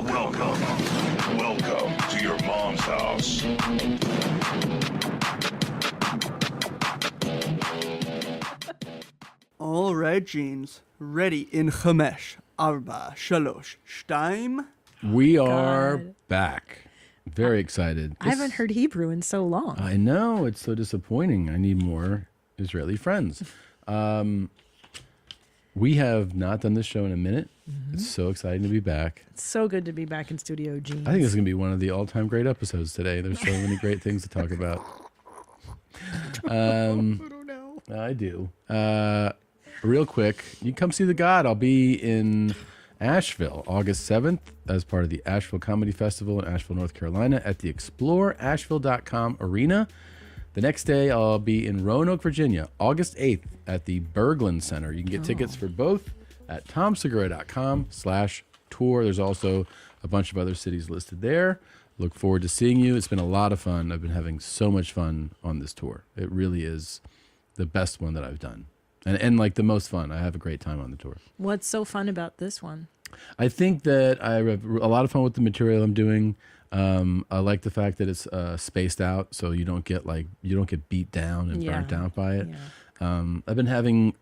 Welcome to your mom's house. All right, Jeans. Ready in Chamesh, Arba, Shalosh, Shtaim. We are God. back. Very excited. I haven't heard Hebrew in so long. I know. It's so disappointing. I need more Israeli friends. We have not done this show in a minute. It's so exciting to be back. It's so good to be back in Studio Jeans. I think this is going to be one of the all-time great episodes today. There's so many great things to talk about. I don't know. I do. Real quick, you can come see The God. I'll be in Asheville, August 7th, as part of the Asheville Comedy Festival in Asheville, North Carolina, at the ExploreAsheville.com arena. The next day, I'll be in Roanoke, Virginia, August 8th, at the Berglund Center. You can get tickets for both at tomsegura.com/tour. There's also a bunch of other cities listed there. Look forward to seeing you. It's been a lot of fun. I've been having so much fun on this tour. It really is the best one that I've done. And like the most fun. I have a great time on the tour. What's so fun about this one? I think that I have a lot of fun with the material I'm doing. I like the fact that it's spaced out, so you don't get beat down and burnt out by it. Yeah. I've been having,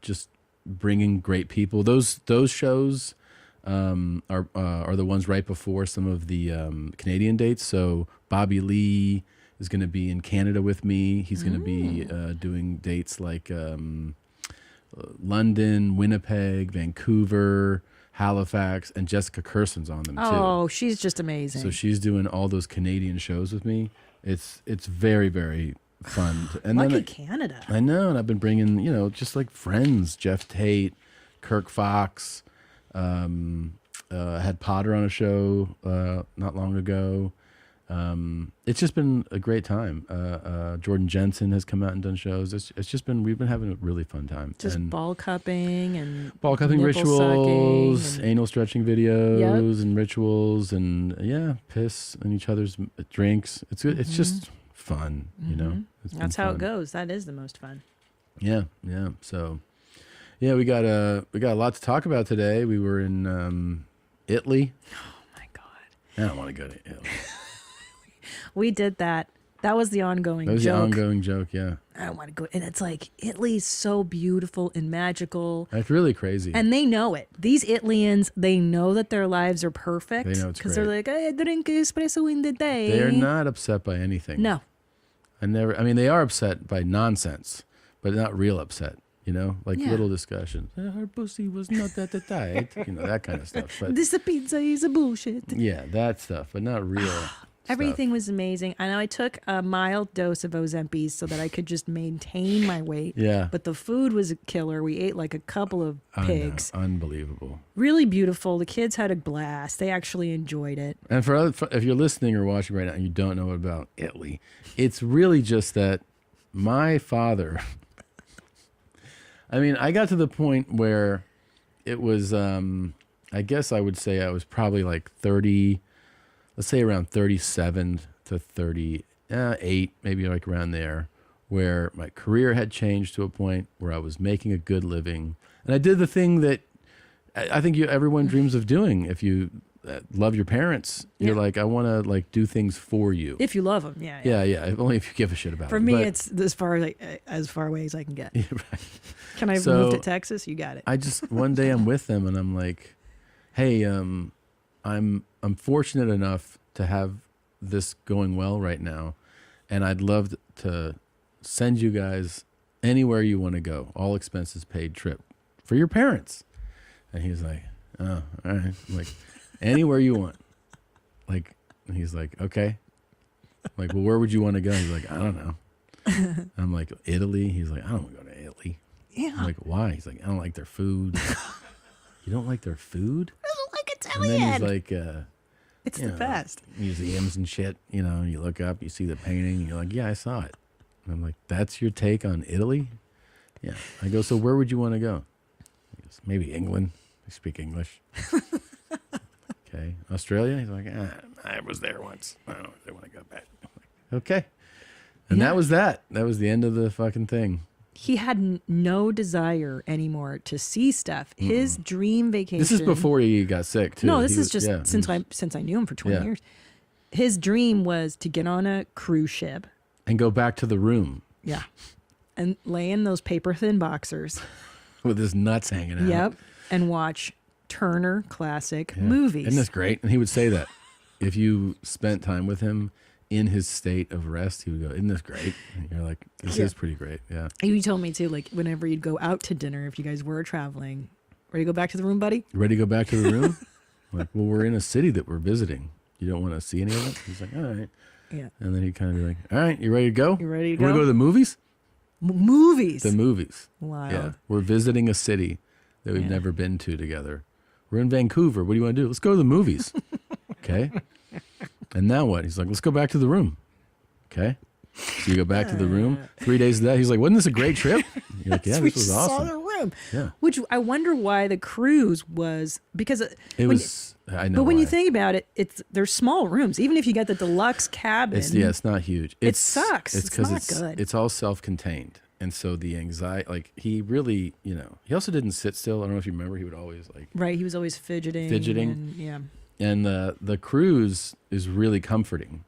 just bringing great people. Those shows are the ones right before some of the Canadian dates. So Bobby Lee is going to be in Canada with me. He's going to be doing dates like London, Winnipeg, Vancouver, Halifax, and Jessica Kerson's on them too. Oh, she's just amazing. So she's doing all those Canadian shows with me. It's very, very fun. And Lucky then Canada. I know, and I've been bringing, just like friends, Jeff Tate, Kirk Fox, had Potter on a show not long ago. It's just been a great time. Jordan Jensen has come out and done shows. It's just been, we've been having a really fun time. Just and ball cupping and rituals, sucking and anal stretching videos and rituals, and piss in each other's drinks. It's good. It's just fun, It's been that's how it fun. goes. That is the most fun. Yeah. So, we got a lot to talk about today. We were in Italy. Oh my God. I don't want to go to Italy. We did that. That was the ongoing That was joke. the ongoing joke, yeah. I don't want to go. And it's like, Italy's so beautiful and magical. It's really crazy. And they know it. These Italians, they know that their lives are perfect. They know it's because they're great. like, I drink espresso in the day. They're not upset by anything. No. They are upset by nonsense, but not real upset, like little discussions. Her pussy was not that tight, that kind of stuff. But This pizza is a bullshit. yeah, that stuff, but not real Everything was amazing. I know I took a mild dose of Ozempic so that I could just maintain my weight. Yeah. But the food was a killer. We ate like a couple of pigs. Unbelievable. Really beautiful. The kids had a blast. They actually enjoyed it. And if you're listening or watching right now and you don't know about Italy, it's really just that my father, I got to the point where it was, I guess I would say I was probably like 30, let's say around 37 to 38, maybe like around there, where my career had changed to a point where I was making a good living. And I did the thing that I think everyone dreams of doing. If you love your parents, you're like, I want to like do things for you. If you love them, yeah. Yeah. Only if you give a shit about For them. me, But it's as far away as I can get. Yeah, right. Can I move to Texas? You got it. I just one day I'm with them and I'm like, hey, I'm fortunate enough to have this going well right now, and I'd love to send you guys anywhere you want to go, all expenses paid trip for your parents. And he's like, oh, all right. I'm like, anywhere you want. Like, and he's like, okay. I'm like, well, where would you want to go? He's like, I don't know. And I'm like, Italy? He's like, I don't want to go to Italy. Yeah. I'm like, why? He's like, I don't like their food. You don't like their food? I don't like And Italian. then he's like, It's the best. Museums and shit. You look up, you see the painting, and you're like, yeah, I saw it. And I'm like, that's your take on Italy? Yeah. I go, so where would you want to go? He goes, maybe England. I speak English. Okay. Australia? He's like, I was there once. I don't want to go back. I'm like, okay. And that was that. That was the end of the fucking thing. he had no desire anymore to see stuff. His dream vacation. This is before he got sick too. No, this He is was- just yeah, since I knew him for 20 Yeah. years. His dream was to get on a cruise ship. and go back to the room Yeah. And lay in those paper thin boxers. with his nuts hanging out. Yep. And watch Turner classic Yeah. movies. Isn't this great? And he would say that if you spent time with him in his state of rest, he would go, "Isn't this great?" And you're like, "This is pretty great." Yeah. You told me too, like whenever you'd go out to dinner, if you guys were traveling, ready to go back to the room, buddy? You ready to go back to the room? Like, well, we're in a city that we're visiting. You don't want to see any of it? He's like, all right. Yeah. And then he'd kind of be like, all right, you ready to go? You ready to Want go? to go to the movies? Movies. The movies. Wild. Yeah. We're visiting a city that we've Yeah. never been to together. We're in Vancouver. What do you want to do? Let's go to the movies. Okay. And now what? He's like, let's go back to the room. Okay. So you go back to the room. 3 days of that, he's like, wasn't this a great trip? You're like, yeah, We this was saw awesome. the room. Yeah. Which I wonder why the cruise was, because It was, I know. But when you why. think about it, there's small rooms. Even if you get the deluxe cabin, it's not huge. sucks. It's because not good. It's all self-contained, and so the anxiety, like he really, he also didn't sit still. I don't know if you remember, he would always like, right? He was always fidgeting. Fidgeting. Yeah. and the cruise is really comforting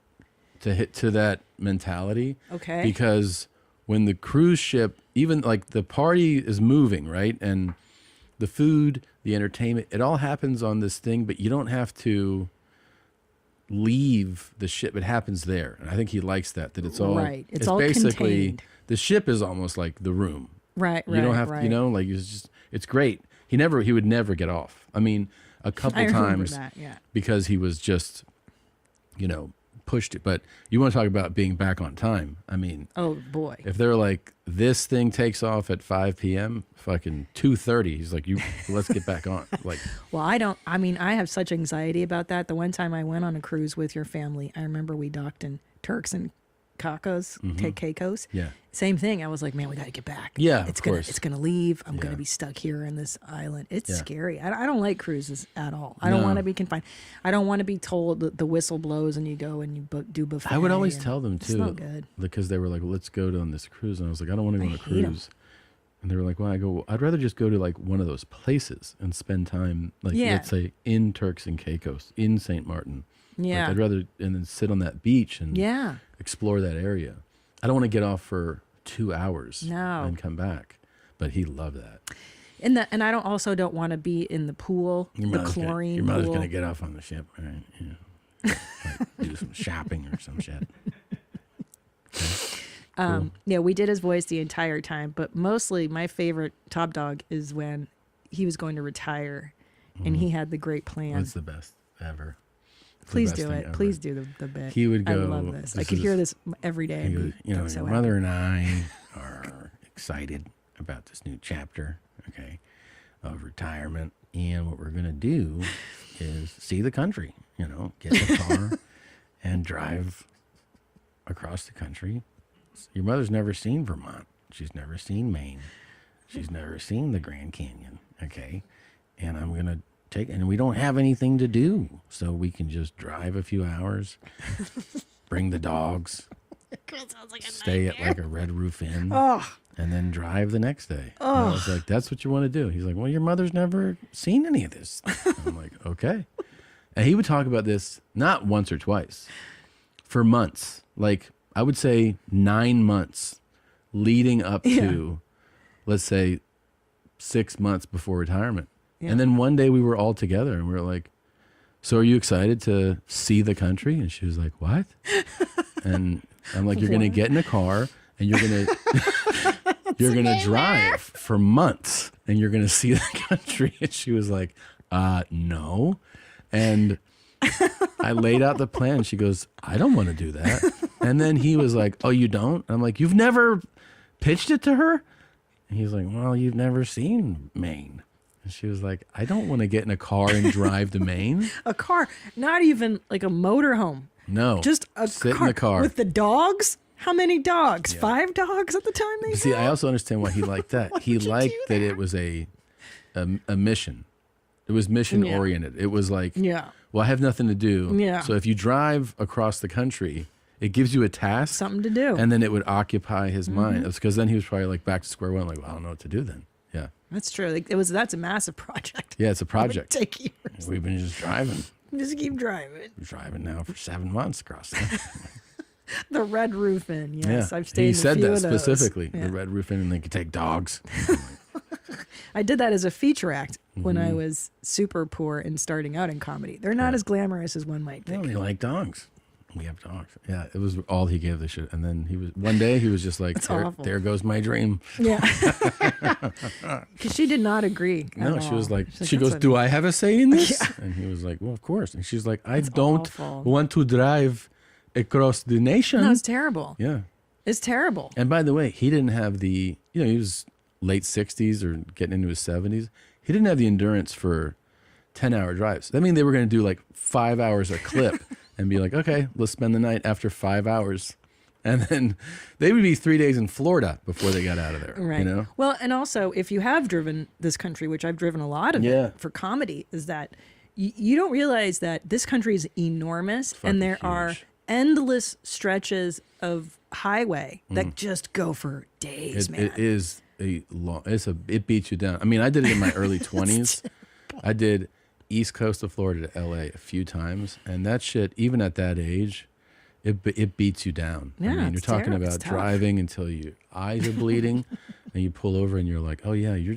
to hit to that mentality. Okay. Because when the cruise ship, even like the party is moving, right, and the food, the entertainment, it all happens on this thing, but you don't have to leave the ship. It happens there. And I think he likes that it's all Right. It's all basically contained. the ship is almost like the room. Right. You don't have right. like it's great. He would never get off. I mean, a couple I remember times that. Yeah. because he was just, pushed it. But you want to talk about being back on time. I mean, Oh boy. if they're like, this thing takes off at 5 p.m., fucking 2:30, he's like, let's get back on. Like, Well, I have such anxiety about that. The one time I went on a cruise with your family, I remember we docked in Turks and Caicos, Caicos. yeah. Same thing. I was like, man, we got to get back. Yeah, it's of gonna course. it's gonna leave. I'm Yeah. gonna be stuck here in this island. It's Yeah. scary. I don't like cruises at all. I don't No. want to be confined. I don't want to be told that the whistle blows and you go and you do buffet. I would always and tell them it's too, not good. because they were like, well, let's go on this cruise. And I was like, I don't want to go on a hate 'em. cruise. And they were like, well, I go, well, I'd rather just go to like one of those places and spend time, like Yeah. let's say in Turks and Caicos, in St. Martin. Yeah. Like, I'd rather, and then sit on that beach and Yeah. explore that area. I don't want to get off for 2 hours No. and come back. But he loved that. And I don't want to be in the pool, the chlorine your mother's pool. going to get off on the ship, right? Yeah. Like, do some shopping or some shit. Yeah, we did his voice the entire time, but mostly my favorite top dog is when he was going to retire and he had the great plan. That's the best ever. It's the Please best do thing it. ever. Please do the bit. He would I go, love this. I this could hear is- this every day. He and goes, be so your happy. mother and I are excited about this new chapter, okay, of retirement. And what we're going to do is see the country, get in the car and drive across the country. Your mother's never seen Vermont. She's never seen Maine. She's never seen the Grand Canyon, okay? And I'm going to and we don't have anything to do, so we can just drive a few hours, bring the dogs, stay at like a Red Roof Inn, and then drive the next day. And I was like, that's what you want to do? He's like, well, your mother's never seen any of this. I'm like, okay. And he would talk about this not once or twice, for months. Like, I would say 9 months leading up to, let's say, 6 months before retirement. Yeah. And then one day we were all together and we were like, so are you excited to see the country? And she was like, what? And I'm like, you're going to get in a car and you're going to drive for months and you're going to see the country. And she was like, no. And I laid out the plan. She goes, I don't want to do that. And then he was like, oh, you don't? I'm like, you've never pitched it to her? And he's like, well, you've never seen Maine. And she was like, I don't want to get in a car and drive to Maine. A car, not even like a motorhome. No. Just a sit car in the car. with the dogs. How many dogs? 5 dogs at the time they See, had? I also understand why he liked that. He would you liked do that that? it was a mission. It was mission oriented. It was like, Yeah. well, I have nothing to do. Yeah. So if you drive across the country It gives you a task, Something to do. and then it would occupy his mind. It's because then he was probably like back to square one, like, well, I don't know what to do then. Yeah. That's true. Like, that's a massive project. Yeah, it's a project. It would take years. We've been just driving. Just keep driving. We're driving now for 7 months across there. The Red Roof Inn. Yes, Yeah. I've stayed He in a said few that of those. specifically. Yeah. The Red Roof Inn, and they could take dogs. I did that as a feature act when Mm-hmm. I was super poor and starting out in comedy. They're not as glamorous as one might Well, think. they like dogs. We have dogs. Yeah, it was all he gave the shit. And then one day he was just like, awful. there goes my dream. Yeah. Because she did not agree. No, at she all. was like, She's she "That's goes, a- do I have a say in this? And he was like, well, of course. And she's like, I don't awful. want to drive across the nation. No, it's terrible. Yeah. It's terrible. And by the way, he didn't have he was late 60s or getting into his 70s. He didn't have the endurance for 10-hour drives. That means they were going to do like 5 hours a clip and be like, okay, let's spend the night after 5 hours. And then they would be 3 days in Florida before they got out of there. Right. You know? Well, and also, if you have driven this country, which I've driven a lot of Yeah. it for comedy, is that you don't realize that this country is enormous fucking and there are huge. endless stretches of highway that just go for days, man. It is it beats you down. I mean, I did it in my early 20s. I did East Coast of Florida to LA a few times. And that shit, even at that age, it beats you down. Yeah, I mean, you're it's talking terrible. about It's tough. driving until your eyes are bleeding and you pull over and you're like, oh yeah, you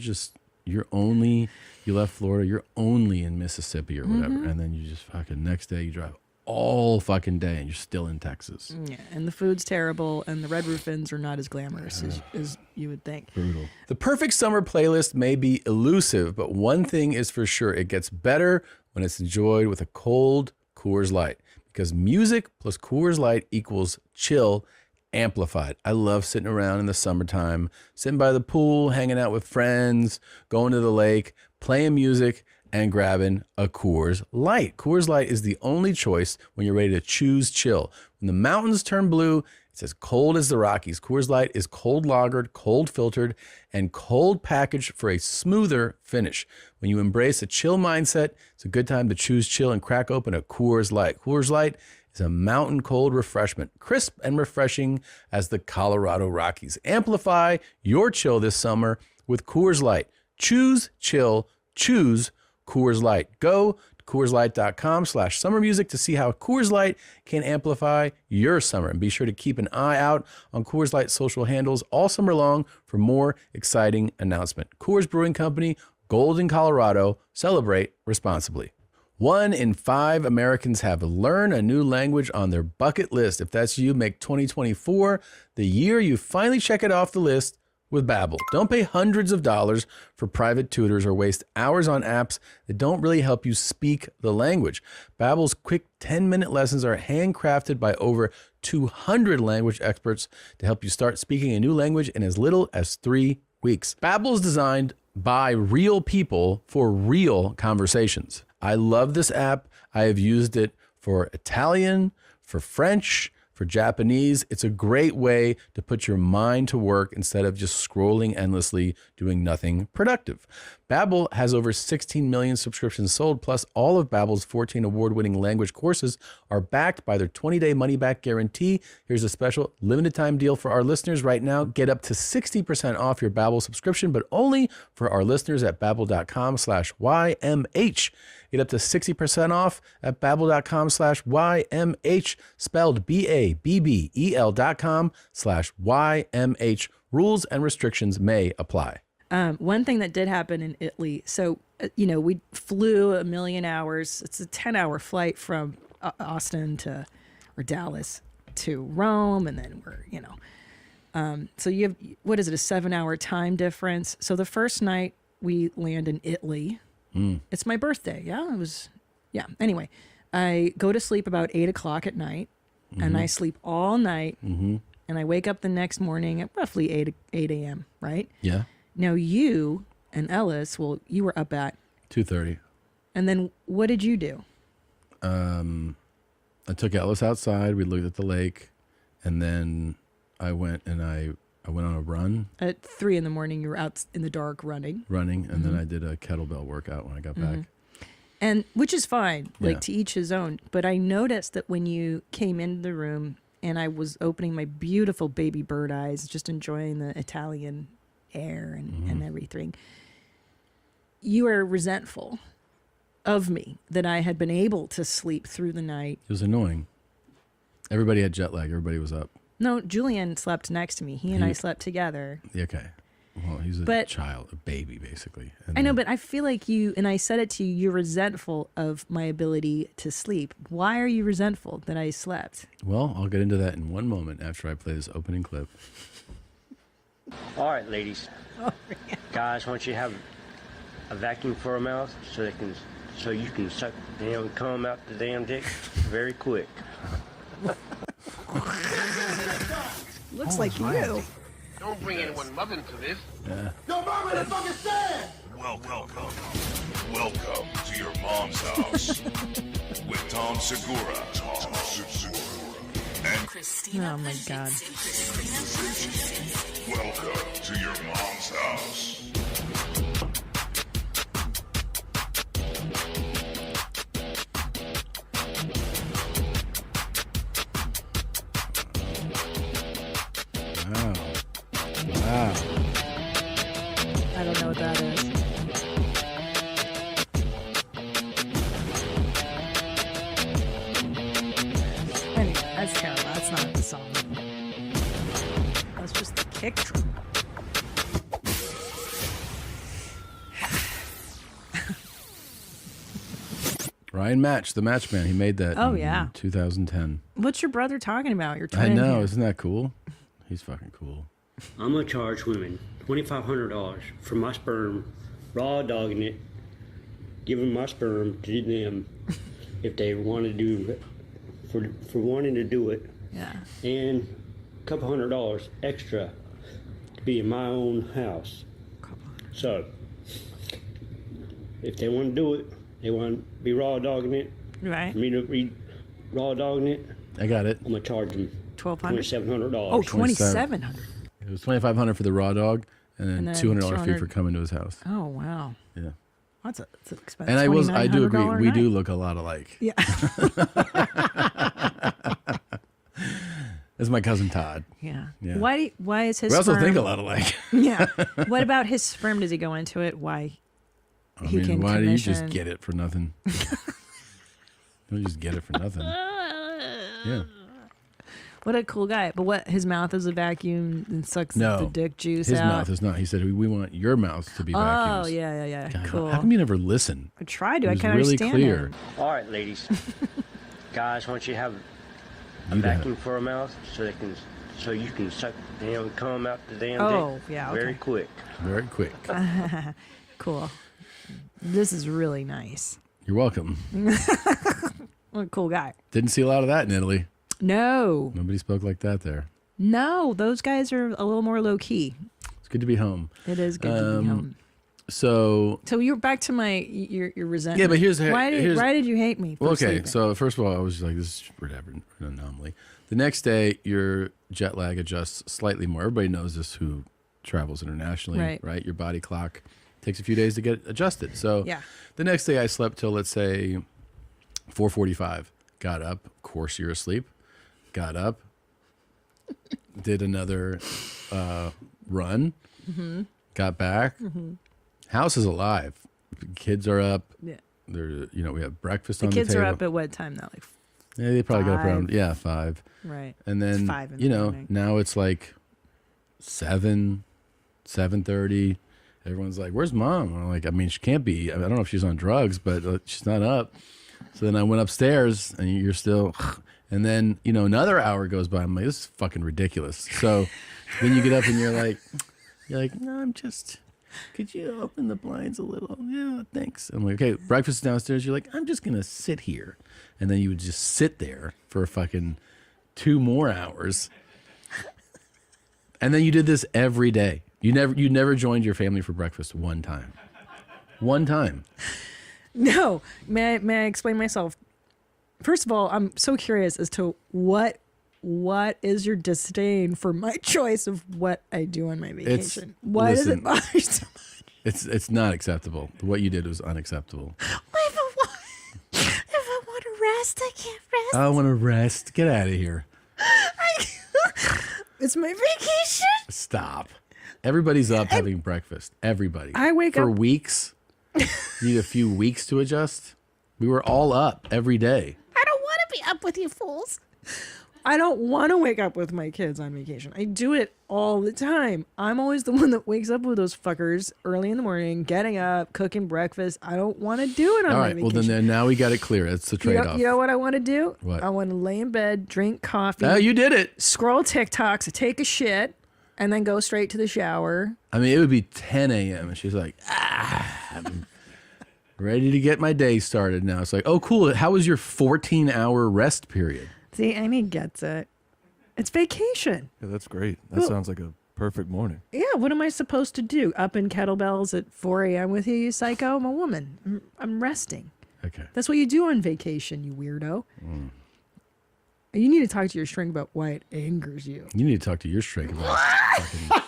left Florida, you're only in Mississippi or whatever. Mm-hmm. And then you just fucking next day you drive all fucking day and you're still in Texas. Yeah, and the food's terrible, and the Red Roof Inns are not as glamorous as you would think. Brutal. The perfect summer playlist may be elusive, but one thing is for sure, it gets better when it's enjoyed with a cold Coors Light. Because music plus Coors Light equals chill amplified. I love sitting around in the summertime, sitting by the pool, hanging out with friends, going to the lake, playing music, and grabbing a Coors Light. Coors Light is the only choice when you're ready to choose chill. When the mountains turn blue, it's as cold as the Rockies. Coors Light is cold lagered, cold filtered, and cold packaged for a smoother finish. When you embrace a chill mindset, it's a good time to choose chill and crack open a Coors Light. Coors Light is a mountain cold refreshment, crisp and refreshing as the Colorado Rockies. Amplify your chill this summer with Coors Light. Choose chill, choose Coors Light. Go to CoorsLight.com/summer music to see how Coors Light can amplify your summer. And be sure to keep an eye out on Coors Light social handles all summer long for more exciting announcement. Coors Brewing Company, Golden, Colorado. Celebrate responsibly. 1 in 5 Americans have learn a new language on their bucket list. If that's you, make 2024 the year you finally check it off the list with Babbel. Don't pay hundreds of dollars for private tutors or waste hours on apps that don't really help you speak the language. Babbel's quick 10-minute lessons are handcrafted by over 200 language experts to help you start speaking a new language in as little as 3 weeks. Babbel is designed by real people for real conversations. I love this app. I have used it for Italian, for French, for Japanese. It's a great way to put your mind to work instead of just scrolling endlessly doing nothing productive. Babbel has over 16 million subscriptions sold, plus all of Babbel's 14 award-winning language courses are backed by their 20-day money-back guarantee. Here's a special limited-time deal for our listeners right now. Get up to 60% off your Babbel subscription, but only for our listeners at Babbel.com/YMH. Get up to 60% off at Babbel.com/YMH, spelled BABBEL.com/YMH. Rules and restrictions may apply. One thing that did happen in Italy, so, we flew 1,000,000 hours. It's a 10-hour flight from Austin or Dallas to Rome. And then so you have, what is it, a 7-hour time difference. So the first night we land in Italy. It's my birthday. Yeah, Anyway, I go to sleep about 8 o'clock at night and I sleep all night. And I wake up the next morning at roughly 8 a.m., right? Yeah. Now you and Ellis, you were up at 2:30. And then what did you do? I took Ellis outside. We looked at the lake, and then I went on a run. At 3 a.m, you were out in the dark running. And then I did a kettlebell workout when I got back. And which is fine, Yeah. to each his own. But I noticed that when you came into the room and I was opening my beautiful baby bird eyes, just enjoying the Italian air and everything. You are resentful of me that I had been able to sleep through the night. It was annoying. Everybody had jet lag. Everybody was up. No, Julian slept next to me. He and I slept together. Okay. Well, he's a child, a baby, basically. And I know, but I feel like you, and I said it to you, you're resentful of my ability to sleep. Why are you resentful that I slept? Well, I'll get into that in one moment after I play this opening clip. All right, ladies. Guys, why don't you have a vacuum for a mouth so you can suck the damn cum out the damn dick very quick. Looks like you. Don't bring anyone mother into this. Welcome to your mom's house with Tom Segura. And Christina. Oh my God. welcome to your mom's house. Wow. I don't know what that is. Anyway, that's terrible. That's not the song. That's just the kick drum. Ryan Match, the Match Man. He made that in 2010. What's your brother talking about? You're I trying know. to... Isn't that cool? He's fucking cool. I'm gonna charge women $2,500 for my sperm, raw dogging it, giving my sperm to them if they want to do it, for wanting to do it, Yeah. and a couple $100 extra to be in my own house. So, if they want to do it, they want to be raw dogging it, Right. me to be raw dogging it, I got it. I'm gonna charge them $1,200. $2,700. Oh, $2,700. It was $2,500 for the raw dog, and then $200 fee for $200. coming to his house. Oh, wow. Yeah. That's an expensive. And I do agree. $2,900 We do night. look a lot alike. Yeah. That's my cousin Todd. Yeah. Yeah. Why is his We also sperm... think a lot alike. Yeah. What about his sperm? Does he go into it? Why? I He mean, can why do you just commission- get it for nothing? You don't just get it for nothing. Yeah. What a cool guy. But what? His mouth is a vacuum and sucks No. the dick juice His out. mouth is not. He said, we want your mouth to be vacuums. Oh, yeah. God, Cool. How come you never listen? I tried to. It I was can't really understand clear. him. All right, ladies. Guys, why don't you have a You'd have- vacuum for a mouth so you can suck the damn cum out the damn Oh, dick yeah, very okay. quick. Very quick. Cool. This is really nice. You're welcome. What a cool guy. Didn't see a lot of that in Italy. No. Nobody spoke like that there. No. Those guys are a little more low key. It's good to be home. It is good to be home. So So you're back to your resentment. Yeah, but here's why did you hate me? For well, okay. sleeping? So first of all, I was like, this is whatever, an anomaly. The next day, your jet lag adjusts slightly more. Everybody knows this who travels internationally, Right. Your body clock takes a few days to get adjusted. So Yeah. the next day, I slept till let's say 4:45. Got up. Of course, you're asleep. Got up. Did another run. Mm-hmm. Got back. House is alive. Kids are up. Yeah. They're, we have breakfast The on kids the table. are up at what time now? Like, Yeah, they probably got up around 5. right. And then It's 5 in the morning. now it's like 7:30. Everyone's like, "Where's mom?" I'm like, I mean, she can't be. I don't know if she's on drugs, but she's not up. So then I went upstairs, and you're still. And then another hour goes by. I'm like, this is fucking ridiculous. So then you get up and you're like, no, I'm just. Could you open the blinds a little? Yeah, thanks. I'm like, okay, breakfast is downstairs. You're like, I'm just gonna sit here, and then you would just sit there for a fucking 2 more hours, and then you did this every day. You never joined your family for breakfast one time. One time. No. May I explain myself? First of all, I'm so curious as to what is your disdain for my choice of what I do on my vacation? Why does listen, it bother you so much? It's not acceptable. What you did was unacceptable. If I want to rest, I can't rest. I want to rest. Get out of here. I It's my vacation. Stop. Everybody's up having breakfast. Everybody. I wake for up- weeks. Need a few weeks to adjust. We were all up every day. I don't want to be up with you fools. I don't want to wake up with my kids on vacation. I do it all the time. I'm always the one that wakes up with those fuckers early in the morning, getting up, cooking breakfast. I don't want to do it on All my right. vacation. Well, then now we got it clear. That's the trade-off. You know what I want to do? What? I want to lay in bed, drink coffee, Oh, you did it. scroll TikToks, take a shit, and then go straight to the shower. I mean, it would be 10 a.m. and she's like, I'm ready to get my day started now. It's like, oh, cool. How was your 14-hour rest period? See, Amy gets it. It's vacation. Yeah, that's great. That sounds like a perfect morning. Yeah, what am I supposed to do? Up in kettlebells at 4 a.m. with you, you psycho? I'm a woman. I'm resting. Okay. That's what you do on vacation, you weirdo. You need to talk to your shrink about why it angers you. You need to talk to your shrink about fucking...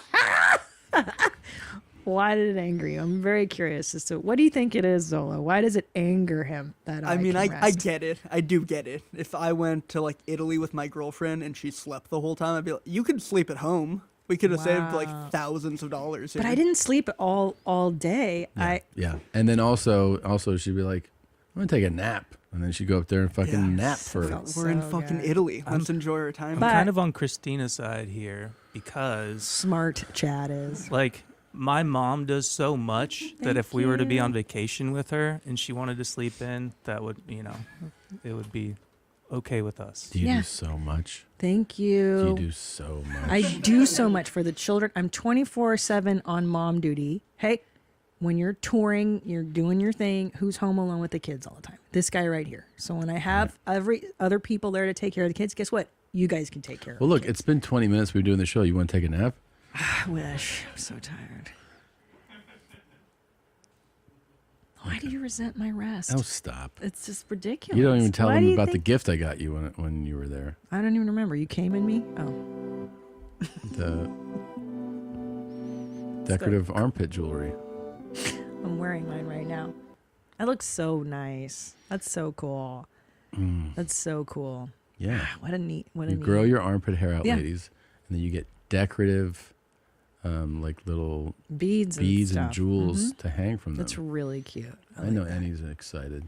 Why did it anger you? I'm very curious as to what do you think it is, Zola? Why does it anger him that I mean, can I rest? get it. I do get it. If I went to like Italy with my girlfriend and she slept the whole time, I'd be like, you could sleep at home. We could have saved like thousands of dollars. But here. I didn't sleep all day. Yeah. And then also she'd be like, I'm going to take a nap. And then she'd go up there and fucking nap for... We're in so fucking good. Italy. Let's enjoy our time. I'm But- kind of on Christina's side here because, Smart Chad is. like, my mom does so much that if we were to be you. on vacation with her and she wanted to sleep in, that would, it would be okay with us. Do you Yeah. do so much? Thank Do you. you do so much? I do so much for the children. I'm 24/7 on mom duty. Hey, when you're touring, you're doing your thing. Who's home alone with the kids all the time? This guy right here. So when I have every other people there to take care of the kids, guess what? You guys can take care of Well, the look, kids. it's been 20 minutes we've been doing the show. You want to take a nap? I wish. I'm so tired. Why do you resent my rest? Oh, stop. It's just ridiculous. You don't even tell Why them do you about the think- gift I got you when you were there. I don't even remember. You came in me? Oh. The decorative armpit jewelry. I'm wearing mine right now. That looks so nice. That's so cool. That's so cool. Yeah. What a neat. What a You neat. grow your armpit hair out, Yeah. ladies, and then you get decorative, like little beads and, beads stuff. and jewels Mhm. to hang from them. That's really cute. I know Annie's excited.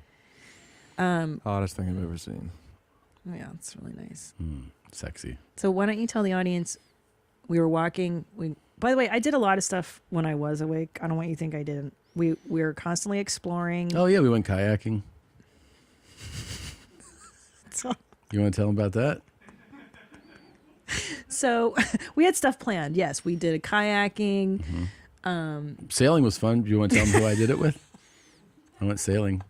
Hottest thing I've ever seen. Yeah, it's really nice. Sexy. So why don't you tell the audience? We were walking. By the way, I did a lot of stuff when I was awake. I don't want you to think I didn't. We were constantly exploring. Oh, yeah, we went kayaking. You want to tell them about that? So we had stuff planned. Yes, we did a kayaking. Sailing was fun. Do you want to tell them who I did it with? I went sailing.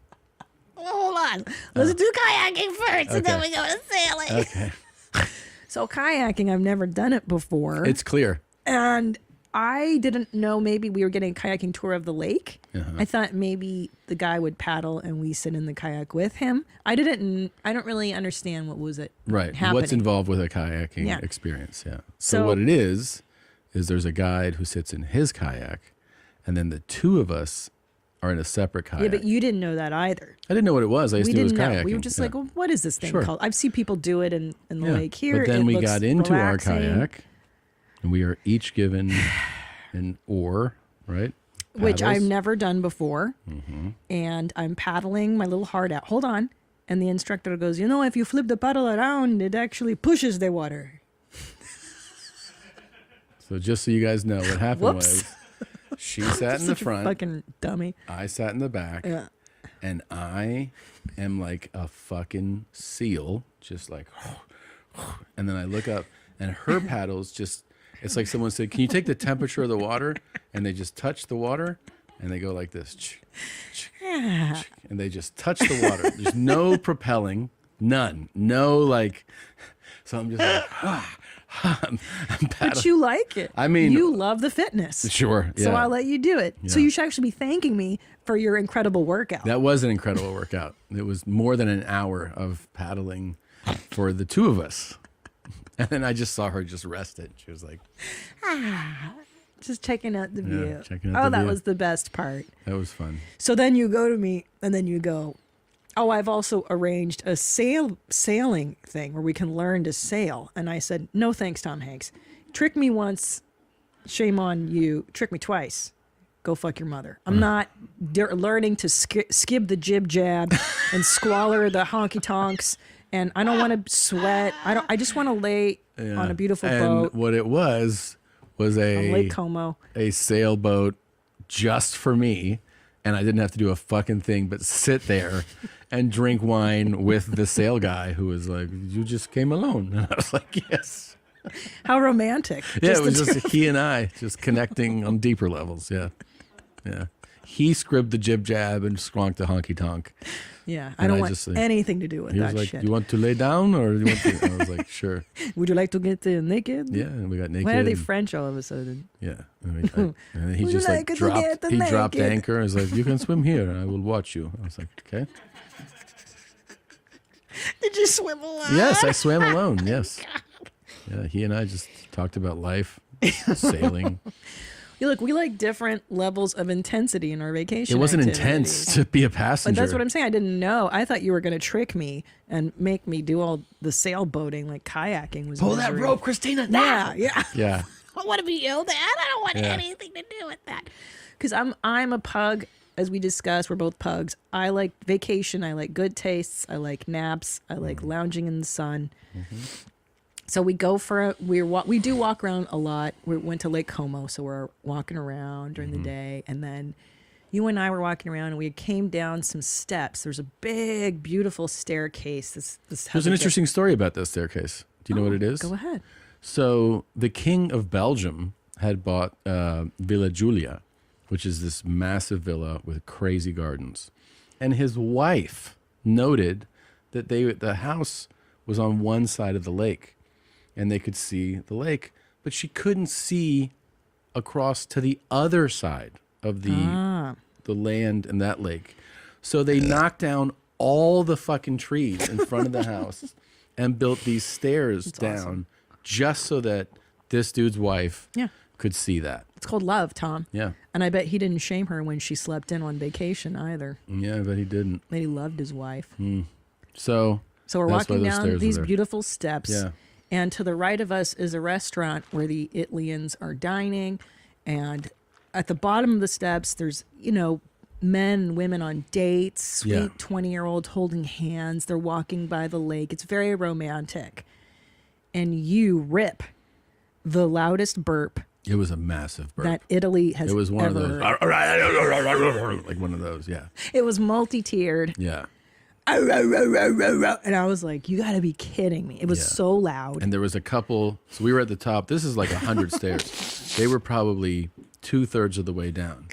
Hold on. Let's do kayaking first, and then we go to sailing. Okay. So kayaking, I've never done it before. It's clear. And I didn't know maybe we were getting a kayaking tour of the lake. I thought maybe the guy would paddle and we sit in the kayak with him. I don't really understand what was it Right. happening. What's involved with a kayaking Yeah. experience. Yeah. So- So what it is there's a guide who sits in his kayak, and then the two of us are in a separate kayak. Yeah, but you didn't know that either. I didn't know what it was. I used We to do didn't know. kayaking. We were just like, well, what is this thing Sure. called? I've seen people do it in the Yeah. lake here. But then It we looks got into relaxing. our kayak, and we are each given an oar, right? Which I've Paddles. never done before. And I'm paddling my little heart out. Hold on. And the instructor goes, if you flip the paddle around, it actually pushes the water. So just so you guys know, what happened Whoops. was she sat in the Such a front, fucking dummy. I sat in the back, Yeah. and I am like a fucking seal, just like, and then I look up, and her paddles just, it's like someone said, can you take the temperature of the water? And they just touch the water, and they go like this. And they just touch the water. There's no propelling, none. No, like, so I'm just like, I'm paddling. But you like it. I mean- you love the fitness. Sure, So yeah. I'll let you do it. So Yeah. you should actually be thanking me for your incredible workout. That was an incredible workout. It was more than an hour of paddling for the two of us. And then I just saw her just rested. She was like, Just checking out the view. checking out the that view. was the best part. that was fun. So then you go to me and then you go, oh, I've also arranged a sailing thing where we can learn to sail. And I said, no, thanks, Tom Hanks. trick me once, shame on you. Trick me twice, go fuck your mother. I'm not learning to skib the jib jab and squalor the honky tonks. And I don't want to sweat. I just want to lay on a beautiful boat. And what it was on Lake Como. a sailboat just for me. And I didn't have to do a fucking thing but sit there and drink wine with the sail guy who was like, you just came alone. And I was like, yes. How romantic. Yeah, Just it was the just he and I just connecting on deeper levels. Yeah. Yeah. He scribbed the jib jab and squonked the honky tonk. Yeah, I And don't I want just, anything to do with He was that like, shit. you want to lay down or you want to? I was like, sure. Would you like to get naked? Yeah, and we got naked. Why are they and- French all of a sudden? Yeah. And he Would just you like like to get dropped. He dropped naked? anchor. He's like, you can swim here. I will watch you. I was like, okay. Did you swim alone? Yes, I swam alone. Yes. Yeah, he and I just talked about life, sailing. Look, we like different levels of intensity in our vacation. It wasn't activities. intense to be a passenger. But that's what I'm saying. I didn't know. I thought you were going to trick me and make me do all the sailboating, like kayaking was. Pull that misery. rope, Christina. Yeah, yeah. Yeah. I want to be yelled at. I don't want Yeah. anything to do with that. Because I'm a pug, as we discussed. We're both pugs. I like vacation. I like good tastes. I like naps. I like lounging in the sun. So we go for we do walk around a lot. We went to Lake Como, so we're walking around during the day, and then you and I were walking around, and we came down some steps. There's a big, beautiful staircase. This There's an interesting story about this staircase. Do you know what it is? Go ahead. So the King of Belgium had bought Villa Giulia, which is this massive villa with crazy gardens, and his wife noted that the house was on one side of the lake, and they could see the lake, but she couldn't see across to the other side of the land and that lake. So they knocked down all the fucking trees in front of the house and built these stairs down awesome. just so that this dude's wife Yeah. could see that. It's called love, Tom. Yeah. And I bet he didn't shame her when she slept in on vacation either. Yeah, but he didn't. That he loved his wife. So So we're that's why walking those down stairs were these there. beautiful steps. Yeah. And to the right of us is a restaurant where the Italians are dining. And at the bottom of the steps, there's, men and women on dates, sweet Yeah. 20-year-olds holding hands. They're walking by the lake. It's very romantic. And you rip the loudest burp It was a massive burp. that Italy has It was one of ever those, heard. like one of those, yeah. It was multi-tiered. Yeah. And I was like, you got to be kidding me. It was Yeah. so loud. And there was a couple, so we were at the top. This is like 100 stairs. They were probably 2/3 of the way down.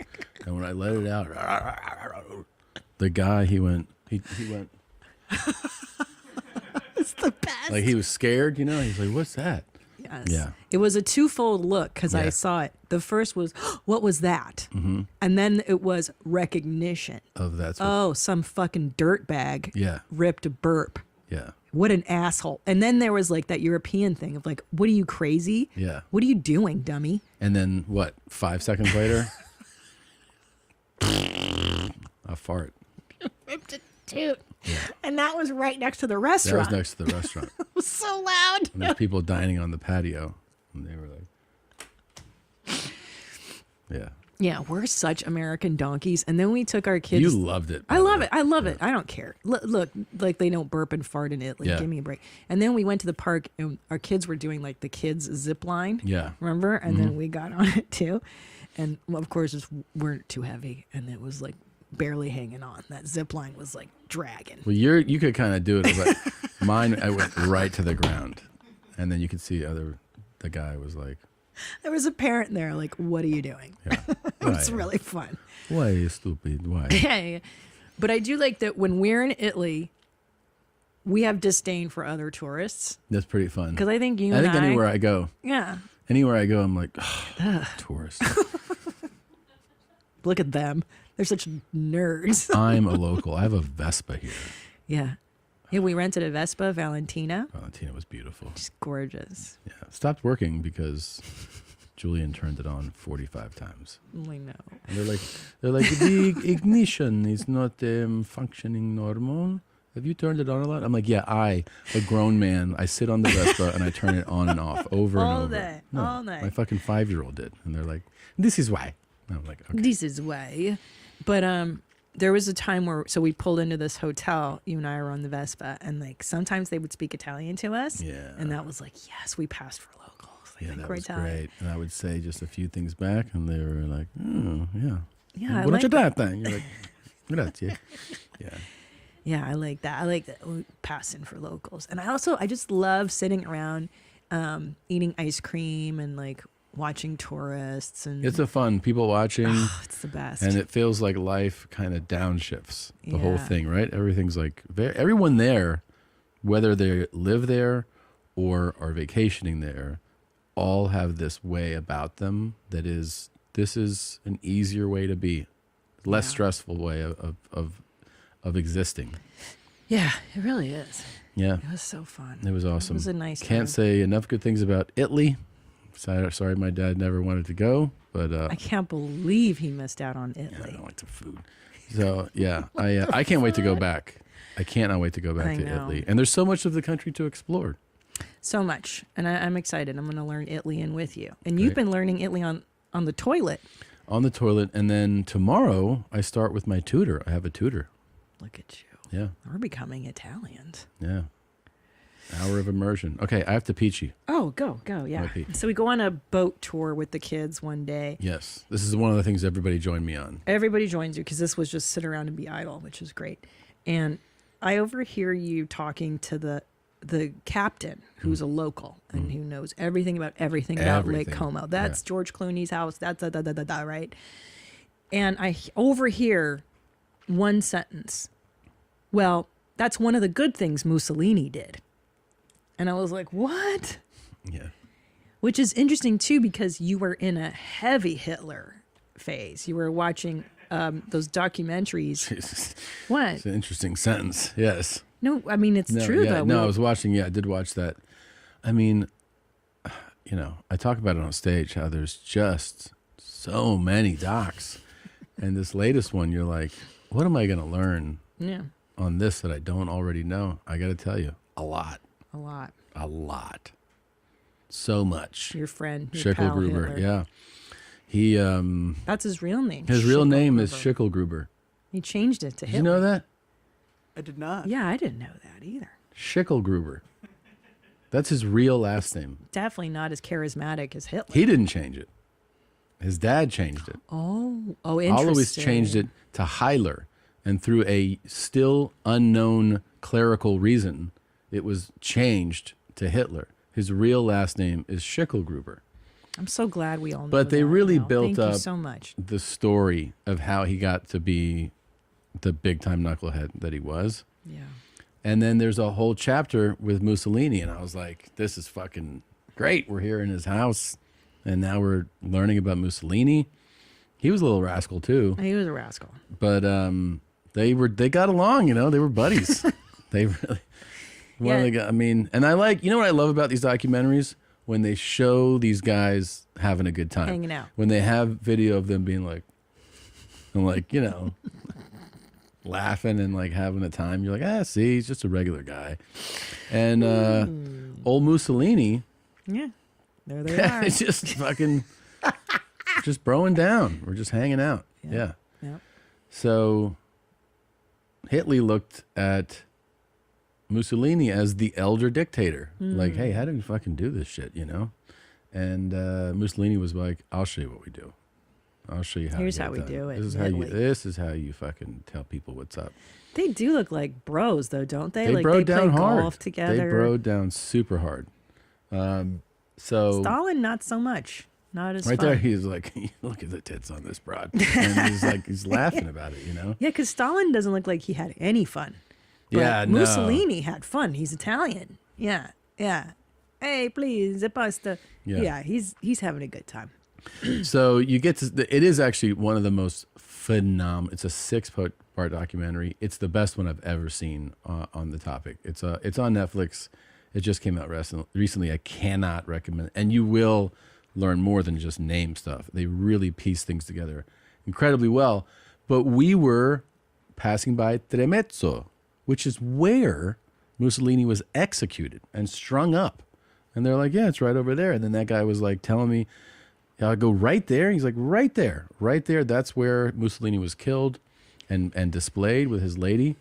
And when I let it out, the guy, he went, It's the best. like he was scared, He's like, what's that? Yes. Yeah. It was a twofold look because I Yeah. saw it. The first was, what was that? Mm-hmm. And then it was recognition. Of that's what, Oh, some fucking dirtbag Yeah. ripped a burp. yeah. What an asshole. And then there was like that European thing of like, what are you, crazy? Yeah. What are you doing, dummy? And then what, 5 seconds later? A fart. Ripped a toot. Yeah. And that was right next to the That was restaurant. next to the restaurant. It was so loud. And there's people dining on the patio. And they were like, yeah. Yeah, we're such American donkeys. And then we took our kids. You loved it. by I the love way. it. I love it. I don't care. Look, like they don't burp and fart in Italy. Yeah. Give me a break. And then we went to the park and our kids were doing like the kids zip line. Yeah. Remember? And then we got on it too. And well, of course, it weren't too heavy. And it was like barely hanging on. That zip line was like dragging. Well, you could kind of do it, but mine, I went right to the ground. And then you could see the guy was like, There was a parent there like, what are you doing? yeah. It was Why? really fun. Why are you stupid? Why? Yeah. But I do like that when we're in Italy, we have disdain for other tourists. That's pretty fun. Because I think you I and think anywhere I go, Yeah. I'm like, tourist. Look at them. They're such nerds. I'm a local. I have a Vespa here. Yeah. Yeah, we rented a Vespa Valentina. Valentina was beautiful. She's gorgeous. Yeah. Stopped working because Julian turned it on 45 times. I know. And they're like the ignition is not functioning normal. have you turned it on a lot? I'm like, yeah, a grown man, I sit on the Vespa and I turn it on and off over and All over. day, No, all night. my fucking 5-year-old did. And they're like, this is why. And I'm like, okay. This is why. But there was a time where, so we pulled into this hotel, you and I were on the Vespa, and like sometimes they would speak Italian to us. Yeah. And that was like, yes, we passed for locals. They Yeah, think that we're was Italian. great. And I would say just a few things back, and they were like, oh, yeah. Yeah, I What like you that. that thing? You're like, grazie. Yeah. Yeah, I like that. I like that we passing for locals. And I just love sitting around eating ice cream and like watching tourists. And It's a fun, people watching. it's the best. And it feels like life kind of downshifts the whole Yeah. thing, right? Everything's like, everyone there, whether they live there or are vacationing there, all have this way about them that is, this is an easier way to be, less Yeah. stressful way of existing. Yeah, it really is. Yeah, It was so fun. it was awesome. It was a nice Can't time. say enough good things about Italy. Sorry, my dad never wanted to go, but I can't believe he missed out on yeah, I Italy. don't like the food. So yeah, I can't wait to go back. I cannot wait to go back I to know. Italy. And there's so much of the country to explore. So much. And I'm excited. I'm going to learn Italian with you. And you've Great. been learning Italy on the toilet. On the toilet, and then tomorrow I start with my tutor. I have a tutor. Look at you. Yeah, We're becoming Italians. yeah. Hour of immersion. Okay, I have to peachy. Oh, go, yeah. Might be. So we go on a boat tour with the kids one day. Yes, this is one of the things everybody joined me on. Everybody joins you because this was just sit around and be idle, which is great. And I overhear you talking to the captain, who's a local and who knows everything about everything about Lake Everything. Como. That's Yeah. George Clooney's house. That's right. And I overhear one sentence. Well, that's one of the good things Mussolini did. And I was like, what? Yeah. Which is interesting too, because you were in a heavy Hitler phase. You were watching those documentaries. Jesus. What? It's an interesting sentence. Yes. No, I mean, it's No, true yeah, though. No, We- I was watching. Yeah, I did watch that. I mean, I talk about it on stage how there's just so many docs, and this latest one, you're like, what am I going to learn yeah, on this that I don't already know? I got to tell you, a lot, a lot. so much. Your friend, your pal Schicklgruber, Hitler. yeah. He, That's his real name. his real name is Schicklgruber. Schicklgruber. He changed it to Did Hitler. you know that? I did not. Yeah, I didn't know that either. Schicklgruber. That's his real last name. Definitely not as charismatic as Hitler. He didn't change it. His dad changed it. Oh, interesting. Alois changed it to Heiler, and through a still unknown clerical reason, it was changed to Hitler. His real last name is Schicklgruber. I'm so glad we all know But they that really now. built Thank up you so much. the story of how he got to be the big time knucklehead that he was. Yeah. And then there's a whole chapter with Mussolini, and I was like, this is fucking great. We're here in his house, and now we're learning about Mussolini. He was a little rascal too, He was a rascal. but they got along, they were buddies. They really Yeah. I mean, and I like, what I love about these documentaries? When they show these guys having a good time. Hanging out. When they have video of them being like, and like, laughing and like having a time. You're like, see, he's just a regular guy. And old Mussolini, Yeah. There they are. it's just fucking, just broing down. We're just hanging out. Yeah. Yep. So Hitler looked at Mussolini as the elder dictator. Like, hey, how do we fucking do this shit, And Mussolini was like, I'll show you what we do. I'll show you how. Here's to get how we done. do it, This is how you. Italy." This is how you fucking tell people what's up. They do look like bros, though, don't they? They like broed they down play hard. golf together. They broed down super hard. So Stalin, not so much. Not as right fun. there, he's like, look at the tits on this broad, and he's laughing about it, Yeah, because Stalin doesn't look like he had any fun. But Yeah, no. Mussolini had fun. He's Italian. Yeah. Hey, please, the pasta. Yeah. Yeah, he's having a good time. So you get to. It is actually one of the most phenomenal. It's a 6-part documentary. It's the best one I've ever seen on the topic. It's on Netflix. It just came out recently. I cannot recommend it. And you will learn more than just name stuff. They really piece things together incredibly well. But we were passing by Tremezzo which is where Mussolini was executed and strung up. And they're like, yeah, it's right over there. And then that guy was like telling me, I'll go right there. He's like, right there. That's where Mussolini was killed and displayed with his lady.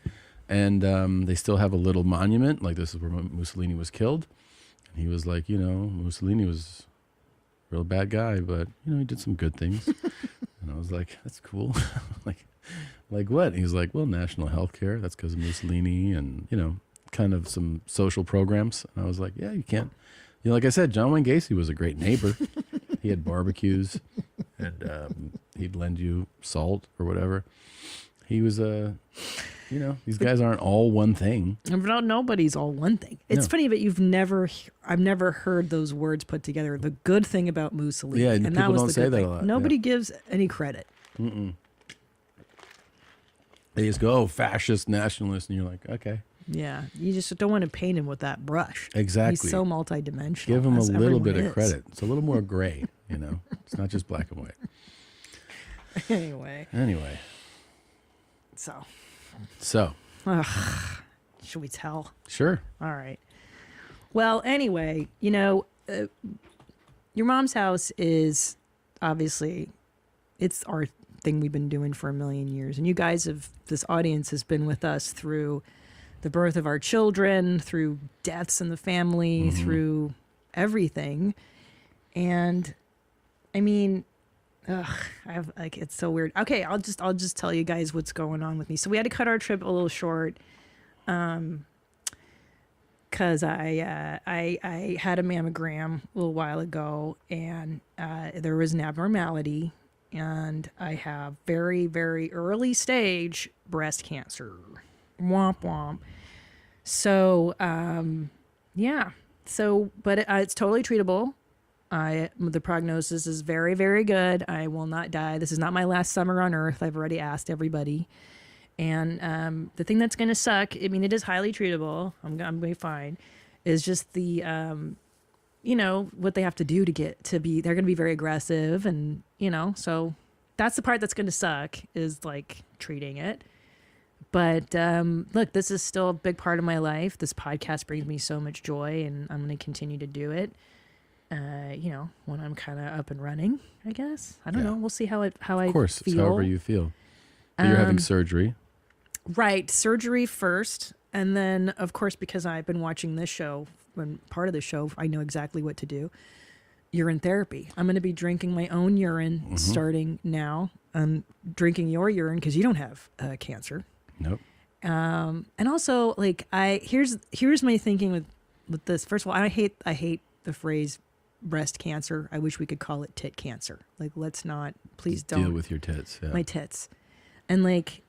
And they still have a little monument, like this is where Mussolini was killed. And he was like, Mussolini was a real bad guy, but, he did some good things. And I was like, that's cool. like what? And he was like, well, national health care. That's because of Mussolini and, kind of some social programs. And I was like, yeah, you can't. Like I said, John Wayne Gacy was a great neighbor. He had barbecues and he'd lend you salt or whatever. He was these guys aren't all one thing. Nobody's all one thing. It's funny, but I've never heard those words put together. The good thing about Mussolini. Yeah, and people that was don't the say good that thing. a lot. Nobody gives any credit. Mm-mm. They just go, fascist, nationalist, and you're like, okay. Yeah, you just don't want to paint him with that brush. Exactly. He's so multidimensional. Give him a as little bit everyone of is. credit. It's a little more gray, It's not just black and white. Anyway. So. Should we tell? Sure. All right. Well, anyway, your mom's house is obviously, it's our thing we've been doing for a million years. And you guys this audience has been with us through the birth of our children, through deaths in the family, through everything. And I mean, it's so weird. Okay, I'll just tell you guys what's going on with me. So we had to cut our trip a little short, because I had a mammogram a little while ago, and there was an abnormality, and I have very, very early stage breast cancer. Womp womp. So yeah. So, but it's totally treatable. The prognosis is very, very good. I will not die. This is not my last summer on Earth. I've already asked everybody. And the thing that's going to suck, I mean, it is highly treatable. I'm going to be fine. Is just the, what they have to do they're going to be very aggressive. And, so that's the part that's going to suck is like treating it. But look, this is still a big part of my life. This podcast brings me so much joy, and I'm going to continue to do it. When I'm kind of up and running, I guess. I don't know. We'll see how I feel. Of course, it's however you feel. But you're having surgery. Right. Surgery first. And then, of course, because I've been watching this show, when part of the show, I know exactly what to do. Urine therapy. I'm going to be drinking my own urine starting now. I'm drinking your urine because you don't have cancer. Nope. And also, like, here's my thinking with this. First of all, I hate the phrase breast cancer. I wish we could call it tit cancer. Like, let's not, please don't. Deal with your tits. Yeah. My tits. And like,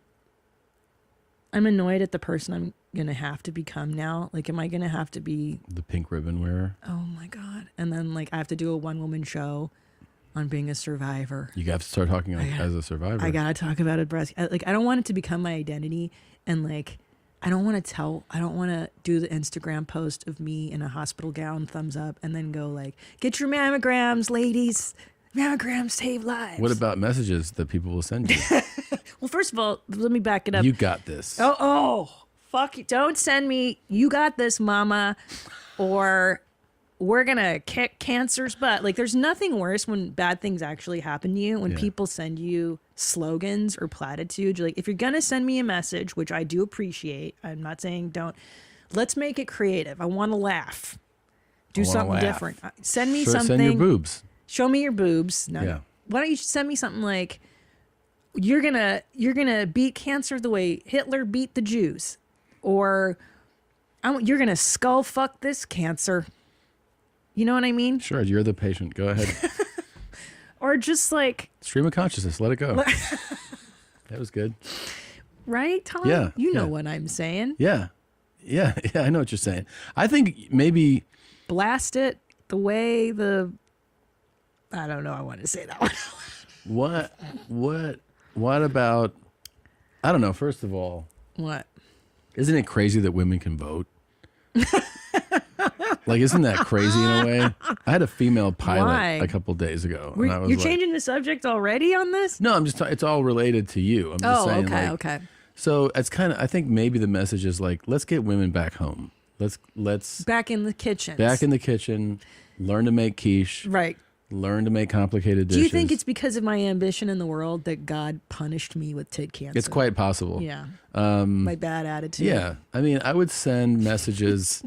I'm annoyed at the person I'm going to have to become now. Like, am I going to have to be the pink ribbon wearer? Oh my God. And then like, I have to do a 1-woman show on being a survivor. You have to start talking as a survivor. I got to talk about it. Like, I don't want it to become my identity. And like, I don't want to do the Instagram post of me in a hospital gown, thumbs up, and then go like, get your mammograms, ladies. Mammograms save lives. What about messages that people will send you? Well, first of all, let me back it up. You got this. Oh, fuck you. Don't send me, you got this, mama, or we're going to kick cancer's butt. Like, there's nothing worse when bad things actually happen to you, when people send you slogans or platitudes. You're like, if you're going to send me a message, which I do appreciate, I'm not saying don't, let's make it creative. I want to laugh. Do something different. Send me something. Send your boobs. Show me your boobs. No. Yeah. Why don't you send me something like, you're gonna beat cancer the way Hitler beat the Jews, or you're gonna skull fuck this cancer. You know what I mean? Sure, you're the patient. Go ahead. Or just like stream of consciousness. Let it go. That was good. Right, Tom? Yeah. You know what I'm saying. Yeah. I know what you're saying. I think maybe blast it the way I don't know. I want to say that one. What about, I don't know, first of all. What? Isn't it crazy that women can vote? Like, isn't that crazy in a way? I had a female pilot a couple days ago. And I was you're changing the subject already on this? No, I'm just, it's all related to you. I'm just saying, okay. So it's kind of, I think maybe the message is like, let's get women back home. Let's Back in the kitchen. back in the kitchen, learn to make quiche, Right. learn to make complicated dishes. Do you think it's because of my ambition in the world that God punished me with tit cancer? It's quite possible. Yeah. My bad attitude. Yeah. I mean, I would send messages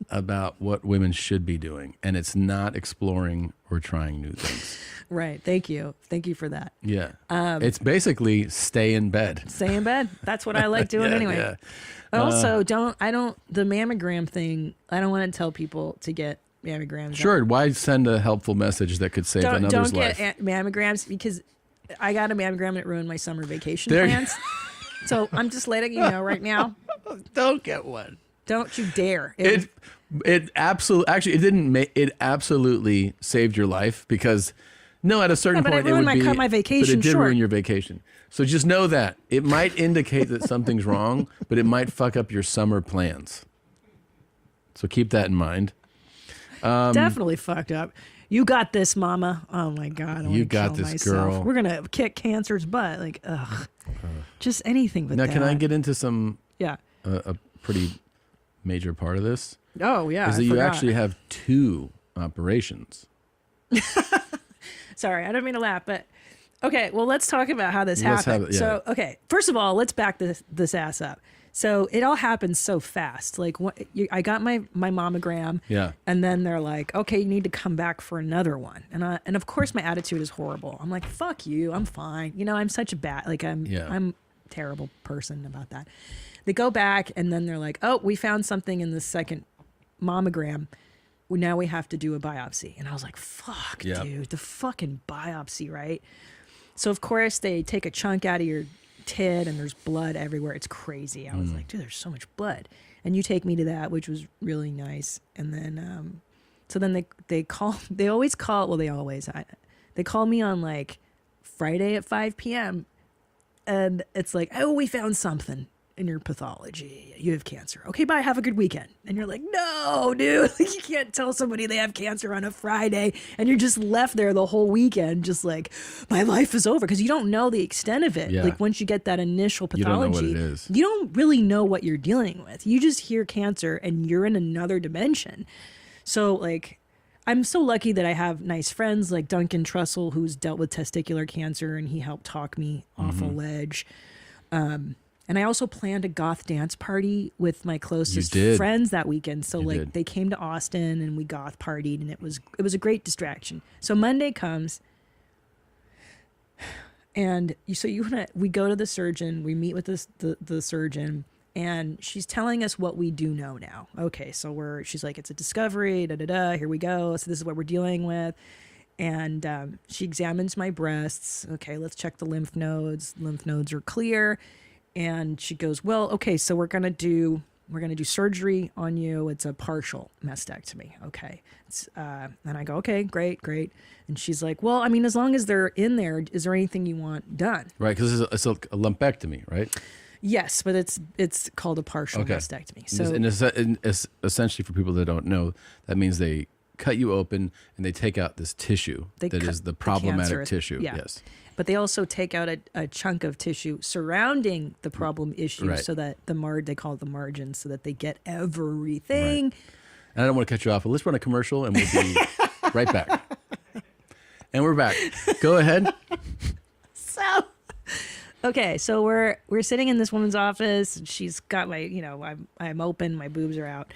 about what women should be doing, and it's not exploring or trying new things. Right. Thank you. Thank you for that. Yeah. It's basically stay in bed. Stay in bed. That's what I like doing Yeah, anyway. yeah. Also, the mammogram thing, I don't want to tell people to get mammograms. Sure. Why send a helpful message that could save another's Don't life? get mammograms because I got a mammogram and it ruined my summer vacation There- plans. So I'm just letting you know right now. Don't get one. Don't you dare. It absolutely, actually, it didn't make, it absolutely saved your life because at a certain but it point it ruined would be, my vacation, but it did sure. ruin your vacation. So just know that it might indicate that something's wrong, but it might fuck up your summer plans. So keep that in mind. Definitely fucked up. You got this, mama. Oh my God. I You wanna got kill this, myself. girl. We're going to kick cancer's butt. Like, ugh. Just anything but Now, that. can I get into some, Yeah. a pretty major part of this? Oh, yeah. Is that you actually have 2 operations. Sorry, I don't mean to laugh, but okay. Well, let's talk about how this Let's happened. have it, yeah. So, okay, first of all, let's back this ass up. So it all happened so fast. Like I got my mammogram, Yeah. and then they're like, "Okay, you need to come back for another one." And of course, my attitude is horrible. I'm like, "Fuck you, I'm fine." I'm such a bad, I'm a terrible person about that. They go back, and then they're like, "Oh, we found something in the second mammogram. Well, now we have to do a biopsy." And I was like, fuck, Yep. dude, the fucking biopsy, right? So, of course, they take a chunk out of your tit and there's blood everywhere. It's crazy. I was like, dude, there's so much blood. And you take me to that, which was really nice. And then, so then they call me on like Friday at 5 p.m. And it's like, oh, we found something in your pathology. You have cancer. Okay, bye. Have a good weekend. And you're like, no, dude, you can't tell somebody they have cancer on a Friday. And you're just left there the whole weekend, just like, my life is over. Because you don't know the extent of it. Yeah. Like once you get that initial You don't know pathology, what it is. you don't really know what you're dealing with. You just hear cancer and you're in another dimension. So like, I'm so lucky that I have nice friends like Duncan Trussell, who's dealt with testicular cancer, and he helped talk me off a ledge. And I also planned a goth dance party with my closest did. friends that weekend. So You like did. they came to Austin and we goth partied, and it was a great distraction. So Monday comes, and we go to the surgeon, we meet with the surgeon, and she's telling us what we do know now. Okay, so she's like, it's a discovery, here we go. So this is what we're dealing with. And she examines my breasts. Okay, let's check the lymph nodes. Lymph nodes are clear. And she goes, well, okay, so we're gonna do surgery on you. It's a partial mastectomy. Okay. And I go, okay, great. And she's like, well, I mean, as long as they're in there, is there anything you want done? Right, because it's a lumpectomy, right? Yes, but it's called a partial mastectomy. So and essentially, for people that don't know, that means they cut you open and they take out this tissue that is the problematic cancerous- tissue. yeah. Yes. But they also take out a chunk of tissue surrounding the problem issue, Right. so that they call it the margin, so that they get everything. Right. And I don't want to cut you off, but let's run a commercial and we'll be right back. And we're back. Go ahead. So, okay, so we're sitting in this woman's office. She's got I'm open, my boobs are out,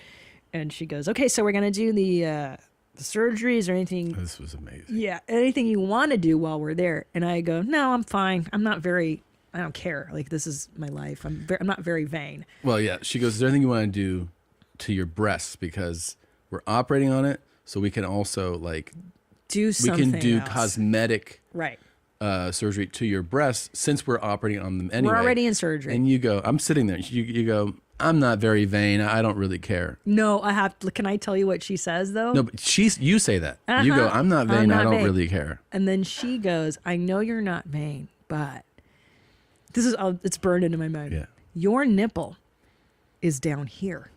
and she goes, okay, so we're gonna do the surgeries or anything. This was amazing. Yeah, anything you want to do while we're there. And I go, no, I'm fine. I don't care. Like, this is my life. I'm not very vain. Well, yeah. She goes, is there anything you want to do to your breasts? Because we're operating on it, so we can also Do something we can do else. cosmetic Right. surgery to your breasts since we're operating on them anyway. We're already in surgery. And you go, I'm sitting there. You go, I'm not very vain. I don't really care. No, I have to. Can I tell you what she says, though? No, but you say that. You go, I'm not vain. I don't really care. And then she goes, I know you're not vain, but it's burned into my mind. Yeah. Your nipple is down here.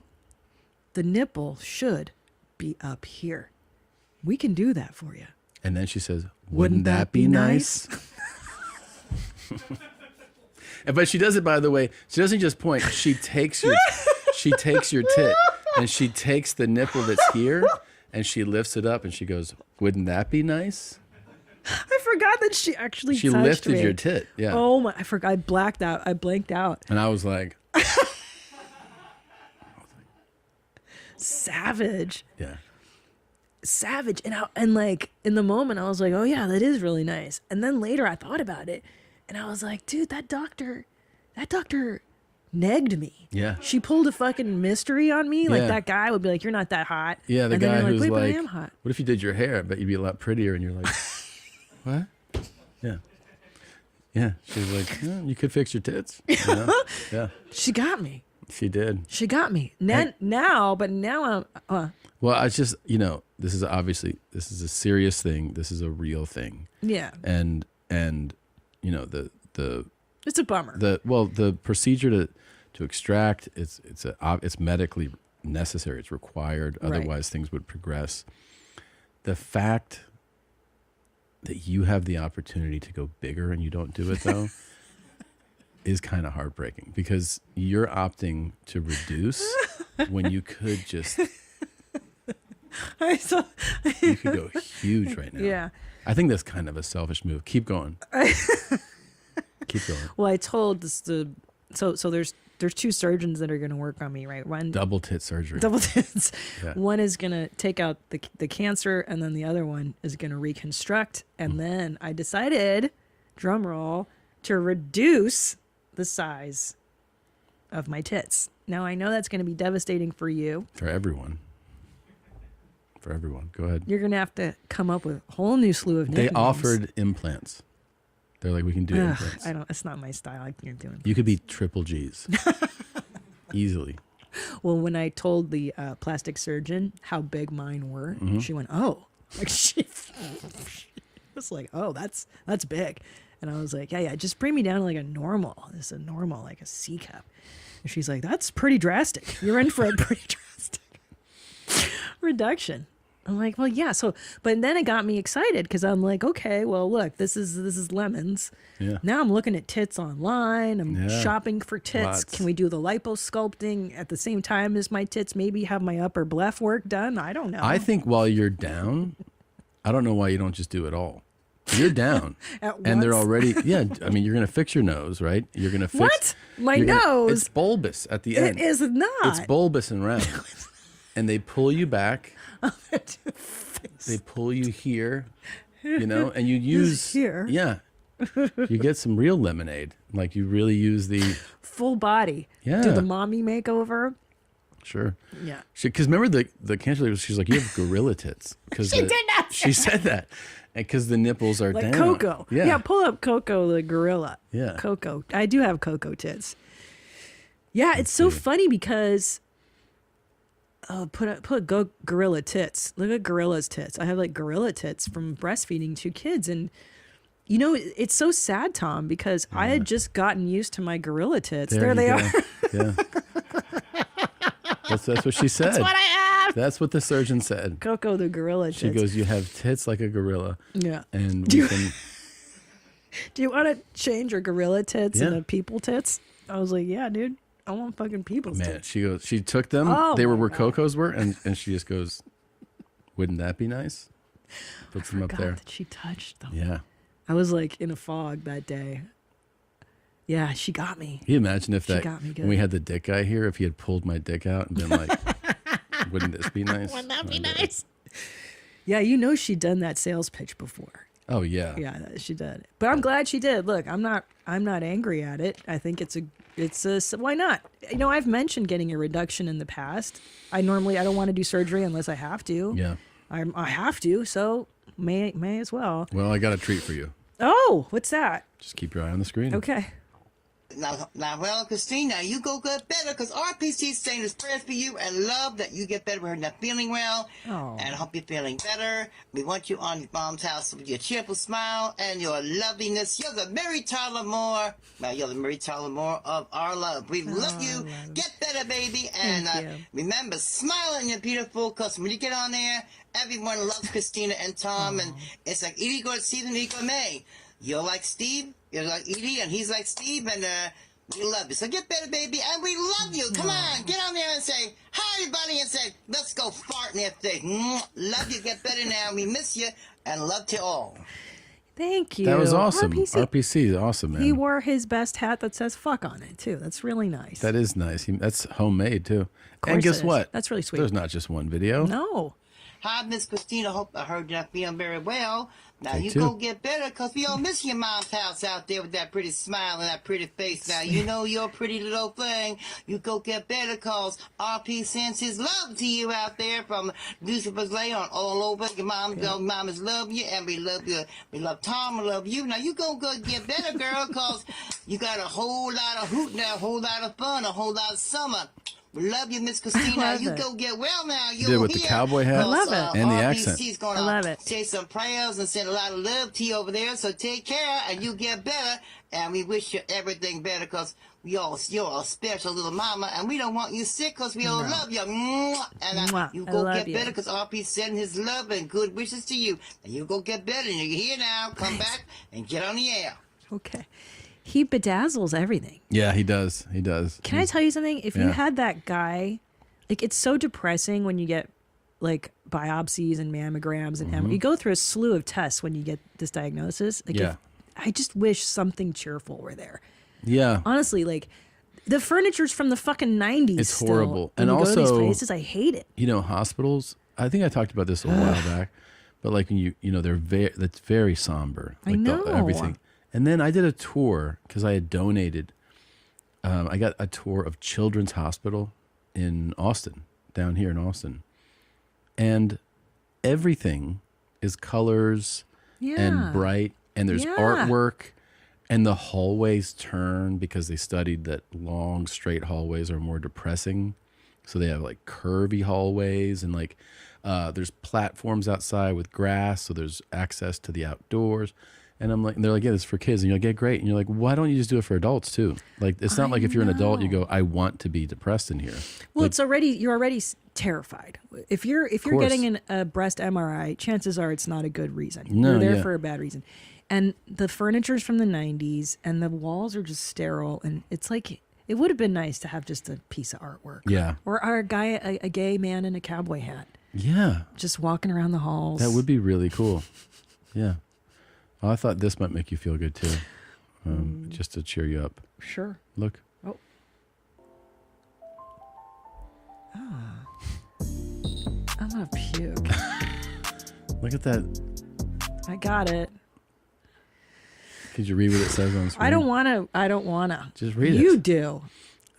The nipple should be up here. We can do that for you. And then she says, wouldn't that be nice? But she does it, by the way. She doesn't just point. She takes your tit and she takes the nipple that's here and she lifts it up and she goes, "Wouldn't that be nice?" I forgot that she actually She touched lifted me. your tit. Yeah. Oh my! I forgot. I blacked out. I blanked out. And I was like, Savage. yeah. Savage. And like in the moment I was like, oh yeah, that is really nice. And then later I thought about it and I was like, dude, that doctor negged me. Yeah. She pulled a fucking mystery on me. Like Yeah. that guy would be like, you're not that hot. Yeah, the and then guy you're who's wait, but I like, am hot. "What if you did your hair? I bet you'd be a lot prettier." And you're like, "What?" Yeah. Yeah. She's like, "Yeah, you could fix your tits." You know? Yeah. She got me. She did. She got me. Now I'm Well, I just, this is a serious thing. This is a real thing. yeah. And the It's a bummer. the procedure to extract, it's medically necessary. It's required. Right. Otherwise things would progress. The fact that you have the opportunity to go bigger and you don't do it though is kind of heartbreaking because you're opting to reduce when you could just you could go huge right now. Yeah. I think that's kind of a selfish move. Keep going. Keep going. Well, I told so there's two surgeons that are going to work on me, right? One Double tit surgery. double tits. Yeah. One is going to take out the cancer, and then the other one is going to reconstruct. And then I decided, drum roll, to reduce the size of my tits. Now I know that's going to be devastating for you. For everyone. Go ahead. You're going to have to come up with a whole new slew of They nicknames. offered implants. They're like, we can do Ugh, implants. it's not my style. I can't do it. You could be triple G's. Easily. Well, when I told the plastic surgeon how big mine were, Mm-hmm. she went, "Oh," like she was like, "Oh, that's big," and I was like, "Yeah, just bring me down to like a normal. This is a normal, like a C cup." And she's like, "That's pretty drastic. You're in for a pretty drastic reduction." I'm like, "Well, yeah." So, but then it got me excited because I'm like, "Okay, well, look, this is lemons." Yeah. Now I'm looking at tits online. I'm Yeah. shopping for tits. Lots. Can we do the liposculpting at the same time as my tits? Maybe have my upper blef work done. I don't know. I think while you're down, I don't know why you don't just do it all. You're down. At And they're once? already, yeah, I mean, you're going to fix your nose, right? You're going to fix. What? My you're nose? It's bulbous at the end. It is not. It's bulbous and round. And they pull you back. They pull you here, and you use here. Yeah. You get some real lemonade. Like you really use the Full body. Yeah. Do the mommy makeover. sure. Yeah. Because remember the cancer lady, she's like, you have gorilla tits. She did not say She said that. And because the nipples are Like down. Coco. Yeah. Pull up Coco the gorilla. Yeah. Coco. I do have Coco tits. Yeah, it's so funny because gorilla tits. Look at gorilla's tits. I have like gorilla tits from breastfeeding 2 kids, and it's so sad, Tom, because I had just gotten used to my gorilla tits. There they you are. go. Yeah. That's what she said. That's what I have. That's what the surgeon said. Coco the gorilla tits. She goes, you have tits like a gorilla. Yeah. And Do we you- can. Do you want to change your gorilla tits Yeah. into people tits? I was like, yeah, dude. I want fucking people's Man, tits. she took them. Oh, they were my where God. Coco's were, and she just goes, wouldn't that be nice? Puts them up Forgot there. that she touched them. Yeah. I was like in a fog that day. Yeah, she got me. Can you imagine if She that got me good. when we had the dick guy here, if he had pulled my dick out and been like, wouldn't this be nice? Wouldn't that be I'd like, nice? Yeah, she'd done that sales pitch before. Oh yeah. Yeah, she did. But I'm glad she did. Look, I'm not angry at it. I think it's a why not? I've mentioned getting a reduction in the past. I don't want to do surgery unless I have to. Yeah. I have to, so may as well. Well, I got a treat for you. Oh, what's that? Just keep your eye on the screen. Okay. Well, Christina, you go get better because RPC is saying his prayers for you and love that you get better. We're not feeling well. Oh. And I hope you're feeling better. We want you on your mom's house with your cheerful smile and your loveliness. You're the Mary Tyler Moore. Well, you're the Mary Tyler Moore of our love. We love you. Get better, baby. And Thank you. remember, smile and you're beautiful because when you get on there, everyone loves Christina and Tom. And it's like, Irigo season, Irigo May. You're like Steve, you're like Edie, and he's like Steve, and we love you. So get better, baby, and we love you. Come on, get on there and say hi, everybody, and say, let's go fart in their face. Love you, get better now. We miss you, and love to all. Thank you. That was awesome. RPC. RPC is awesome, man. He wore his best hat that says "fuck" on it too. That's really nice. That is nice. That's homemade too. course And guess it is. what? That's really sweet. There's not just one video. No. Hi, Miss Christina. Hope I heard you're not feeling very well. Now, Take you two. go get better, because we all miss your mom's house out there with that pretty smile and that pretty face. Now, you know your pretty little thing. You go get better, because RP sends his love to you out there from Lucifer's Lane all over. Your mamas love you, and we love you. We love Tom, we love you. Now, you go get better, girl, because you got a whole lot of hooting, a whole lot of fun, a whole lot of summer. We love you, Miss Christina. love You it. go get well now. You did with the cowboy hat I love it. and the RBC's accent. gonna I love it. say some prayers and send a lot of love to you over there. So take care, and you get better. And we wish you everything better, because you're a special little mama, and we don't want you sick, because we all love you. Mwah. And Mwah. you I go love get you. better, because RP's sending his love and good wishes to you. And you go get better, and you're here now. Come back and get on the air. Okay. He bedazzles everything. Yeah, he does. He does. Can I tell you something? If you Yeah. had that guy, like, it's so depressing when you get like biopsies and mammograms and you go through a slew of tests when you get this diagnosis. Like, Yeah. I just wish something cheerful were there. Yeah. Honestly, like, the furniture's from the fucking 90s. It's still. horrible. When And you go to these also- places, I hate it. You know, hospitals, I think I talked about this a while back, but like you know, that's very somber. I Like know. everything. And then I did a tour because I had donated. I got a tour of Children's Hospital in Austin, down here in Austin. And everything is colors Yeah. and bright, and there's Yeah. artwork, and the hallways turn because they studied that long, straight hallways are more depressing. So they have like curvy hallways, and like there's platforms outside with grass, so there's access to the outdoors. And I'm like, and they're like, yeah, this is for kids. And you're like, yeah, great. And you're like, why don't you just do it for adults too? Like, it's not like if you're an adult, you go, I want to be depressed in here. Well, Like, it's already you're already terrified. If you're course. getting a breast MRI, chances are it's not a good reason. No, you're there yeah. for a bad reason. And the furniture's from the 90s, and the walls are just sterile. And it's like it would have been nice to have just a piece of artwork. Yeah. Or a gay man in a cowboy hat, yeah, just walking around the halls. that would be really cool. Yeah. Well, I thought this might make you feel good too, just to cheer you up. Sure. Look. Oh. I'm gonna puke. Look at that. I got it. Could you read what it says on screen? I don't wanna. Just read You it. do.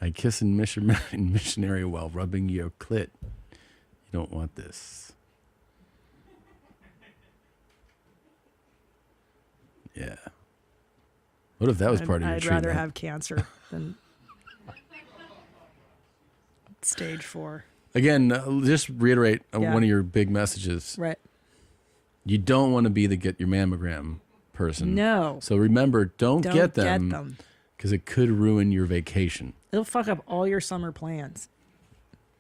I kiss in missionary while rubbing your clit. You don't want this. Yeah. What if that was part of your I'd treatment? rather have cancer than stage 4. Again, just reiterate Yeah. one of your big messages. Right. You don't want to be the get your mammogram person. No. So remember, don't Don't get get them them. because it could ruin your vacation. It'll fuck up all your summer plans.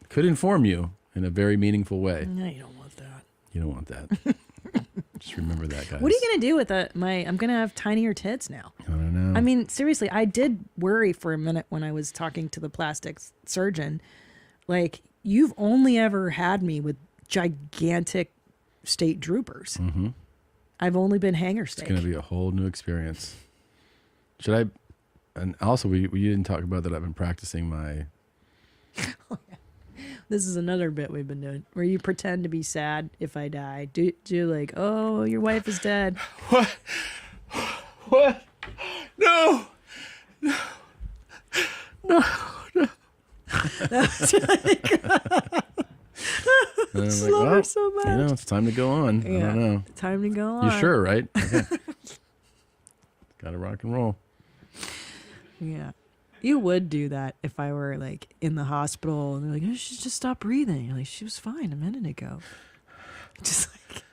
Could inform you in a very meaningful way. No, you don't want that. You don't want that. Just remember that, guys. What are you gonna do with I'm gonna have tinier tits now. I don't know. I mean, seriously, I did worry for a minute when I was talking to the plastic surgeon. Like, you've only ever had me with gigantic state droopers. Mm-hmm. I've only been hanger It's steak. going to be a whole new experience. Should I? And also, we didn't talk about that. I've been practicing my. This is another bit we've been doing where you pretend to be sad if I die. Do like, oh, your wife is dead. What? What? No. And I'm like, Love her well, so much. You know, it's time to go on. I don't know. Time to go on. You sure, right? Okay. Got to rock and roll. Yeah. You would do that if I were like in the hospital and they're like, oh, she just stopped breathing. You're like, she was fine a minute ago. Just like,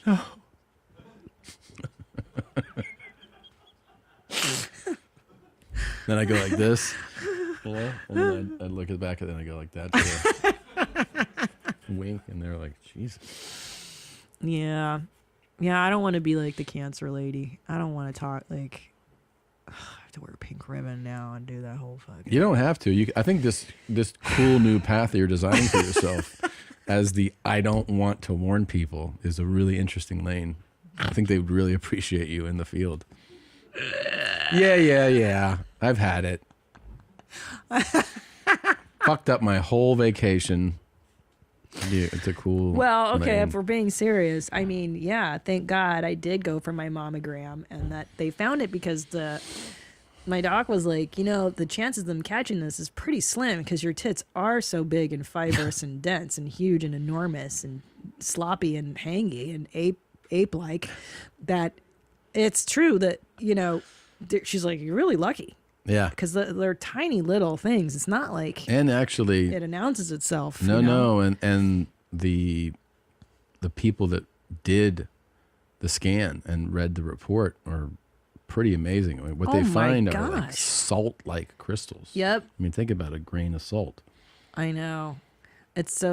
No. Then I go like this, you know, and then I look at the back, and then I go like that. Wink, and they're like, Jesus. yeah. Yeah, I don't want to be like the cancer lady. I don't want to talk like I have to wear a pink ribbon now and do that whole fucking. You don't have to. I think this cool new path that you're designing for yourself as the I don't want to warn people is a really interesting lane. I think they would really appreciate you in the field. Yeah. I've had it. Fucked up my whole vacation. Yeah, it's a cool. Well, okay, lane. if we're being serious, I mean, yeah, thank God I did go for my mammogram and that they found it because my doc was like, the chances of them catching this is pretty slim because your tits are so big and fibrous and dense and huge and enormous and sloppy and hangy and ape-like that it's true that, she's like, you're really lucky. Yeah. Because they're tiny little things. It's not like And actually, it announces itself. No, and the people that did the scan and read the report are pretty amazing. I mean, what they find are like salt-like crystals. Yep. I mean, think about a grain of salt. I know. It's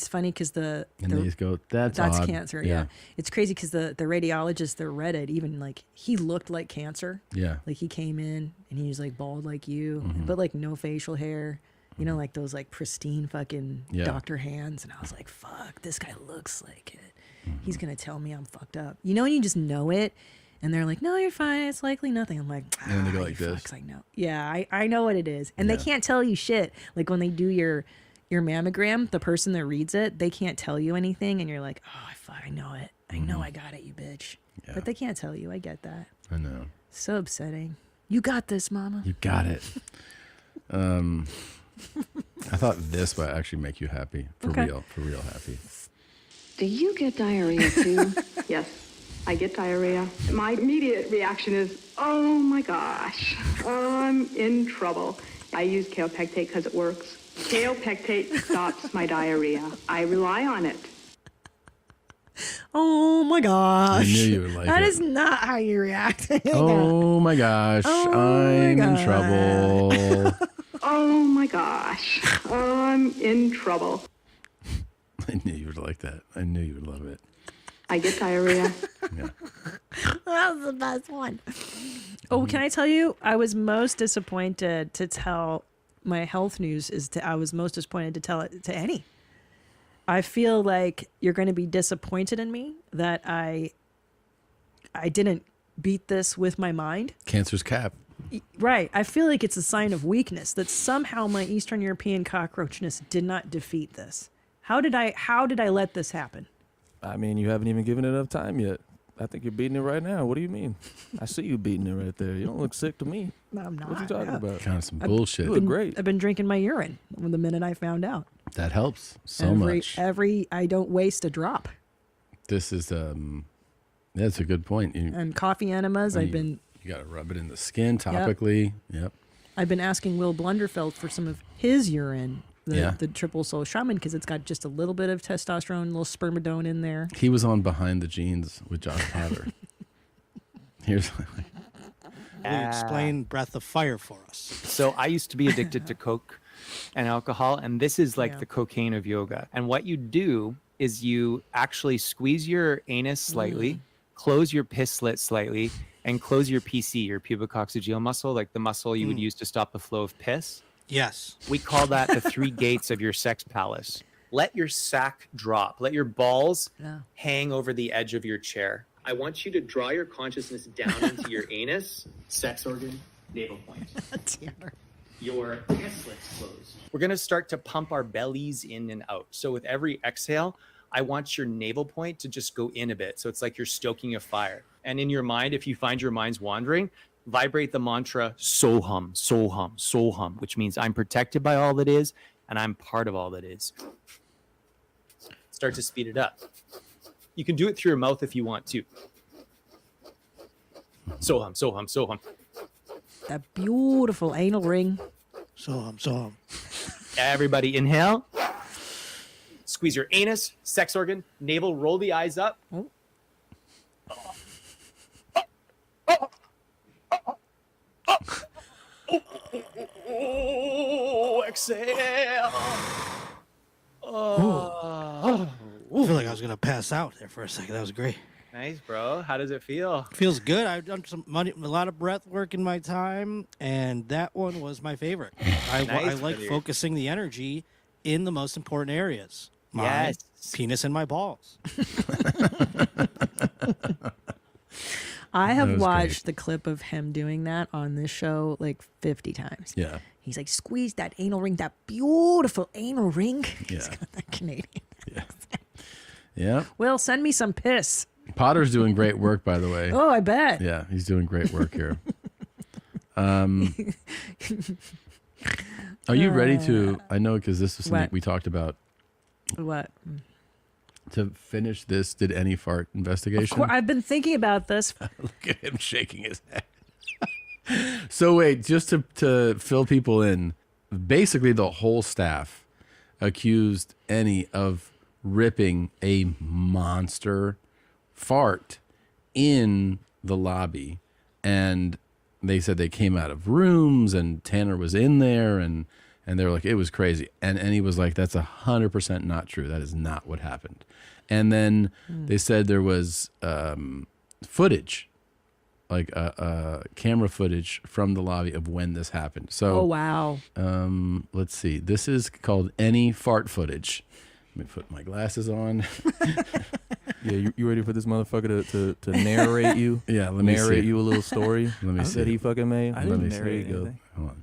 funny because And they just go, that's odd. cancer. Yeah. It's crazy because the radiologist that read it, even like he looked like cancer. Yeah. Like he came in and he was like bald like you, but like no facial hair. Like those like pristine fucking doctor hands. And I was like, fuck, this guy looks like it. He's going to tell me I'm fucked up. When you just know it and they're like, no, you're fine. It's likely nothing. I'm like, and then they go like this. I know. Yeah, I know what it is. And they can't tell you shit. Like when they do your mammogram, the person that reads it, they can't tell you anything. And you're like, oh, I know it. I know I got it, you bitch. Yeah. But they can't tell you. I get that. I know. So upsetting. You got this, mama. You got it. I thought this would actually make you happy. For real happy. Do you get diarrhea too? Yes, I get diarrhea. My immediate reaction is, oh my gosh, I'm in trouble. I use kale pectate because it works. Kale pectate stops my diarrhea. I rely on it. Oh my gosh. I knew you would like That it. is not how you react. Oh my gosh, I'm in trouble. Oh my gosh, I'm in trouble. I knew you would like that. I knew you would love it. I get diarrhea. Yeah. That was the best one. Oh, can I tell you? I was most disappointed to tell my health news I was most disappointed to tell it to Annie. I feel like you're going to be disappointed in me that I didn't beat this with my mind. Cancer's cap. Right. I feel like it's a sign of weakness that somehow my Eastern European cockroachness did not defeat this. How did I let this happen? I mean, you haven't even given it enough time yet. I think you're beating it right now. What do you mean? I see you beating it right there. You don't look sick to me. No, I'm not. What you talking about? Kind of some bullshit. You look great. I've been drinking my urine the minute I found out. That helps so much. I don't waste a drop. This is that's a good point. And coffee enemas, you got to rub it in the skin topically. Yep. I've been asking Will Blunderfeld for some of his urine, Yeah. the triple soul shaman, because it's got just a little bit of testosterone, a little spermidone in there. He was on Behind the Jeans with Josh Potter. Here's Will you explain Breath of Fire for us? So I used to be addicted to Coke and alcohol, and this is like the cocaine of yoga. And what you do is you actually squeeze your anus slightly, close your piss slit slightly, and close your PC, your pubococcygeal muscle, like the muscle you would use to stop the flow of piss. Yes. We call that the three gates of your sex palace. Let your sack drop. Let your balls hang over the edge of your chair. I want you to draw your consciousness down into your anus, sex organ, navel point. Your piss slits closed. We're going to start to pump our bellies in and out. So with every exhale, I want your navel point to just go in a bit. So it's like you're stoking a fire. And in your mind, if you find your mind's wandering, vibrate the mantra Soham, Soham, Soham, which means I'm protected by all that is, and I'm part of all that is. Start to speed it up. You can do it through your mouth if you want to. Soham, Soham, Soham. That beautiful anal ring. Soham. Everybody inhale. Squeeze your anus, sex organ, navel, roll the eyes up. Exhale. I feel like I was going to pass out there for a second. That was great. Nice, bro. How does it feel? Feels good. I've done a lot of breath work in my time, and that one was my favorite. I Nice, like brother. focusing the energy in the most important areas. My Yes. penis and my balls. I That have was watched the clip of him doing that on this show like 50 times. Yeah. He's like, squeeze that anal ring, that beautiful anal ring. Yeah. He's got that Canadian. Yeah. Will, send me some piss. Potter's doing great work, by the way. Oh, I bet. Yeah, he's doing great work here. Are you ready to? I know because this is something What? we talked about. What? To finish this, did any fart investigation? I've been thinking about this. Look at him shaking his head. So wait, just to fill people in, basically the whole staff accused Annie of ripping a monster fart in the lobby, and they said they came out of rooms and Tanner was in there, and they were like, it was crazy, and he was like, that's 100% not true. That is not what happened. And then they said there was footage, like camera footage from the lobby of when this happened. So Oh, wow. let's see, this is called Any Fart Footage. Let me put my glasses on. Yeah, you ready for this motherfucker to narrate you? Yeah, let me narrate see. you a little story. Let me see. That he fucking made. I Let didn't me see. narrate There you go. anything. Hold on.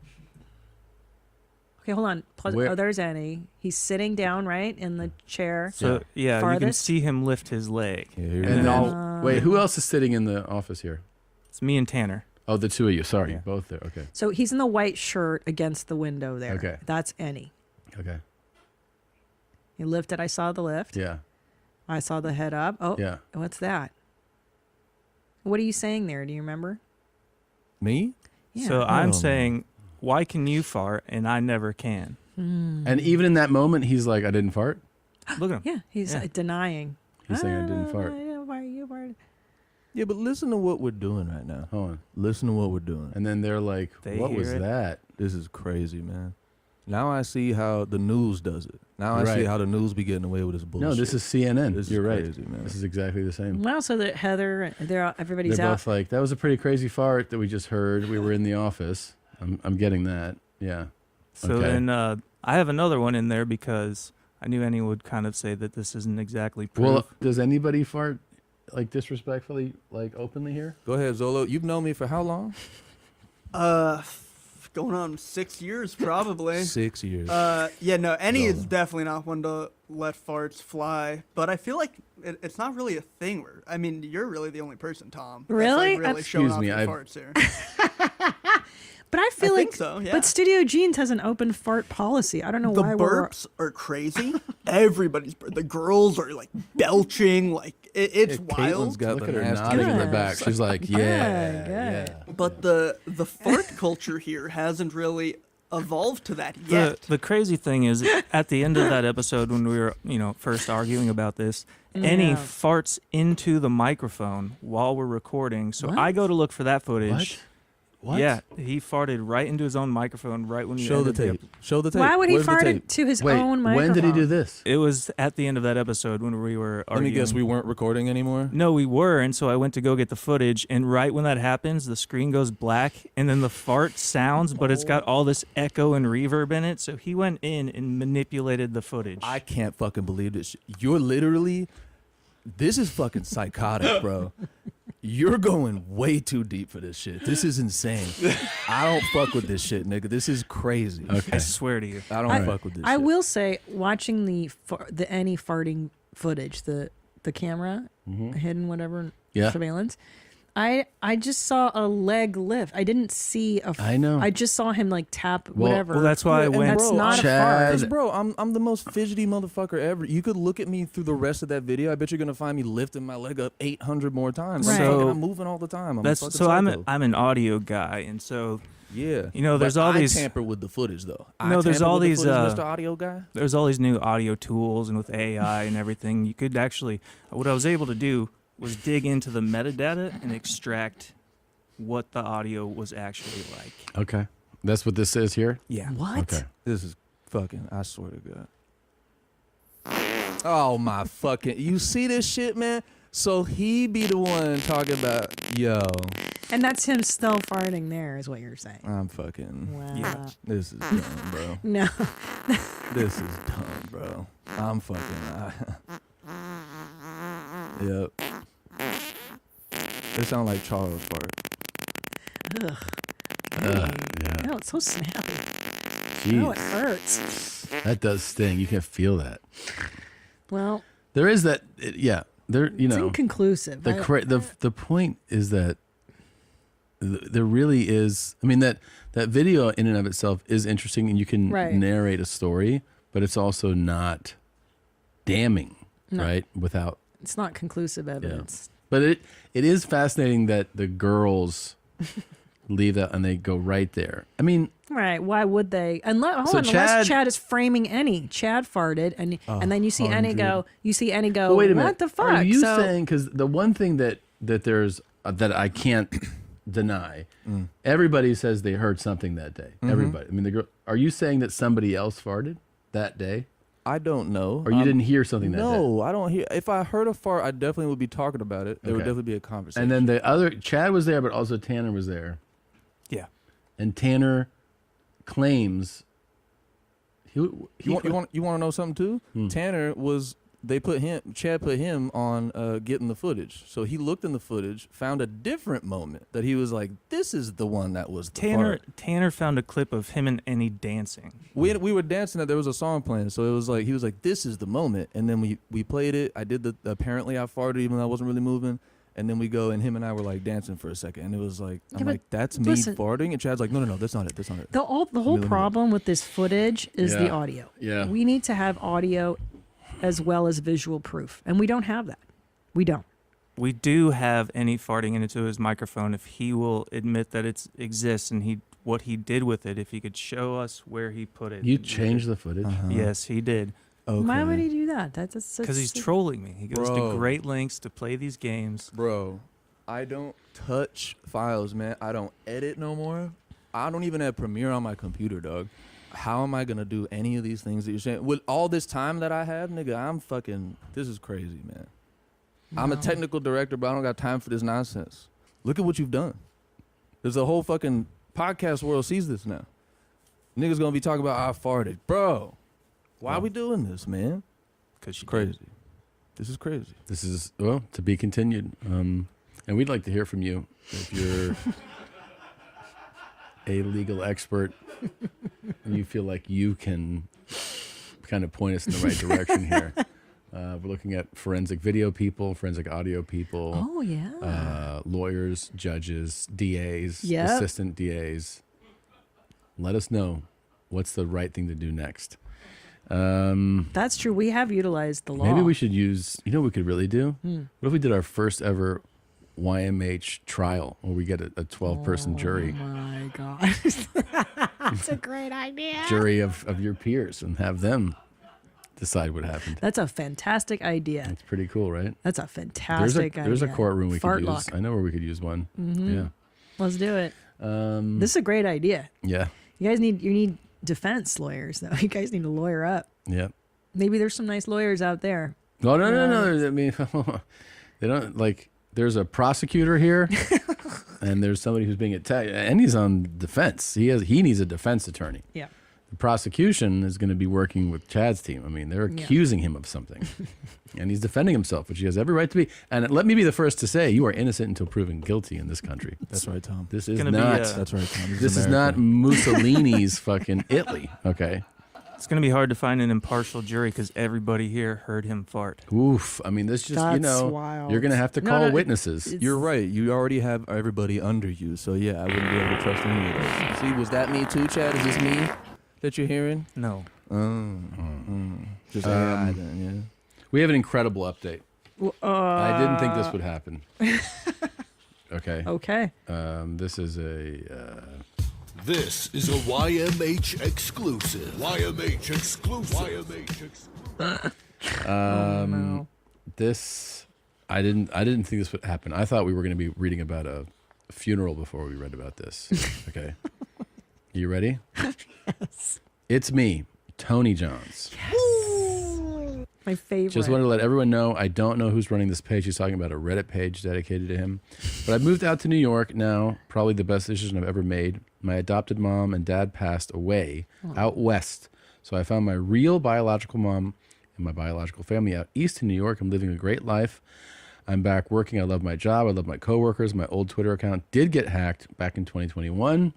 Okay, hold on. Pause. Where- Oh, there's Annie. He's sitting down, right, in the chair. So yeah, you can Farthest? see him lift his leg. Yeah, here And we then go. wait, who else is sitting in the office here? It's me and Tanner. Oh, the two of you. Sorry, Yeah. both there. Okay. So he's in the white shirt against the window there. Okay. That's Annie. Okay. He lifted. I saw the lift. Yeah. I saw the head up. Oh, Yeah. what's that? What are you saying there? Do you remember? Me? Yeah. So I'm Oh. saying, why can you fart and I never can? And even in that moment, he's like, I didn't fart. Look at him. Yeah, he's Yeah. Denying. He's saying I didn't fart. Why you farted? Yeah, but listen to what we're doing right now. Hold on. Listen to what we're doing. And then they're like, They what hear was it. that? This is crazy, man. Now I see how the news does it. Now I see Right. how the news be getting away with this bullshit. No, this is CNN. This is You're right. crazy, man. This is exactly the same. Well, so that Heather, everybody's They're out. both like, that was a pretty crazy fart that we just heard. We were in the office. I'm getting that. Yeah. So Okay. then I have another one in there because I knew Annie would kind of say that this isn't exactly proof. Well, does anybody fart like disrespectfully, like openly here? Go ahead, Zolo. You've known me for how long? Going on 6 years probably. 6 years. Yeah, no, Annie is Rolling. definitely not one to let farts fly, but I feel like it's not really a thing where, I mean, you're really the only person, Tom. That's, Really? like, really Excuse showing off me, your I've- farts here. But I feel I like think so, yeah. But Studio Jeans has an open fart policy. I don't know The why burps are crazy. Everybody's the girls are like belching, like it's Caitlin's wild. got Look the at her nasty nodding in the Good. back. She's like, yeah, yeah. But the fart culture here hasn't really evolved to that yet. The crazy thing is, at the end of that episode when we were, first arguing about this, Annie Yeah. farts into the microphone while we're recording. So What? I go to look for that footage. What? Yeah, he farted right into his own microphone right when you Show the ended tape. Show the tape. Why would he Where's the fart tape? into his Wait, own microphone? when did he do this? It was at the end of that episode when we were Let arguing. me guess, we weren't recording anymore? No, we were, and so I went to go get the footage, and right when that happens, the screen goes black, and then the fart sounds, but it's got all this echo and reverb in it, so he went in and manipulated the footage. I can't fucking believe this. You're literally, this is fucking psychotic, bro. You're going way too deep for this shit. This is insane. I don't fuck with this shit, nigga. This is crazy. Okay. I swear to you. I don't fuck with this I shit. will say, watching the Annie farting footage, the camera hidden whatever Yeah. surveillance, I just saw a leg lift. I didn't see a. I know. I just saw him like tap Well- whatever. Well, that's why I And went. That's bro, not a Chad- fart. Because, bro, I'm the most fidgety motherfucker ever. You could look at me through the rest of that video. I bet you're gonna find me lifting my leg up 800 more times. Right. So So- I'm moving all the time. I'm That's a fucking so psycho. I'm an audio guy, and so Yeah. there's But all these. I tamper with the footage though. No, there's all these, Mr. Audio guy. There's all these new audio tools, and with AI and everything, you could actually. What I was able to do was dig into the metadata and extract what the audio was actually like. Okay. That's what this is here? Yeah. What? Okay. This is fucking. I swear to God. Oh my fucking! You see this shit, man? So he be the one talking about, yo, And that's him still farting there, is what you're saying. I'm fucking. Wow. Yeah. This is dumb, bro. No. This is dumb, bro. I'm fucking. Yep. It sounds like Charles fart. Ugh. Yeah. No, it's so snappy. Jeez. Oh, it hurts. That does sting. You can feel that. Well, There is that. Yeah. There. You it's know. inconclusive. The point is that there really is. I mean that video in and of itself is interesting, and you can Right. narrate a story, but it's also not damning, No. right? Without. It's not conclusive evidence. But it is fascinating that the girls leave that and they go right there. I mean, Right. Why would they? Unless, So unless Chad- Chad is framing Annie. Chad farted, and then you see Annie go. You see Annie go. well, wait a minute. What the fuck? Are you So- saying, because the one thing that there's that I can't deny, everybody says they heard something that day. Everybody. I mean, the girl. Are you saying that somebody else farted that day? I don't know. Or you didn't hear something that day? No, I don't hear. If I heard a fart, I definitely would be talking about it. There would Okay. definitely be a conversation. And then the other, Chad was there, but also Tanner was there. Yeah. And Tanner claims you want to know something too? Tanner was. Chad put him on getting the footage. So he looked in the footage, found a different moment that he was like, "This is the one that was the fart." Tanner found a clip of him and Annie dancing. We were dancing. There was a song playing, so it was like he was like, "This is the moment," and then we played it. I did the apparently I farted even though I wasn't really moving, and then we go and him and I were like dancing for a second, and it was like I'm like, "That's me listen. farting," and Chad's like, "No, that's not it. That's not it." The whole problem with this footage is the Yeah. audio. Yeah. We need to have audio as well as visual proof, and we don't have that. We don't. We do have Annie farting into his microphone if he will admit that it exists and what he did with it. If he could show us where he put it. you changed the footage. Yes, he did. Okay. Why would he do that? That's Because he's trolling me. He goes Bro. to great lengths to play these games. Bro, I don't touch files, man. I don't edit no more. I don't even have Premiere on my computer, dog. How am I gonna do any of these things that you're saying? With all this time that I have, nigga, this is crazy, man. I'm a technical director, but I don't got time for this nonsense. Look at what you've done. There's a whole fucking podcast world sees this now. Niggas gonna be talking about I farted. Bro, why are we doing this, man? Because she Crazy. This is crazy. This is, well, to be continued. And we'd like to hear from you if you're a legal expert and you feel like you can kind of point us in the right direction here. We're looking at forensic video people, forensic audio people. Oh yeah. Lawyers, judges, DAs, Yep. assistant DAs. Let us know what's the right thing to do next. That's true. We have utilized the law. Maybe we should use, you know what we could really do? Hmm. What if we did our first ever YMH trial where we get a 12-person jury, Oh my god. That's a great idea. jury of your peers and have them decide what happened. That's a fantastic idea. That's pretty cool, right? That's a fantastic idea. There's a courtroom we Fart could use. lock. I know where we could use one. Mhm. Yeah. Let's do it. This is a great idea. Yeah. You guys need defense lawyers though. You guys need to lawyer up. Yeah. Maybe there's some nice lawyers out there. No. I mean, they don't like. There's a prosecutor here, and there's somebody who's being attacked, and he's on defense. He needs a defense attorney. Yeah. The prosecution is going to be working with Chad's team. I mean, they're accusing him of something, and he's defending himself, which he has every right to be. And let me be the first to say, you are innocent until proven guilty in this country. That's right, Tom. This is gonna be, not. That's right, Tom. This is not Mussolini's fucking Italy. Okay. It's going to be hard to find an impartial jury because everybody here heard him fart. Oof. I mean, this just, That's wild. you're going to have to No, call no, witnesses. You're right. You already have everybody under you. So, yeah, I wouldn't be able to trust any of those. See, was that me too, Chad? Is this me that you're hearing? No. Just AI then, yeah. We have an incredible update. I didn't think this would happen. Okay. Okay. This is a... This is a YMH exclusive. YMH exclusive. YMH exclusive. This... I didn't think this would happen. I thought we were going to be reading about a funeral before we read about this. Okay. You ready? Yes. It's me, Tony Johns. Yes. My favorite. Just wanted to let everyone know I don't know who's running this page. He's talking about a Reddit page dedicated to him. But I moved out to New York now, probably the best decision I've ever made. My adopted mom and dad passed away out west. So I found my real biological mom and my biological family out east in New York. I'm living a great life. I'm back working. I love my job. I love my coworkers. My old Twitter account did get hacked back in 2021.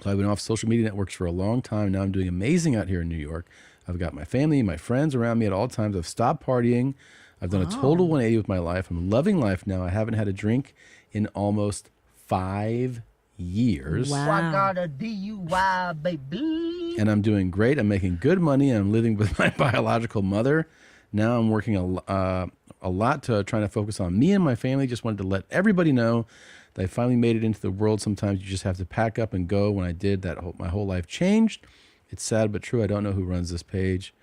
So I've been off social media networks for a long time. Now I'm doing amazing out here in New York. I've got my family, my friends around me at all times. I've stopped partying. I've done a total 180 with my life. I'm loving life now. I haven't had a drink in almost 5 years. Wow. I got a DUI, baby. And I'm doing great. I'm making good money. And I'm living with my biological mother. Now I'm working a lot to trying to focus on me and my family. Just wanted to let everybody know that I finally made it into the world. Sometimes you just have to pack up and go. When I did, my whole life changed. It's sad but true. I don't know who runs this page.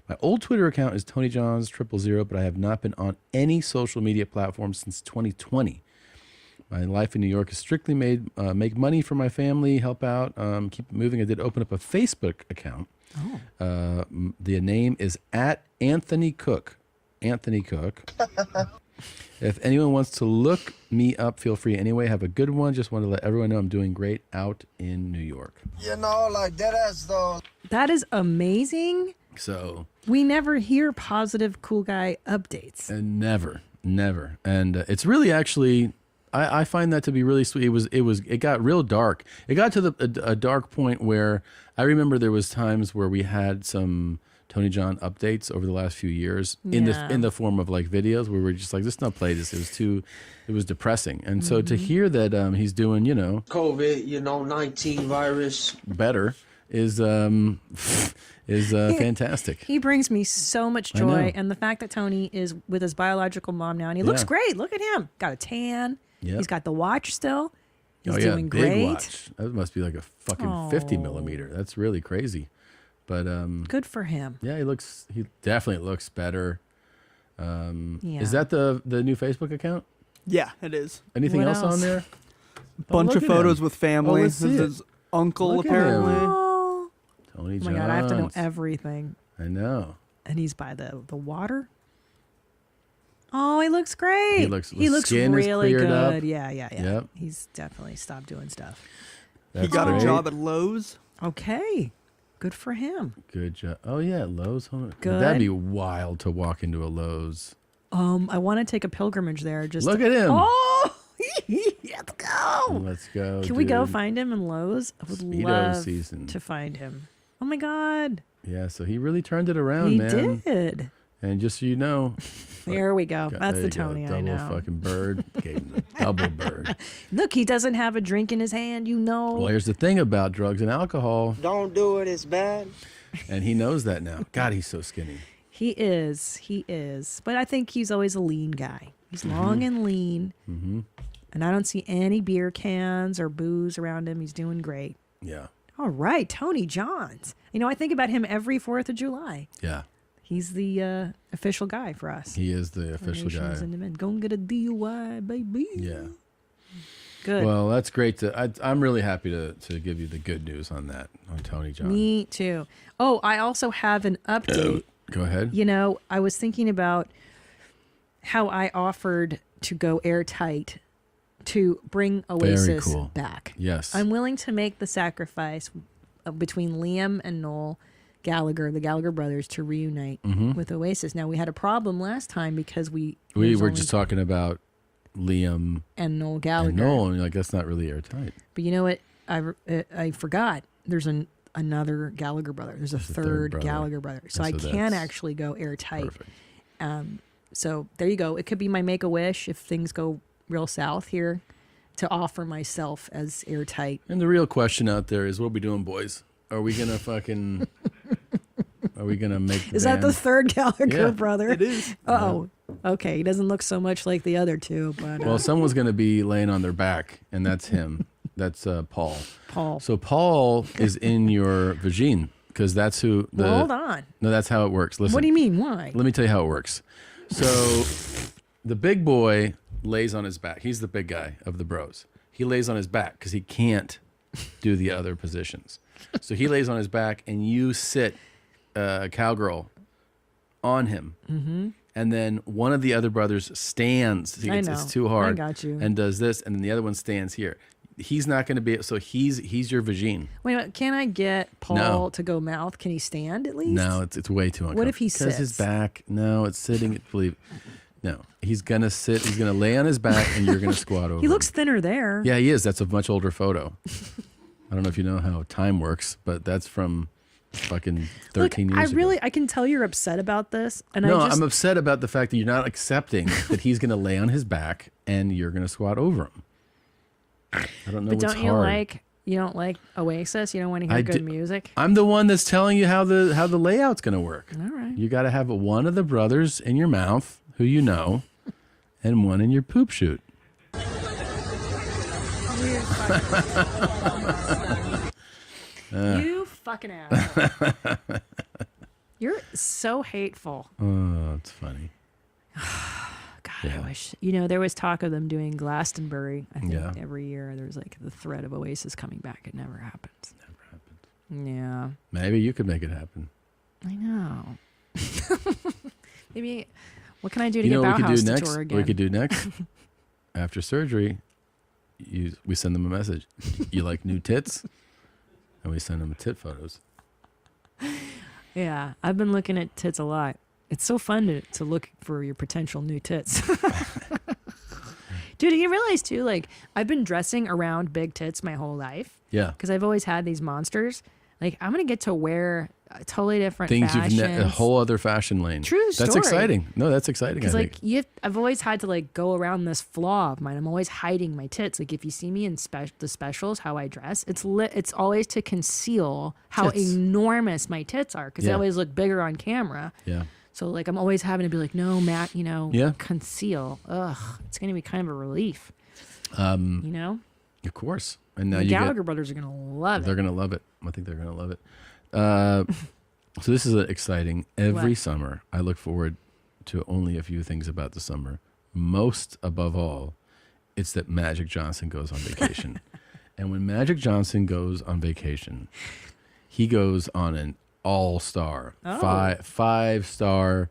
My old Twitter account is TonyJohns000, but I have not been on any social media platform since 2020. My life in New York is strictly make money for my family, help out, keep it moving. I did open up a Facebook account. The name is @AnthonyCook. Anthony Cook. If anyone wants to look me up, feel free. Anyway, have a good one. Just want to let everyone know I'm doing great out in New York. You know, like that ass though. That is amazing. So We never hear positive cool guy updates. and never. And it's really actually, I find that to be really sweet. It got real dark. It got to a dark point where I remember there was times where we had some Tony John updates over the last few years in the form of like videos where we're just like, let's not play this. It was depressing. And so to hear that he's doing, COVID, 19 virus. better is fantastic. He brings me so much I know. joy. And the fact that Tony is with his biological mom now, and he looks Yeah. great. Look at him. Got a tan. Yep. He's got the watch still. He's big doing great. watch. That must be like a fucking 50 millimeter. That's really crazy. But Good for him. yeah, he definitely looks better. Yeah. Is that the new Facebook account? Yeah, it is. Anything What else on else? there? Bunch look of at photos him. with family. let's see His it. uncle, Look at him. apparently. Oh, Tony oh John. my God. I have to know everything. I know. And he's by the water. Oh, he looks great. He looks- the looks skin is really cleared good. up. Yeah. Yep. He's definitely stopped doing stuff. He That's got great. a job at Lowe's. Okay. Good for him. Good job. Oh yeah, Lowe's. Good. That'd be wild to walk into a Lowe's. I want to take a pilgrimage there. Just Look at him. Oh, let's go. Let's go. Can we go dude. find him in Lowe's? I would Speedo love season. to find him. Oh my God. Yeah, so he really turned it around, He man. did. And just so you know, There we go. That's there the you go, Tony I double know. fucking bird. Gave him the double bird. Look, he doesn't have a drink in his hand, Well, here's the thing about drugs and alcohol, Don't do it, it's bad. and he knows that now. God, he's so skinny. He is. But I think he's always a lean guy. He's long and lean. Mm-hmm. And I don't see any beer cans or booze around him. He's doing great. Yeah. All right, Tony Johns. I think about him every 4th of July. Yeah. He's the official guy for us. He is the official guy. Nations and the men. Go and get a DUI, baby. Yeah. Good. Well, that's great. I'm really happy to give you the good news on that, on Tony John. Me too. Oh, I also have an update. Go ahead. I was thinking about how I offered to go airtight to bring Oasis cool. back. Yes. I'm willing to make the sacrifice between Liam and Noel Gallagher, the Gallagher brothers, to reunite with Oasis. Now, we had a problem last time because we We was were only- just talking about Liam and Noel Gallagher. and Noel, and you're like, that's not really airtight. But you know what? I forgot. There's another Gallagher brother. There's a third brother. Gallagher brother. So, And I so can that's actually go airtight. Perfect. So there you go. It could be my make-a-wish if things go real south here, to offer myself as airtight. And the real question out there is, what are we doing, boys? Are we gonna fucking? Are we gonna make? The Is that the band? third Gallagher Yeah, brother? It is. Oh, okay. He doesn't look so much like the other two, but Well, someone's gonna be laying on their back, and that's him. That's Paul. Paul. So Paul is in your vagine because that's who. Well, hold on. No, that's how it works. Listen. What do you mean? Why? Let me tell you how it works. So the big boy lays on his back. He's the big guy of the bros. He lays on his back because he can't do the other positions. So he lays on his back, and you sit cowgirl on him. Mm-hmm. And then one of the other brothers stands. I It's know. too hard. I got you. And does this, and then the other one stands here. He's not going to be. So he's your vagine. Wait a minute, can I get Paul No. to go mouth? Can he stand at least? No, it's way too uncomfortable. What if he Because his sits? back. No, it's sitting. Believe. No, he's gonna sit. He's gonna lay on his back, and you're gonna squat over. He looks thinner there. Yeah, he is. That's a much older photo. I don't know if you know how time works, but that's from fucking 13 Look, years ago. I can tell you're upset about this, and No, I just I'm upset about the fact that you're not accepting that he's gonna lay on his back and you're gonna squat over him. I don't know But what's don't you hard. like Oasis? You don't want to hear I good do- music? I'm the one that's telling you how the layout's gonna work. All right. You got to have one of the brothers in your mouth who you know, and one in your poop chute. You fucking asshole. You're so hateful. Oh, it's funny. God, I wish. There was talk of them doing Glastonbury. I think Yeah. every year there's like the threat of Oasis coming back. It never happens. Yeah, Maybe you could make it happen. I know. Maybe. What can I do to You know get what we could Bauhaus do to next? tour again? We could do next after surgery. We send them a message. You like new tits? And we send them tit photos. Yeah, I've been looking at tits a lot. It's so fun to look for your potential new tits. Dude, you realize too, like, I've been dressing around big tits my whole life. Yeah. Because I've always had these monsters. Like, I'm going to get to wear totally different Things fashions. a whole other fashion lane. True That's story. exciting. No, that's exciting. I Because, think. like, I've always had to, like, go around this flaw of mine. I'm always hiding my tits. Like, if you see me in the specials, how I dress, it's always to conceal how Tits. enormous my tits are. Because they Yeah. always look bigger on camera. Yeah. So, like, I'm always having to be like, no, Matt, Yeah. conceal. Ugh, it's going to be kind of a relief. Of course. And now The you Gallagher brothers are going to love They're it. going to love it. I think they're going to love it. So this is exciting. Every What? summer, I look forward to only a few things about the summer. Most above all, it's that Magic Johnson goes on vacation. And when Magic Johnson goes on vacation, he goes on an all-star, Oh. five-star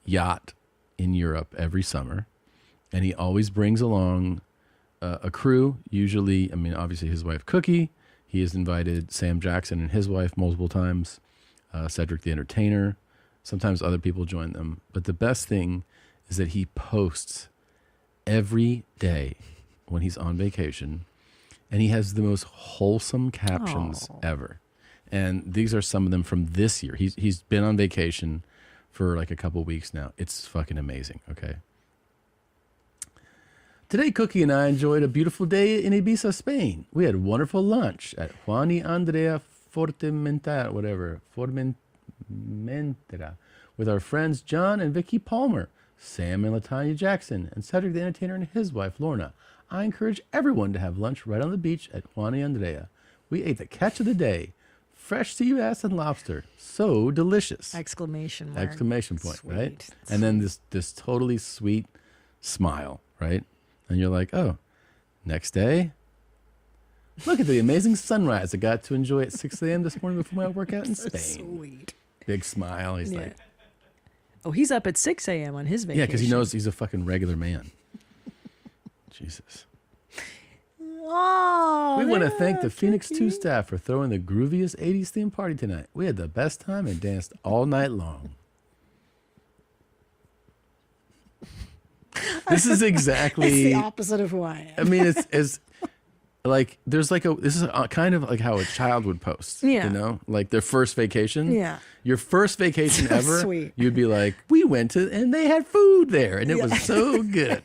yacht in Europe every summer. And he always brings along a crew, usually, obviously his wife Cookie. He has invited Sam Jackson and his wife multiple times, Cedric the Entertainer. Sometimes other people join them. But the best thing is that he posts every day when he's on vacation, and he has the most wholesome captions ever. And these are some of them from this year. He's been on vacation for like a couple weeks now. It's fucking amazing, okay? Today, Cookie and I enjoyed a beautiful day in Ibiza, Spain. We had wonderful lunch at Juan y Andrea Formentera, with our friends John and Vicky Palmer, Sam and Latanya Jackson, and Cedric the Entertainer and his wife, Lorna. I encourage everyone to have lunch right on the beach at Juan y Andrea. We ate the catch of the day, fresh sea bass and lobster. So delicious. Exclamation mark. Exclamation point, Sweet. right? And then this totally sweet smile, right? And you're like, oh, next day, look at the amazing sunrise I got to enjoy at 6 a.m. this morning before my workout in Spain. Sweet. Big smile. He's Yeah. like, Oh, he's up at 6 a.m. on his vacation. yeah, because he knows he's a fucking regular man. Jesus. Oh, We want to thank the Phoenix 2 staff for throwing the grooviest 80s themed party tonight. We had the best time and danced all night long. This is exactly It's the opposite of who I am. it's like this is kind of like how a child would post. Yeah. Like their first vacation. Yeah. Your first vacation So ever. sweet. You'd be like, we went to and they had food there and it was so good.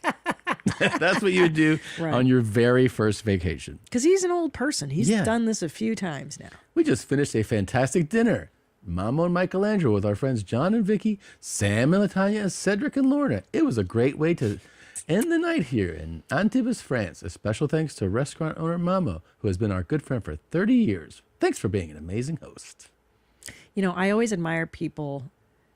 That's what you would do Right. on your very first vacation. Because he's an old person. He's Yeah. done this a few times now. We just finished a fantastic dinner. Mama and Michelangelo with our friends John and Vicky, Sam and Latanya, and Cedric and Lorna. It was a great way to end the night here in Antibes, France. A special thanks to restaurant owner Mamo, who has been our good friend for 30 years. Thanks for being an amazing host. I always admire people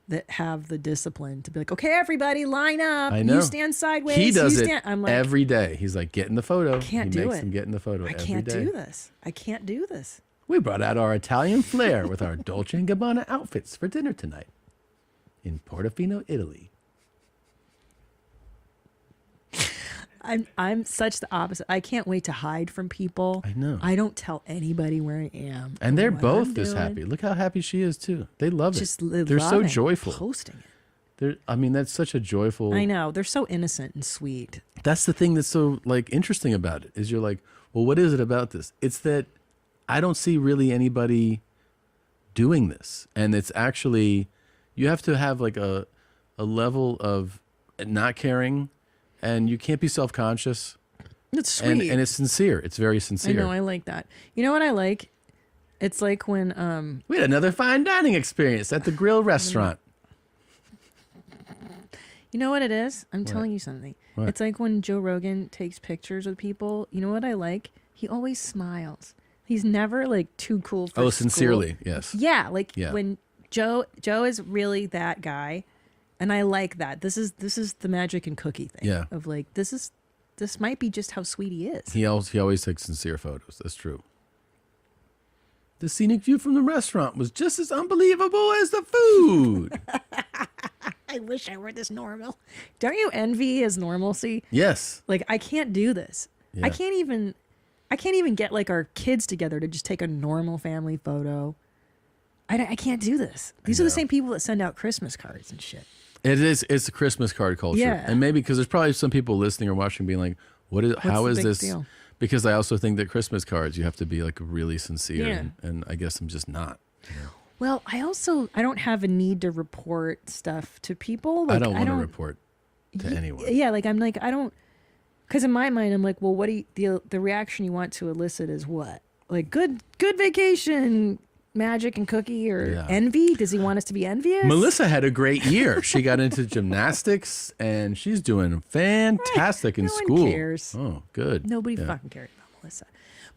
that have the discipline to be like, okay, everybody, line up. I know. You stand sideways. He does you it stand. I'm like, every day. He's like, get in the photo. I can't he do makes it. them get in the photo I every can't day. do this. I can't do this. We brought out our Italian flair with our Dolce & Gabbana outfits for dinner tonight. in Portofino, Italy. I'm such the opposite. I can't wait to hide from people. I know. I don't tell anybody where I am. And they're what both I'm this doing. happy. Look how happy she is too. They love Just it. They're so loving joyful. posting it. I mean, that's such a joyful. I know. They're so innocent and sweet. That's the thing that's so like interesting about it is you're like, well, what is it about this? It's that I don't see really anybody doing this, and it's actually you have to have like a level of not caring, and you can't be self-conscious. It's sweet. and it's sincere. It's very sincere. I know. I like that. You know what I like? It's like when We had another fine dining experience at the grill restaurant. you know what it is? I'm What? telling you something. What? It's like when Joe Rogan takes pictures with people. You know what I like? He always smiles. He's never like too cool for Oh, school. sincerely, yes. Yeah, like Yeah. when Joe is really that guy, and I like that. This is the magic and cookie thing. Yeah. Of like this might be just how sweet he is. He always takes sincere photos. That's true. The scenic view from the restaurant was just as unbelievable as the food. I wish I were this normal. Don't you envy his normalcy? Yes. Like I can't do this. Yeah. I can't even get like our kids together to just take a normal family photo. I can't do this. These are the same people that send out Christmas cards and shit. It's a Christmas card culture. Yeah. And maybe because there's probably some people listening or watching being like, how the is big this? deal? Because I also think that Christmas cards, you have to be like really sincere. Yeah. And I guess I'm just not. Well, I don't have a need to report stuff to people. Like, I don't want to report to anyone. Yeah, like I'm like I don't, because in my mind I'm like, well, what do you, the reaction you want to elicit is what? Like good vacation, magic and cookie, or Yeah. envy? Does he want us to be envious? Melissa had a great year. She got into gymnastics and she's doing fantastic in no one school. cares. Oh, good. Nobody Yeah. fucking cares about Melissa.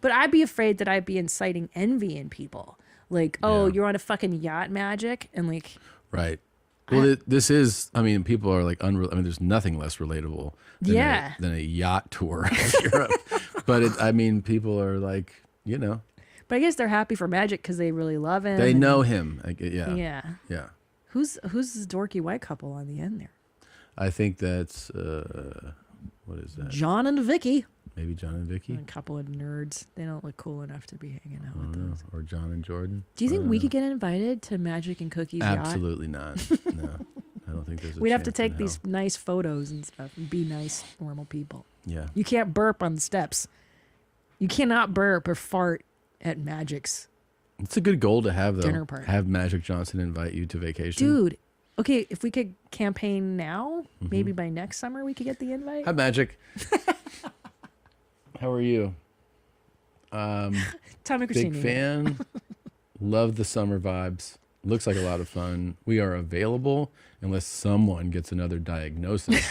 But I'd be afraid that I'd be inciting envy in people. Like, oh, you're on a fucking yacht, magic, and like, Right. Well, this is, I mean, people are like, there's nothing less relatable than, Yeah. than a yacht tour of Europe. But I mean, people are like, but I guess they're happy for magic because they really love him. they and- know him. Yeah. Yeah. Yeah. Who's this dorky white couple on the end there? I think that's, what is that? John and Vicky. Maybe John and Vicky? A couple of nerds. They don't look cool enough to be hanging out I with don't know. us. Or John and Jordan. Do you think we could get invited to Magic and Cookies yacht? Absolutely not. No. I don't think there's a We'd have to chance in take these hell. nice photos and stuff and be nice, normal people. Yeah. You can't burp on the steps. You cannot burp or fart at Magic's. It's a good goal to have, though. Dinner party. Have Magic Johnson invite you to vacation. Dude, okay, if we could campaign now, Mm-hmm. maybe by next summer we could get the invite. Hi, Magic. How are you? Tom and Big Christina. fan. Love the summer vibes. Looks like a lot of fun. We are available unless someone gets another diagnosis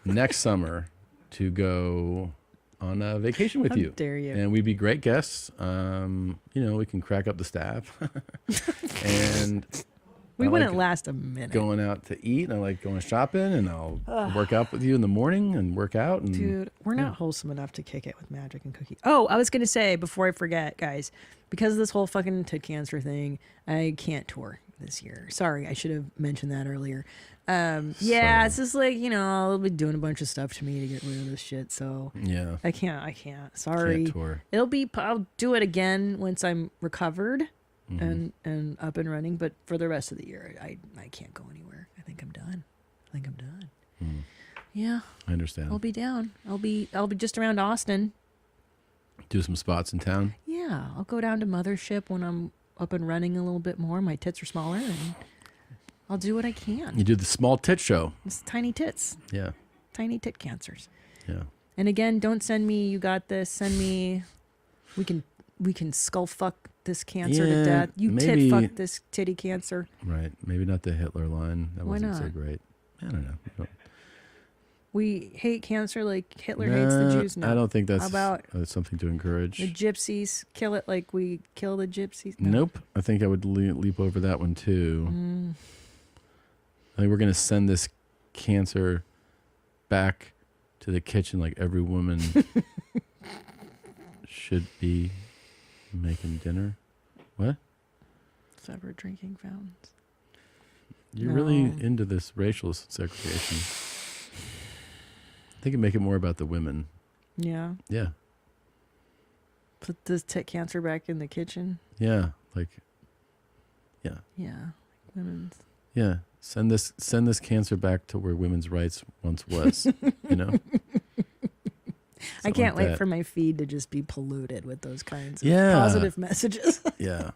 next summer to go on a vacation with How you. dare you. And we'd be great guests. We can crack up the staff. And We I wouldn't like last a minute. going out to eat, and I like going shopping, and I'll work out with you in the morning and work out. And Dude, we're not wholesome enough to kick it with Magic and Cookie. Oh, I was going to say, before I forget, guys, because of this whole fucking tit cancer thing, I can't tour this year. Sorry, I should have mentioned that earlier. Yeah, it's just like, I'll be doing a bunch of stuff to me to get rid of this shit, so Yeah. I can't. Sorry. Can't tour. I'll do it again once I'm recovered and up and running, but for the rest of the year, I can't go anywhere. I think I'm done. Yeah. I understand. I'll be down. I'll be just around Austin. Do some spots in town. Yeah, I'll go down to Mothership when I'm up and running a little bit more. My tits are smaller, and I'll do what I can. You do the small tit show. It's tiny tits, Yeah. tiny tit cancers. Yeah. And again, don't send me. You got this. Send me. We can skull fuck this cancer to Yeah, death. You maybe- tit fuck this titty cancer. Right. Maybe not the Hitler line. That Why wasn't so not? great. I don't know. We hate cancer like Hitler hates the Jews. No, I don't think that's How about something to encourage. the gypsies? Kill it like we kill the gypsies. No. Nope. I think I would leap over that one too. Mm. I think we're going to send this cancer back to the kitchen like every woman should be making dinner. What? Separate drinking fountains. You're really into this racial segregation. I think it'd make it more about the women. Yeah. Yeah. Put this cancer back in the kitchen. Yeah. Like. Yeah. Yeah. Women's. Yeah. Send this cancer back to where women's rights once was. You know. I can't like wait that. for my feed to just be polluted with those kinds of Yeah. positive messages. Yeah.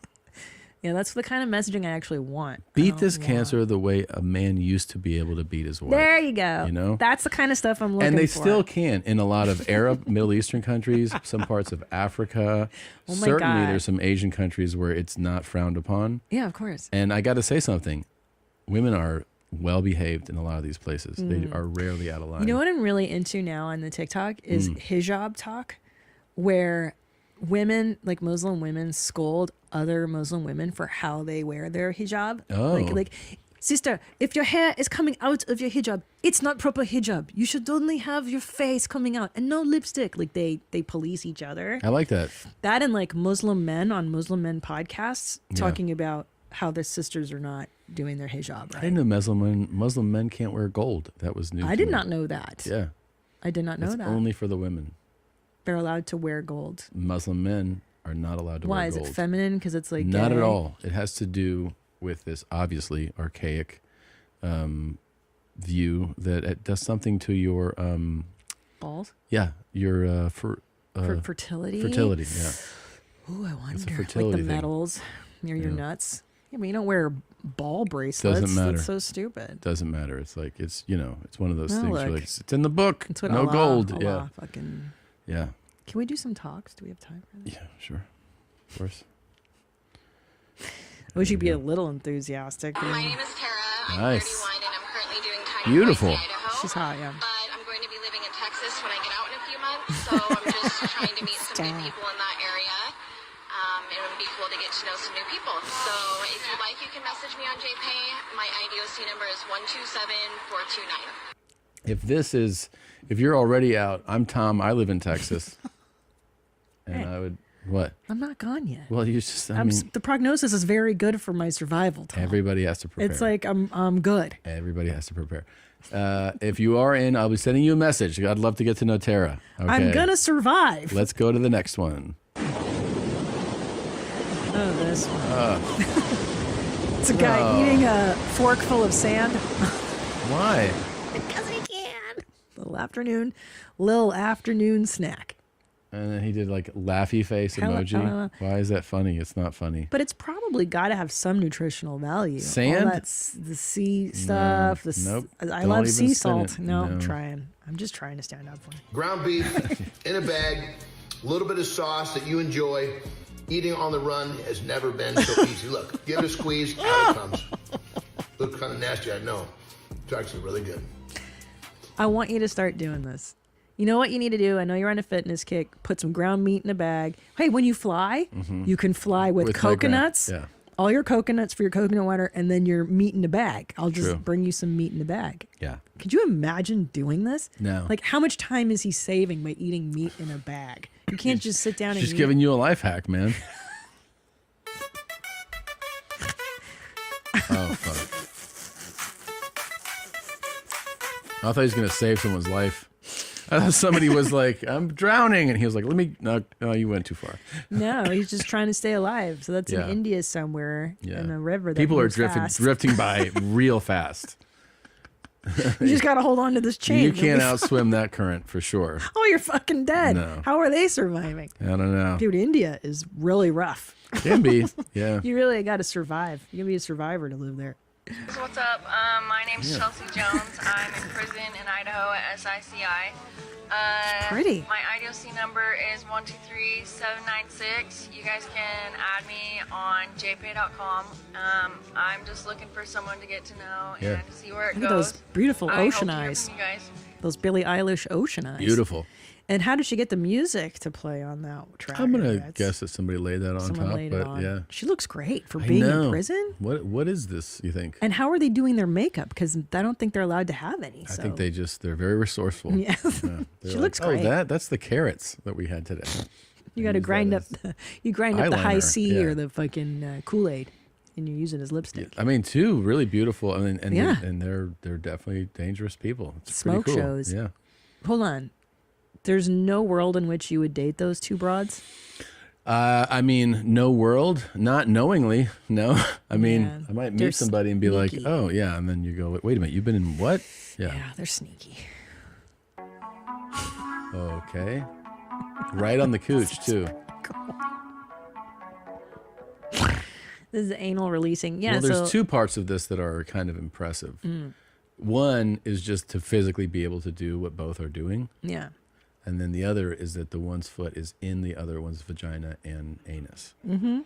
Yeah, that's the kind of messaging I actually want. Beat this cancer the way a man used to be able to beat his wife. There you go. You know? That's the kind of stuff I'm looking for. And they still can in a lot of Arab, Middle Eastern countries, some parts of Africa. Oh my Certainly God. there's some Asian countries where it's not frowned upon. Yeah, of course. And I got to say something. Women are well behaved in a lot of these places. They are rarely out of line. You know what I'm really into now on the TikTok is hijab talk, where women, like Muslim women, scold other Muslim women for how they wear their hijab. Oh. Like, sister, if your hair is coming out of your hijab, it's not proper hijab. You should only have your face coming out and no lipstick. Like they police each other. I like that. That and like Muslim men on Muslim men podcasts talking about how their sisters are not doing their hijab I right. didn't know Muslim men can't wear gold. That was new. I to did me. not know that. Yeah. I did not know It's that. only for the women. They're allowed to wear gold. Muslim men are not allowed to Why wear is gold. it feminine? Because it's like Not gay? at all. It has to do with this obviously archaic view that it does something to your balls. Yeah, your For fertility. Fertility, yeah. Ooh, I wonder. Like fertility the thing. metals near your nuts. Yeah, but you don't wear ball bracelets. Doesn't matter. That's so stupid. Doesn't matter. It's like it's it's one of those Oh, things. Where look. like, it's in the book. That's what No Allah, gold. Allah Yeah. fucking. Yeah. Can we do some talks? Do we have time for this? Yeah. Sure. Of course. I wish you'd be a little enthusiastic. My name is Tara. I'm Nice. 31 and I'm currently doing tiny Beautiful. voice in Idaho. She's hot, yeah. But I'm going to be living in Texas when I get out in a few months, so I'm just trying to meet some good people in that area. It would be cool to get to know some new people. So if you'd like, you can message me on JPay. My IDOC number is 127429. If you're already out, I'm Tom. I live in Texas, and I would what? I'm not gone yet. Well, you just. I mean, the prognosis is very good for my survival. Tom. everybody has to prepare. It's like I'm good. Everybody has to prepare. If you are in, I'll be sending you a message. I'd love to get to know Tara. Okay. I'm gonna survive. Let's go to the next one. Oh, this one. It's a guy eating a fork full of sand. Why? Because he can. Little afternoon snack. And then he did like laughy face emoji. Why is that funny? It's not funny. But it's probably got to have some nutritional value. Sand? All that's the sea stuff. Nope. I Don't love even sea spin salt. it. No, I'm No. trying. I'm just trying to stand up for you. Ground beef in a bag, a little bit of sauce that you enjoy. Eating on the run has never been so easy. Look, give it a squeeze, out it comes. Looks kind of nasty, I know. It's actually really good. I want you to start doing this. You know what you need to do? I know you're on a fitness kick. Put some ground meat in a bag. Hey, when you fly, you can fly with my ground- coconuts. yeah. All your coconuts for your coconut water, and then your meat in a bag. I'll just True. bring you some meat in a bag. Yeah. Could you imagine doing this? No. Like, how much time is he saving by eating meat in a bag? You can't just sit down and She's eat giving it. you a life hack, man. Oh, fuck. I thought he was going to save someone's life. I thought somebody was like, I'm drowning. And he was like, no, you went too far. No, he's just trying to stay alive. So that's Yeah. in India somewhere Yeah. in a river. That People are moves fast. drifting by real fast. You just got to hold on to this chain. You You'll can't be outswim that current for sure. Oh, you're fucking dead. No. How are they surviving? I don't know. Dude, India is really rough. Can be, yeah. You really got to survive. You got to be a survivor to live there. So what's up? My name's Chelsea Jones. I'm in prison in Idaho at SICI. Pretty. My IDOC number is 123796. You guys can add me on jpay.com. I'm just looking for someone to get to know Yeah. and see where it Look at goes. those beautiful I hope ocean to hear eyes. from you guys. Those Billie Eilish ocean eyes. Beautiful. And how did she get the music to play on that track? I'm going to That's- guess that somebody laid that on someone top. laid it But on. yeah. She looks great for I being know. in prison. What is this, you think? And how are they doing their makeup? Because I don't think they're allowed to have any. I So. think they're very resourceful. Yeah. They're She looks great. Oh, that's the carrots that we had today. You got to Use grind that up. as You grind up the high eyeliner, C yeah. or the fucking Kool-Aid. and you use it as lipstick. I mean, two really beautiful. I mean, and Yeah. they're definitely dangerous people. It's Smoke pretty cool. shows. Yeah. Hold on. There's no world in which you would date those two broads? I mean, no world, not knowingly. No, I mean, Yeah. I might They're meet somebody and be like, sneaky. oh yeah, and then you go, wait a minute, you've been in what? Yeah, they're sneaky. Okay. Right on the cooch too. This is anal releasing. Yeah, Well, there's so two parts of this that are kind of impressive. Mm. One is just to physically be able to do what both are doing. Yeah. And then the other is that the one's foot is in the other one's vagina and anus. Mm-hmm.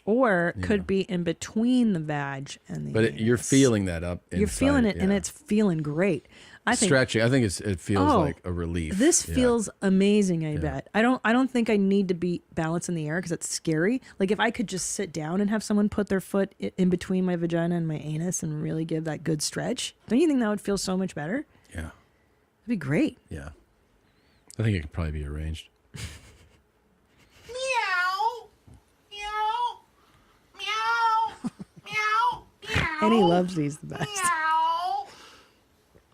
Or You could know. be in between the vag and the But you're feeling that up inside. You're feeling it, and yeah. it's feeling great. I think Stretching. I think it feels Oh, like a relief. This Yeah. feels amazing. I bet. I don't think I need to be balanced in the air because it's scary. Like if I could just sit down and have someone put their foot in between my vagina and my anus and really give that good stretch, don't you think that would feel so much better? Yeah. That'd be great. Yeah. I think it could probably be arranged. And he loves these the best. Meow.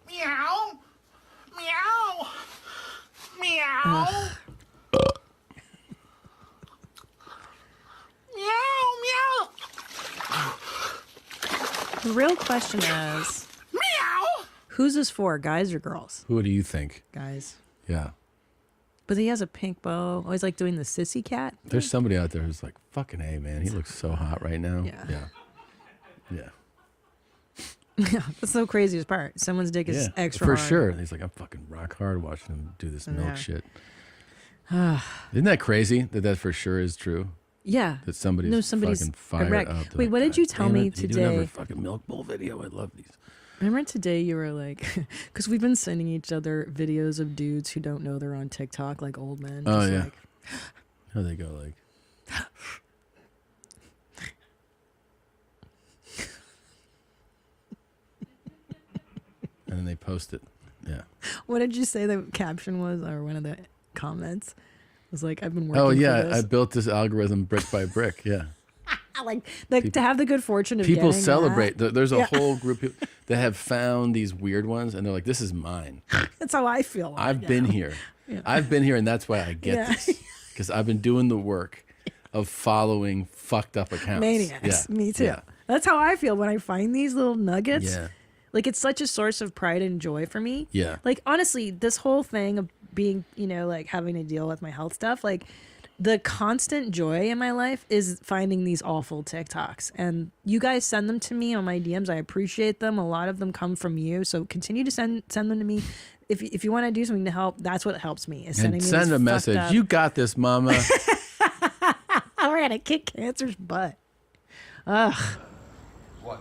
Meow. Meow. Meow. Meow. The real question is, Meow. who's this for, guys or girls? Who do you think? Guys. Yeah. But he has a pink bow. Always like doing the sissy cat. There's somebody out there who's like, fucking A, man. He looks so hot right now. Yeah. Yeah. Yeah. Yeah, that's the craziest part. Someone's dick is extra for hard. sure. He's like, I'm fucking rock hard watching him do this milk Yeah. shit. Isn't that crazy that for sure is true? Yeah. That somebody's, No, somebody's fucking fired a wreck. up. They're Wait, like, what did you "God tell damn me it, you do another today?" fucking milk bowl video. I love these. Remember today you were like, because we've been sending each other videos of dudes who don't know they're on TikTok, like old men. Oh, just yeah. like, How they go like. And then they post it. Yeah. what did you say the caption was, or one of the comments? It was like, I've been working Oh for yeah, this. I built this algorithm brick by brick. Yeah. like to have the good fortune of People getting celebrate. that. There's a Yeah. whole group of, that have found these weird ones, and they're like, "This is mine. That's how I feel. right I've been now. here. Yeah. I've been here, and that's why I get Yeah. this because I've been doing the work of following fucked up accounts. Maniacs. Yeah. Me too. Yeah. That's how I feel when I find these little nuggets. Yeah. Like it's such a source of pride and joy for me. Yeah. Like honestly, this whole thing of being, like having to deal with my health stuff, like the constant joy in my life is finding these awful TikToks. And you guys send them to me on my DMs. I appreciate them. A lot of them come from you. So continue to send them to me. If you want to do something to help, that's what helps me. Is sending And me send these a fucked message. up- You got this, mama. We're gonna kick cancer's butt. Ugh. What?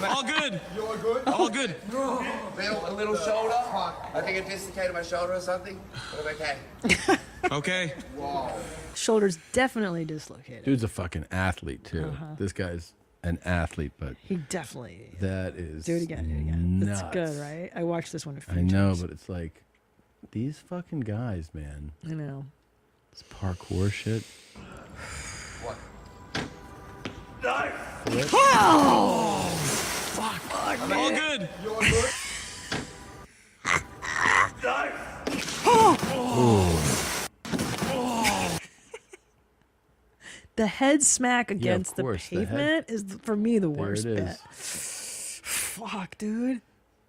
All good. You all good? All good. Bill, a little shoulder. I think I dislocated my shoulder or something. But I'm okay. Okay. Wow. Shoulder's definitely dislocated. Dude's a fucking athlete too. Uh-huh. This guy's an athlete, but He definitely. that is Do it again. Do it again. nuts. It's good, right? I watched this one a few I know, times. but it's like these fucking guys, man. I know. This parkour shit. What? Flip. Oh! Fuck. All good. You all good? The head smack of against course, the the head- pavement is for me the There worst it bit. is. Fuck, dude.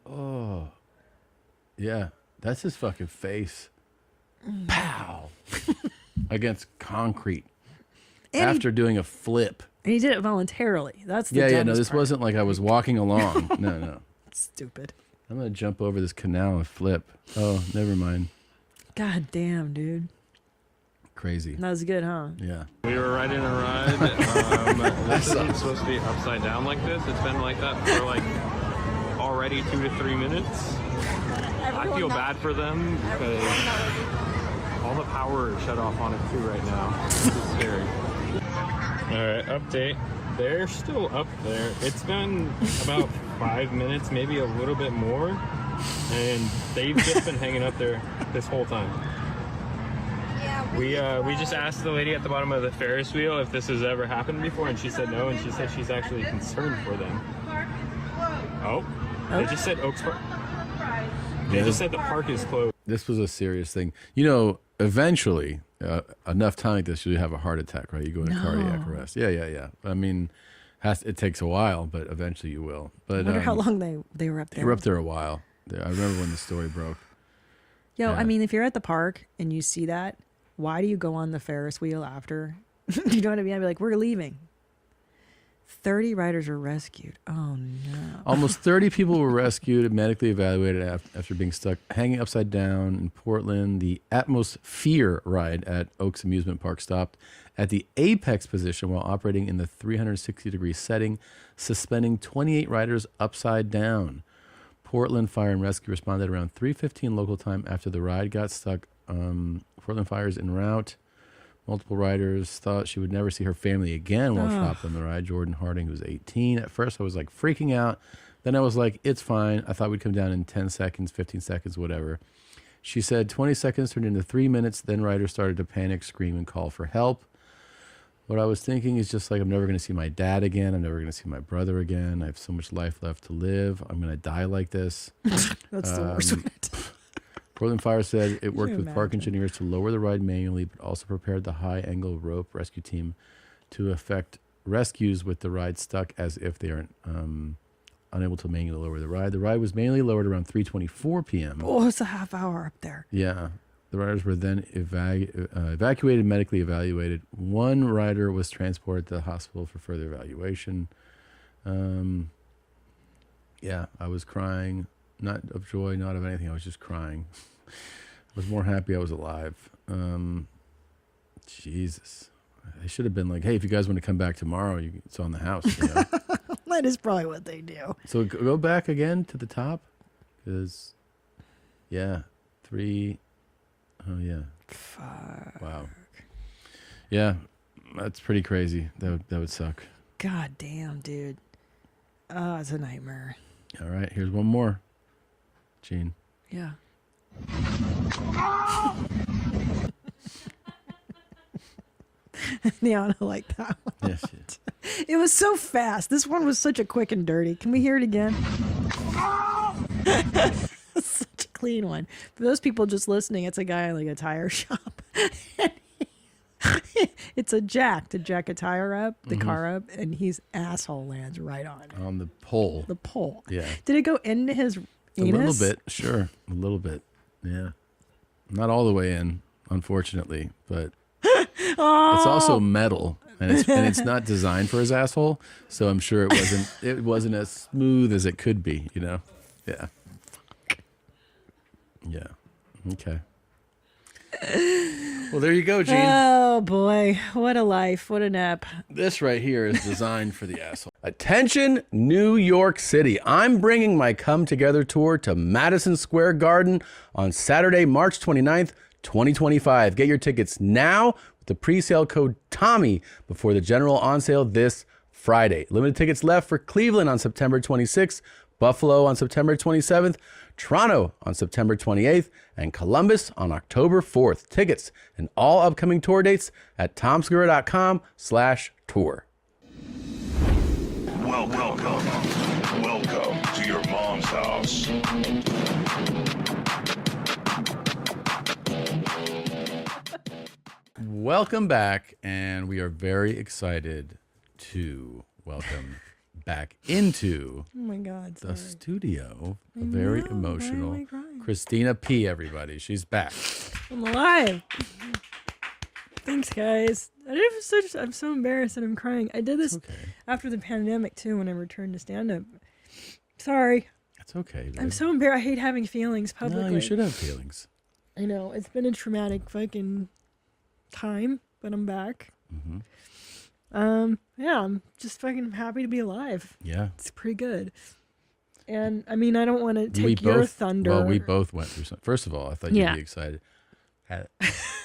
Oh. Yeah, that's his fucking face. Mm. Pow. Against concrete. And After doing a flip. And he did it voluntarily. That's the Yeah, no, dumbest this part. wasn't like I was walking along. No. Stupid. I'm going to jump over this canal and flip. Oh, never mind. God damn, dude. Crazy. That was good, huh? Yeah. We were riding a ride. This isn't supposed to be upside down like this. It's been like that for like already 2 to 3 minutes. I feel bad for them because all the power is shut off on it too right now. This is scary. All right, update. They're still up there. It's been about 5 minutes, maybe a little bit more, and they've just been hanging up there this whole time. Yeah, We just asked the lady at the bottom of the Ferris wheel if this has ever happened before, and she said no, and she said she's actually concerned for them. Oh, they just said Oaks Park. They just said the park is closed. This was a serious thing. You know, eventually, enough time like this, you have a heart attack, right? You go into cardiac arrest. Yeah. I mean, it takes a while, but eventually you will. But I wonder how long they were up there. They were up there a while. I remember when the story broke. Yo, Yeah. I mean, if you're at the park and you see that, why do you go on the Ferris wheel after? You know what I mean? I'd be like, we're leaving. 30 riders were rescued. Oh, no. Almost 30 people were rescued and medically evaluated after being stuck hanging upside down in Portland. The Atmosphere ride at Oaks Amusement Park stopped at the apex position while operating in the 360-degree setting, suspending 28 riders upside down. Portland Fire and Rescue responded around 3:15 local time after the ride got stuck. Portland Fire is en route. Multiple riders thought she would never see her family again while trapped on the ride. Jordan Harding, who was 18. At first, I was like freaking out. Then I was like, it's fine. I thought we'd come down in 10 seconds, 15 seconds, whatever. She said 20 seconds turned into 3 minutes. Then riders started to panic, scream, and call for help. What I was thinking is just like, I'm never going to see my dad again. I'm never going to see my brother again. I have so much life left to live. I'm going to die like this. That's the worst way to Portland Fire said it worked you with park imagine? engineers to lower the ride manually, but also prepared the high-angle rope rescue team to effect rescues with the ride stuck as if they are unable to manually lower the ride. The ride was manually lowered around 3:24 p.m. Oh, it's a half hour up there. Yeah. The riders were then evacuated, medically evaluated. One rider was transported to the hospital for further evaluation. Yeah, I was crying, not of joy, not of anything. I was just crying. I was more happy I was alive. Jesus. They should have been like, hey, if you guys want to come back tomorrow, it's on the house. You know? That is probably what they do. So go back again to the top. Because, yeah, 3... Oh, yeah. Fuck. Wow. Yeah, that's pretty crazy. That would suck. God damn, dude. Oh, it's a nightmare. All right, here's one more. Gene. Yeah. Neon, I like that one. Yes. It was so fast. This one was such a quick and dirty. Can we hear it again? Such a clean one. For those people just listening, it's a guy in like a tire shop. It's a jack to jack a tire up, the car up, and his asshole lands right on it. On the pole. The pole. Yeah. Did it go into his anus? A little bit, sure. A little bit. Yeah. Not all the way in, unfortunately, but it's also metal. And it's not designed for his asshole, so I'm sure it wasn't as smooth as it could be, you know? Yeah. Yeah. Okay. Well, there you go, Gene. Oh boy, what a life, what a nap. This right here is designed for the asshole. Attention, New York City. I'm bringing my Come Together tour to Madison Square Garden on Saturday, March 29th, 2025. Get your tickets now with the pre-sale code TOMMY before the general on sale this Friday. Limited tickets left for Cleveland on September 26th, Buffalo on September 27th, Toronto on September 28th, and Columbus on October 4th. Tickets and all upcoming tour dates at tomsegura.com/tour. Welcome to your mom's house. Welcome back, and we are very excited to welcome back into Oh my God, the sorry. studio a very emotional why am I crying? Christina P. Everybody, she's back. I'm alive. Thanks, guys. I'm so embarrassed that I'm crying. I did this after the pandemic too, when I returned to stand-up. Sorry. That's okay. Babe. I'm so embarrassed. I hate having feelings publicly. No, you should have feelings. I know it's been a traumatic fucking time, but I'm back. Mm-hmm. Yeah, I'm just fucking happy to be alive. Yeah, it's pretty good. And I mean, I don't want to take your thunder. Well, we both went through something. First of all, I thought you'd be excited. That is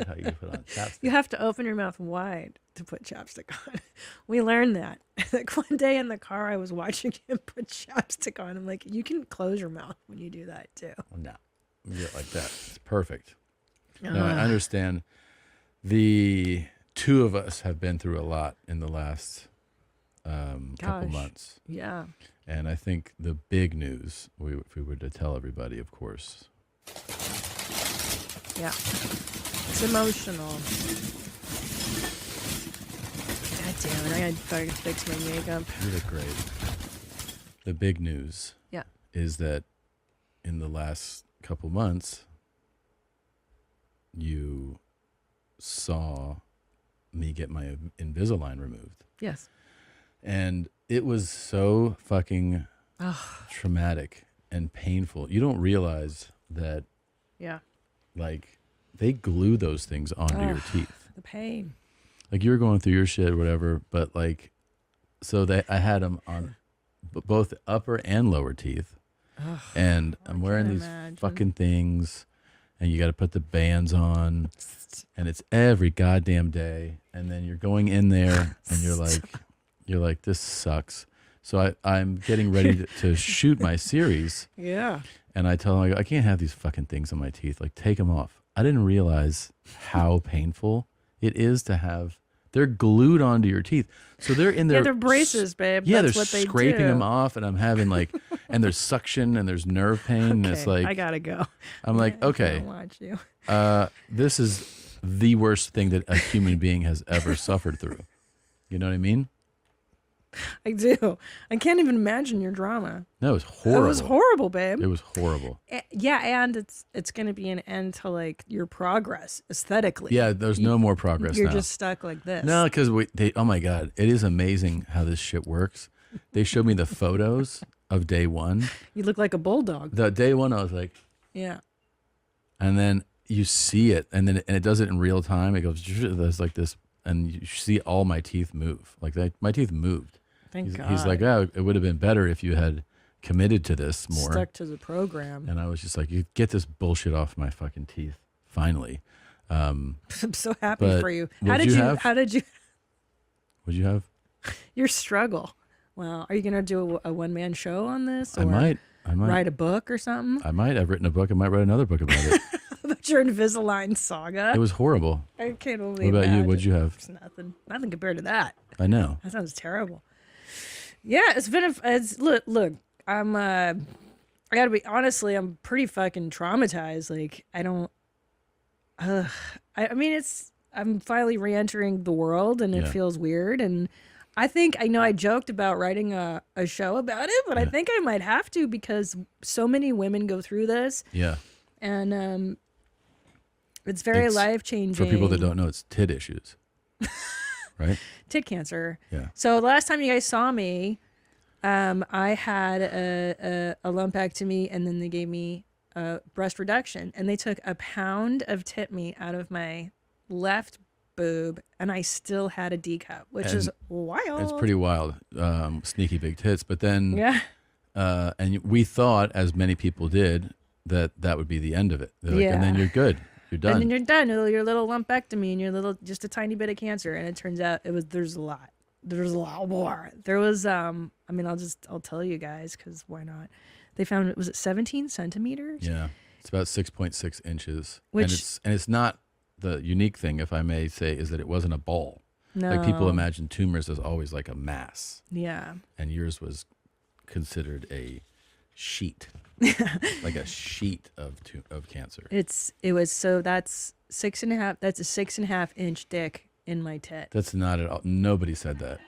how you put on chapstick. You have to open your mouth wide to put chapstick on. We learned that. Like one day in the car, I was watching him put chapstick on. I'm like, you can close your mouth when you do that too. No. Yeah, like that. It's perfect. No, I Ah. understand. The two of us have been through a lot in the last couple Gosh. months. Yeah. And I think the big news, if we were to tell everybody, of course. Yeah. It's emotional. God damn it. I gotta fucking fix my makeup. You look great. The big news Yeah. is that in the last couple months, you saw me get my Invisalign removed. Yes. And it was so fucking Ugh. traumatic and painful. You don't realize that, Yeah. like, they glue those things onto your Ugh, teeth. The pain. Like, you were going through your shit or whatever, but, like, so I had them on both upper and lower teeth. Ugh, and I'm wearing can't these imagine. fucking things, and you got to put the bands on, and it's every goddamn day. And then you're going in there, and you're like, this sucks. So I'm getting ready to shoot my series. Yeah. And I tell them, I can't have these fucking things on my teeth. Like, take them off. I didn't realize how painful it is to have. They're glued onto your teeth. So they're in there. Yeah, they're braces, babe. Yeah, That's they're what they scraping do. them off, and I'm having like, and there's suction and there's nerve pain. And it's Okay, like, I gotta go. I'm like, I okay, can't watch you. This is the worst thing that a human being has ever suffered through. You know what I mean? I do. I can't even imagine your drama. No, it was horrible. It was horrible, babe. It was horrible. Yeah, and it's going to be an end to like your progress aesthetically. Yeah, there's no more progress You're now. just stuck like this. No, because oh my God, it is amazing how this shit works. They showed me the photos of day one. You look like a bulldog. The day one, I was like, Yeah. and then you see it, and it does it in real time. It goes, there's like this, and you see all my teeth move. Like my teeth moved. Thank He's God. like, oh, it would have been better if you had committed to this more. Stuck to the program. And I was just like, you get this bullshit off my fucking teeth, finally. I'm so happy but for you. How did you? What'd you have? Your struggle. Well, are you gonna do a one man show on this? Or I might. write a book or something. I might have written a book. I might write another book about it. About your Invisalign saga. It was horrible. I can't What believe. about you? What'd you have? It's nothing compared to that. I know. That sounds terrible. Yeah, it's been look. I gotta be honestly, I'm pretty fucking traumatized. Like I don't. I mean, I'm finally re-entering the world, and it Yeah. feels weird. And I know I joked about writing a show about it, but I think I might have to because so many women go through this. Yeah. And it's very life changing. For people that don't know, it's tit issues. Right? Tit cancer. Yeah. So the last time you guys saw me, I had a lumpectomy, and then they gave me a breast reduction, and they took a pound of tit meat out of my left boob, and I still had a D cup, which is wild. It's pretty wild. Sneaky big tits. But then, Yeah. And we thought, as many people did, that would be the end of it. They're like, Yeah. and then you're good. You're done. And then you're done. Your little lumpectomy and your just a tiny bit of cancer. And it turns out there's a lot. There's a lot more. There was, I'll tell you guys, because why not? They found, was it 17 centimeters? Yeah. It's about 6.6 inches. Which- and it's not, the unique thing, if I may say, is that it wasn't a ball. Like people No. imagine tumors as always like a mass. Yeah. And yours was considered a sheet. Like a sheet of cancer. That's 6.5. That's a 6.5 inch dick in my tit. That's not at all. Nobody said that.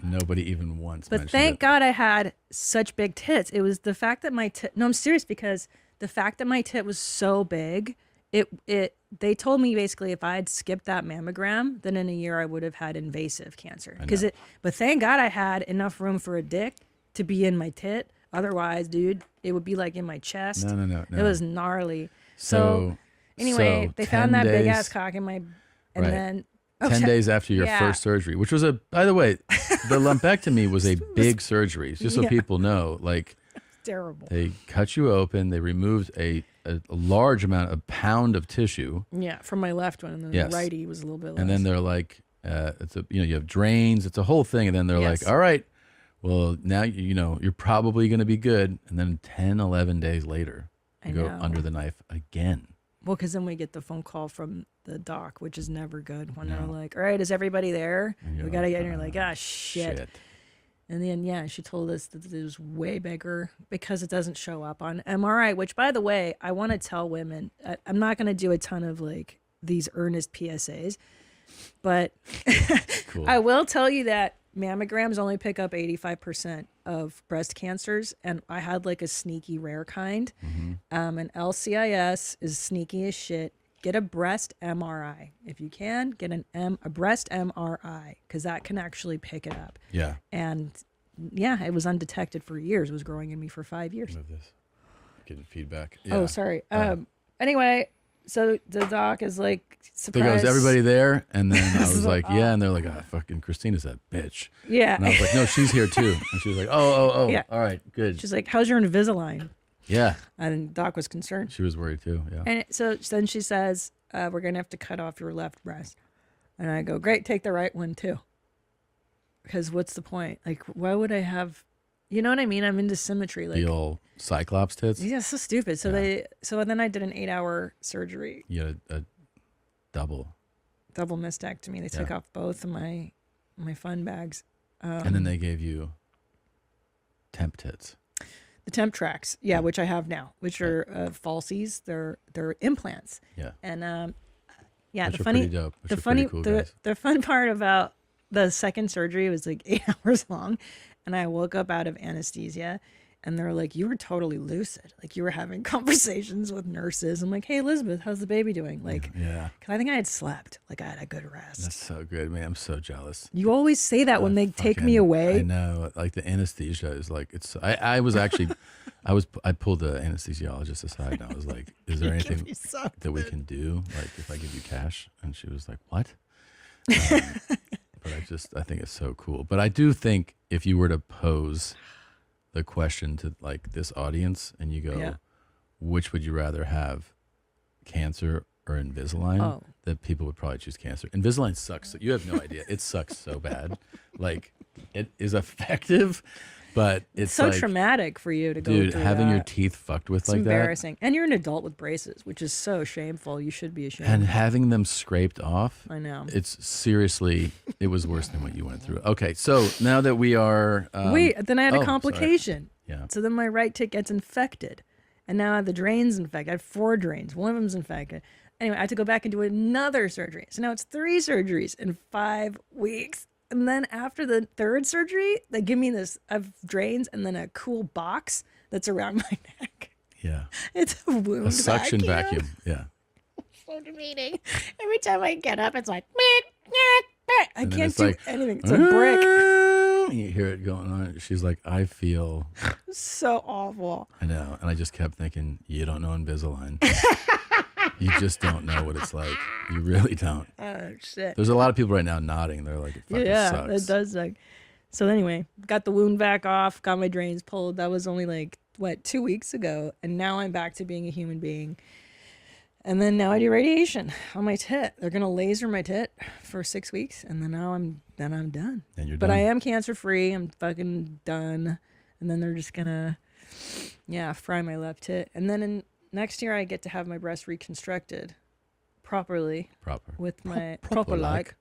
Nobody even once But mentioned thank it. God I had such big tits. It was the fact that my tit. No, I'm serious, because the fact that my tit was so big, they told me basically if I had skipped that mammogram, then in a year I would have had invasive cancer. But thank God I had enough room for a dick to be in my tit. Otherwise, dude, it would be like in my chest. No. It was gnarly. So Anyway, they 10 found that big days- ass cock in my, and Right. then 10 days after your Yeah. first surgery, which was by the way, the lumpectomy was a big surgery. Just so Yeah. people know, like, terrible. they cut you open, they removed a large amount, a pound of tissue. Yeah, from my left one, and then Yes. the righty was a little bit less. And then they're like, you have drains, it's a whole thing. And then they're Yes. like, all right, well, now, you're probably going to be good. And then 10, 11 days later, I go know. under the knife again. Well, because then we get the phone call from the doc, which is never good when they're No. like, all right, is everybody there? And you're We got to like, get, and you're like, ah, shit. And then, yeah, she told us that it was way bigger because it doesn't show up on MRI, which, by the way, I want to tell women, I'm not going to do a ton of like these earnest PSAs, but I will tell you that mammograms only pick up 85% of breast cancers. And I had like a sneaky rare kind. And LCIS is sneaky as shit. Get a breast MRI. If you can, get a breast MRI because that can actually pick it up. Yeah. And yeah, it was undetected for years. It was growing in me for 5 years. Move this. Getting feedback. Oh, Yeah. sorry. Anyway, so the doc is like There surprised. goes everybody there, and then I was like, yeah, and they're like, fucking Christina's that bitch. Yeah. And I was like, no, she's here too. And she was like, oh, Yeah. all right, good. She's like, how's your Invisalign? Yeah. And doc was concerned. She was worried too. Yeah. And so then she says, we're going to have to cut off your left breast. And I go, great, take the right one too. Because what's the point? Like, why would I have, you know what I mean? I'm into symmetry. Like, The old Cyclops tits. yeah, so stupid. So then I did an 8-hour surgery, You had a double. double mastectomy. They took Yeah. off both of my fun bags. And then they gave you temp tits. The temp tracks, yeah, which I have now, which are falsies. They're implants. Yeah. And yeah, Which the are funny, pretty dope. Which the are funny, pretty cool guys. the fun part about the second surgery was like 8 hours long, and I woke up out of anesthesia, and they're like, "You were totally lucid, like you were having conversations with nurses." I'm like, "Hey, Elizabeth, how's the baby doing?" Like, Yeah. because I think I had slept, like I had a good rest. That's so good, man. I'm so jealous. You always say that when they take me away. I know, like the anesthesia is like it's. I was actually, I pulled the anesthesiologist aside and I was like, "Is there anything that we can do? Like, if I give you cash?" And she was like, "What?" But I think it's so cool. But I do think if you were to pose the question to like this audience and you go, Yeah. which would you rather have, cancer or Invisalign? Oh. That people would probably choose cancer. Invisalign sucks. You have no idea. It sucks so bad. Like it is effective, but it's so like, traumatic for you to go dude, through having your that. teeth fucked with It's like embarrassing. And you're an adult with braces, which is so shameful. You should be that, ashamed. and having them scraped off. I know. It's seriously, it was worse than what you went through. Okay, so now that we are, Wait, then I had oh, a sorry. complication. Yeah. So then my right tit gets infected. And now I have the drains infected. I have 4 drains. One of them's infected. Anyway, I had to go back and do another surgery. So now it's 3 surgeries in 5 weeks. And then after the 3rd surgery, they give me this of drains and then a cool box that's around my neck. Yeah. It's a wound A suction vacuum. Yeah. So demeaning. Every time I get up, it's like, I And then can't it's do like, anything. It's a brick. You hear it going on. She's like, I feel. So awful. I know. And I just kept thinking, you don't know Invisalign. You just don't know what it's like. You really don't. Oh, shit. There's a lot of people right now nodding. They're like, it fucking Yeah, sucks. it does suck. So anyway, got the wound back off, got my drains pulled. That was only like, 2 weeks ago. And now I'm back to being a human being. And then now I do radiation on my tit. They're going to laser my tit for 6 weeks. And then now I'm done. And you're But done. I am cancer free. I'm fucking done. And then they're just going to, fry my left tit. And then next year I get to have my breast reconstructed properly. Proper. With my, Proper like.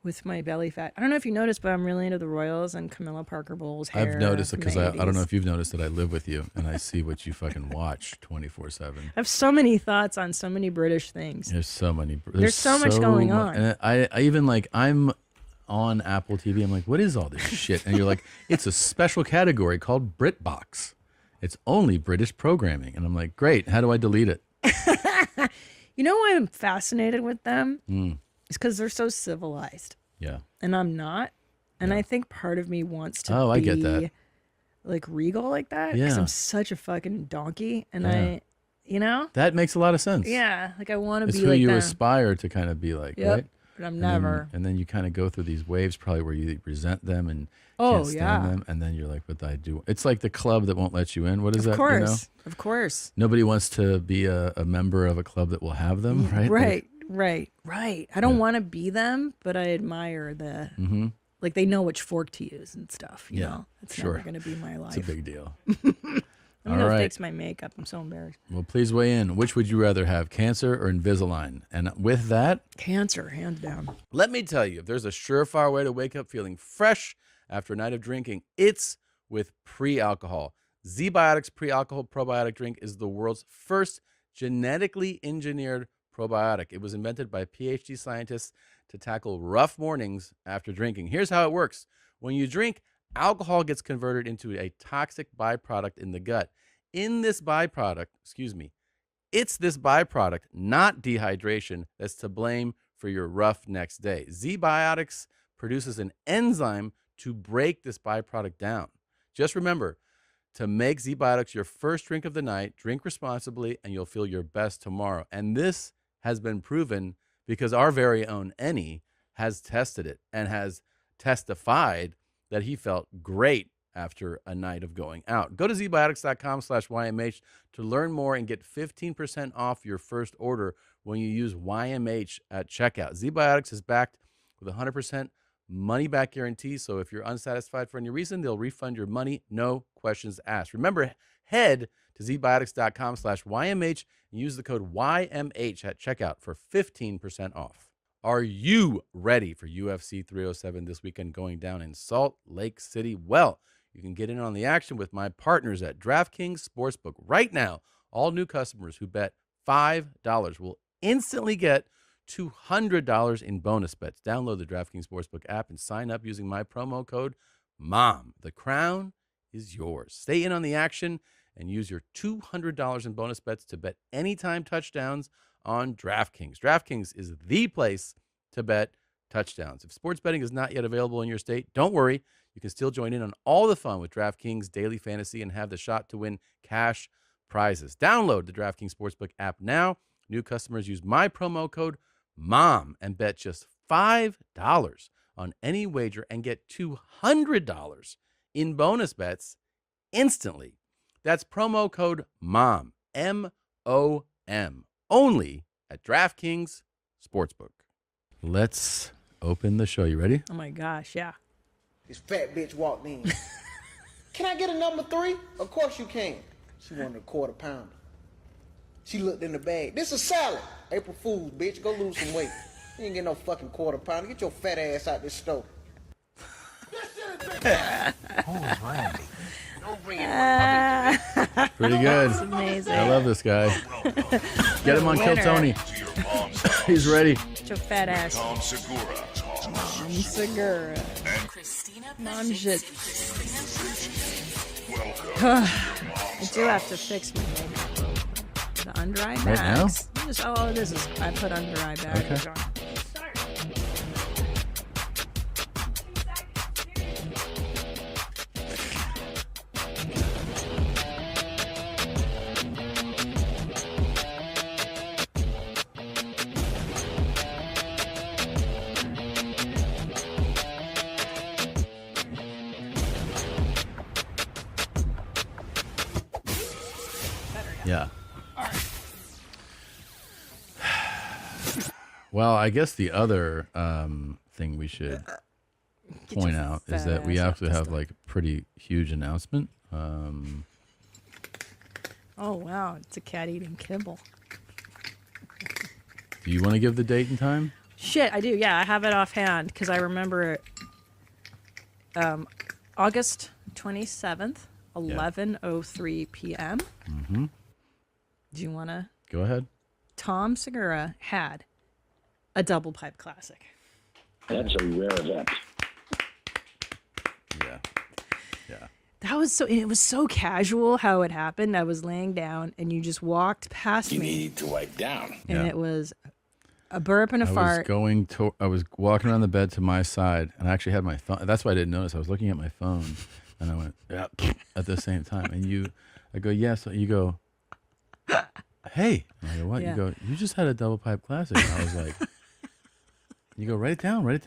With my belly fat. I don't know if you noticed, but I'm really into the Royals and Camilla Parker Bowles hair. I've noticed it from because the I don't know 80s. if you've noticed that I live with you and I see what you fucking watch 24/7. I have so many thoughts on so many British things. There's so many. There's so much going on. And I even like, I'm on Apple TV. I'm like, what is all this shit? And you're like, it's a special category called BritBox. It's only British programming. And I'm like, great. How do I delete it? You know why I'm fascinated with them? Mm. It's because they're so civilized. Yeah. And I'm not. And I think part of me wants to Oh, be I get that. like regal like that. Because Yeah. I'm such a fucking donkey. And Yeah. you know? That makes a lot of sense. Yeah. Like I want to It's be who like you them. aspire to kind of be like, Yep, right? but I'm And never. Then, and then you kind of go through these waves probably where you resent them and Oh, can't stand yeah. them. And then you're like, but I do. It's like the club that won't let you in. What is that? Of course. You know? Of course. Nobody wants to be a member of a club that will have them, right? Right. I don't want to be them, but I admire the Mhm. like they know which fork to use and stuff. You Yeah, know, it's sure. never going to be my life. It's a big deal. I'm All gonna right. fix my makeup. I'm so embarrassed. Well, please weigh in. Which would you rather have, cancer or Invisalign? And with that, Cancer, hands down. let me tell you, if there's a surefire way to wake up feeling fresh after a night of drinking, it's with pre-alcohol. Z-Biotics Pre-Alcohol Probiotic Drink is the world's first genetically engineered probiotic. It was invented by PhD scientists to tackle rough mornings after drinking. Here's how it works. When you drink, alcohol gets converted into a toxic byproduct in the gut. It's this byproduct, not dehydration, that's to blame for your rough next day. Z-Biotics produces an enzyme to break this byproduct down. Just remember, to make Z-Biotics your first drink of the night, drink responsibly, and you'll feel your best tomorrow. And this has been proven because our very own Ennie has tested it and has testified that he felt great after a night of going out. Go to zbiotics.com/YMH to learn more and get 15% off your first order when you use YMH at checkout. Z-Biotics is backed with 100% money-back guarantee, so if you're unsatisfied for any reason, they'll refund your money, no questions asked. Remember, head to zbiotics.com/YMH and use the code YMH at checkout for 15% off. Are you ready for UFC 307 this weekend going down in Salt Lake City? Well, you can get in on the action with my partners at DraftKings Sportsbook. Right now, all new customers who bet $5 will instantly get $200 in bonus bets. Download the DraftKings Sportsbook app and sign up using my promo code MOM. The crown is yours. Stay in on the action and use your $200 in bonus bets to bet anytime touchdowns on DraftKings. DraftKings is the place to bet touchdowns. If sports betting is not yet available in your state, don't worry. You can still join in on all the fun with DraftKings Daily Fantasy and have the shot to win cash prizes. Download the DraftKings Sportsbook app now. New customers use my promo code MOM and bet just $5 on any wager and get $200 in bonus bets instantly. That's promo code MOM, M-O-M, only at DraftKings Sportsbook. Let's open the show. You ready? Oh my gosh, yeah. This fat bitch walked in. Can I get a number 3? Of course you can. She wanted a quarter pounder. She looked in the bag. This is salad. April Fool's, bitch. Go lose some weight. You ain't get no fucking quarter pounder. Get your fat ass out this stove. Who's Randy? Don't bring it. Pretty good. That's amazing. I love this guy. Get him on Kill Winner. Tony. He's ready. Get your fat ass. Tom Segura. Tom Segura. Mom shit. I do have to fix my makeup. The under eye Right now? bags. Oh, this is. I put under eye bags on. Yeah. Well, I guess the other thing we should point out is that we actually have like a pretty huge announcement. Oh wow, it's a cat eating kibble. Do you want to give the date and time? Shit, I do. Yeah, I have it offhand because I remember it. August 27th, 11:03 p.m. Mm-hmm. Do you want to? Go ahead. Tom Segura had a double pipe classic. That's a rare event. Yeah. Yeah. That was so. It was so casual how it happened. I was laying down, and you just walked past You me, need to wipe down. and it was a burp and a fart. I was walking around the bed to my side, and I actually had my phone. That's why I didn't notice. I was looking at my phone, and I went, yeah, at the same time. And I go, yes. You go, hey. And I go, what? Yeah. You go, you just had a double pipe classic. And I was like, you go, write down your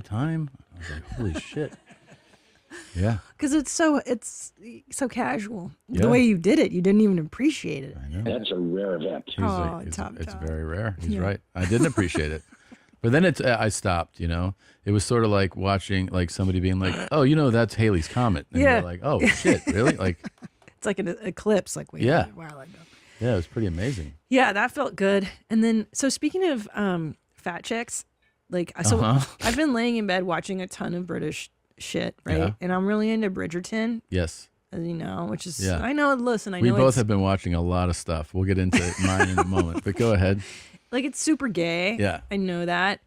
time. I was like, holy shit. Yeah. Because it's so casual. Yeah. The way you did it, you didn't even appreciate it. I know. That's a rare event. He's Oh, like, Tom. it's very rare. He's Yeah. right. I didn't appreciate it. But then I stopped, It was sort of like watching like somebody being like, oh, that's Halley's Comet. And Yeah. you're like, oh, shit, really? Like, It's like an eclipse, like we had a while ago. Yeah, it was pretty amazing. Yeah, that felt good. And then, so speaking of fat chicks, like, I've been laying in bed watching a ton of British shit, right? Yeah. And I'm really into Bridgerton. Yes. As you know, which is, Yeah. I know, listen, I We know both it's, have been watching a lot of stuff. We'll get into mine in a moment, but go ahead. like, it's super gay. Yeah. I know that.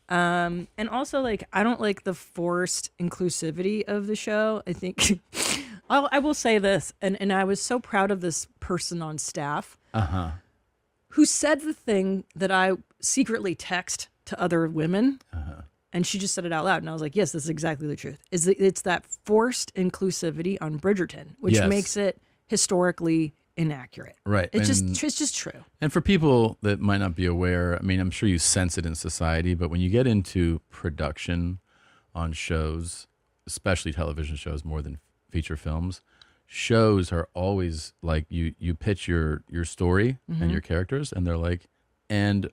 And also, like, I don't like the forced inclusivity of the show. I think I will say this, and I was so proud of this person on staff who said the thing that I secretly text to other women, and she just said it out loud, and I was like, yes, this is exactly the truth. It's that forced inclusivity on Bridgerton, which Yes. makes it historically inaccurate. Right. It's And- just true. And for people that might not be aware, I mean, I'm sure you sense it in society, but when you get into production on shows, especially television shows more than feature films, shows are always like you pitch your story and your characters, and they're like, and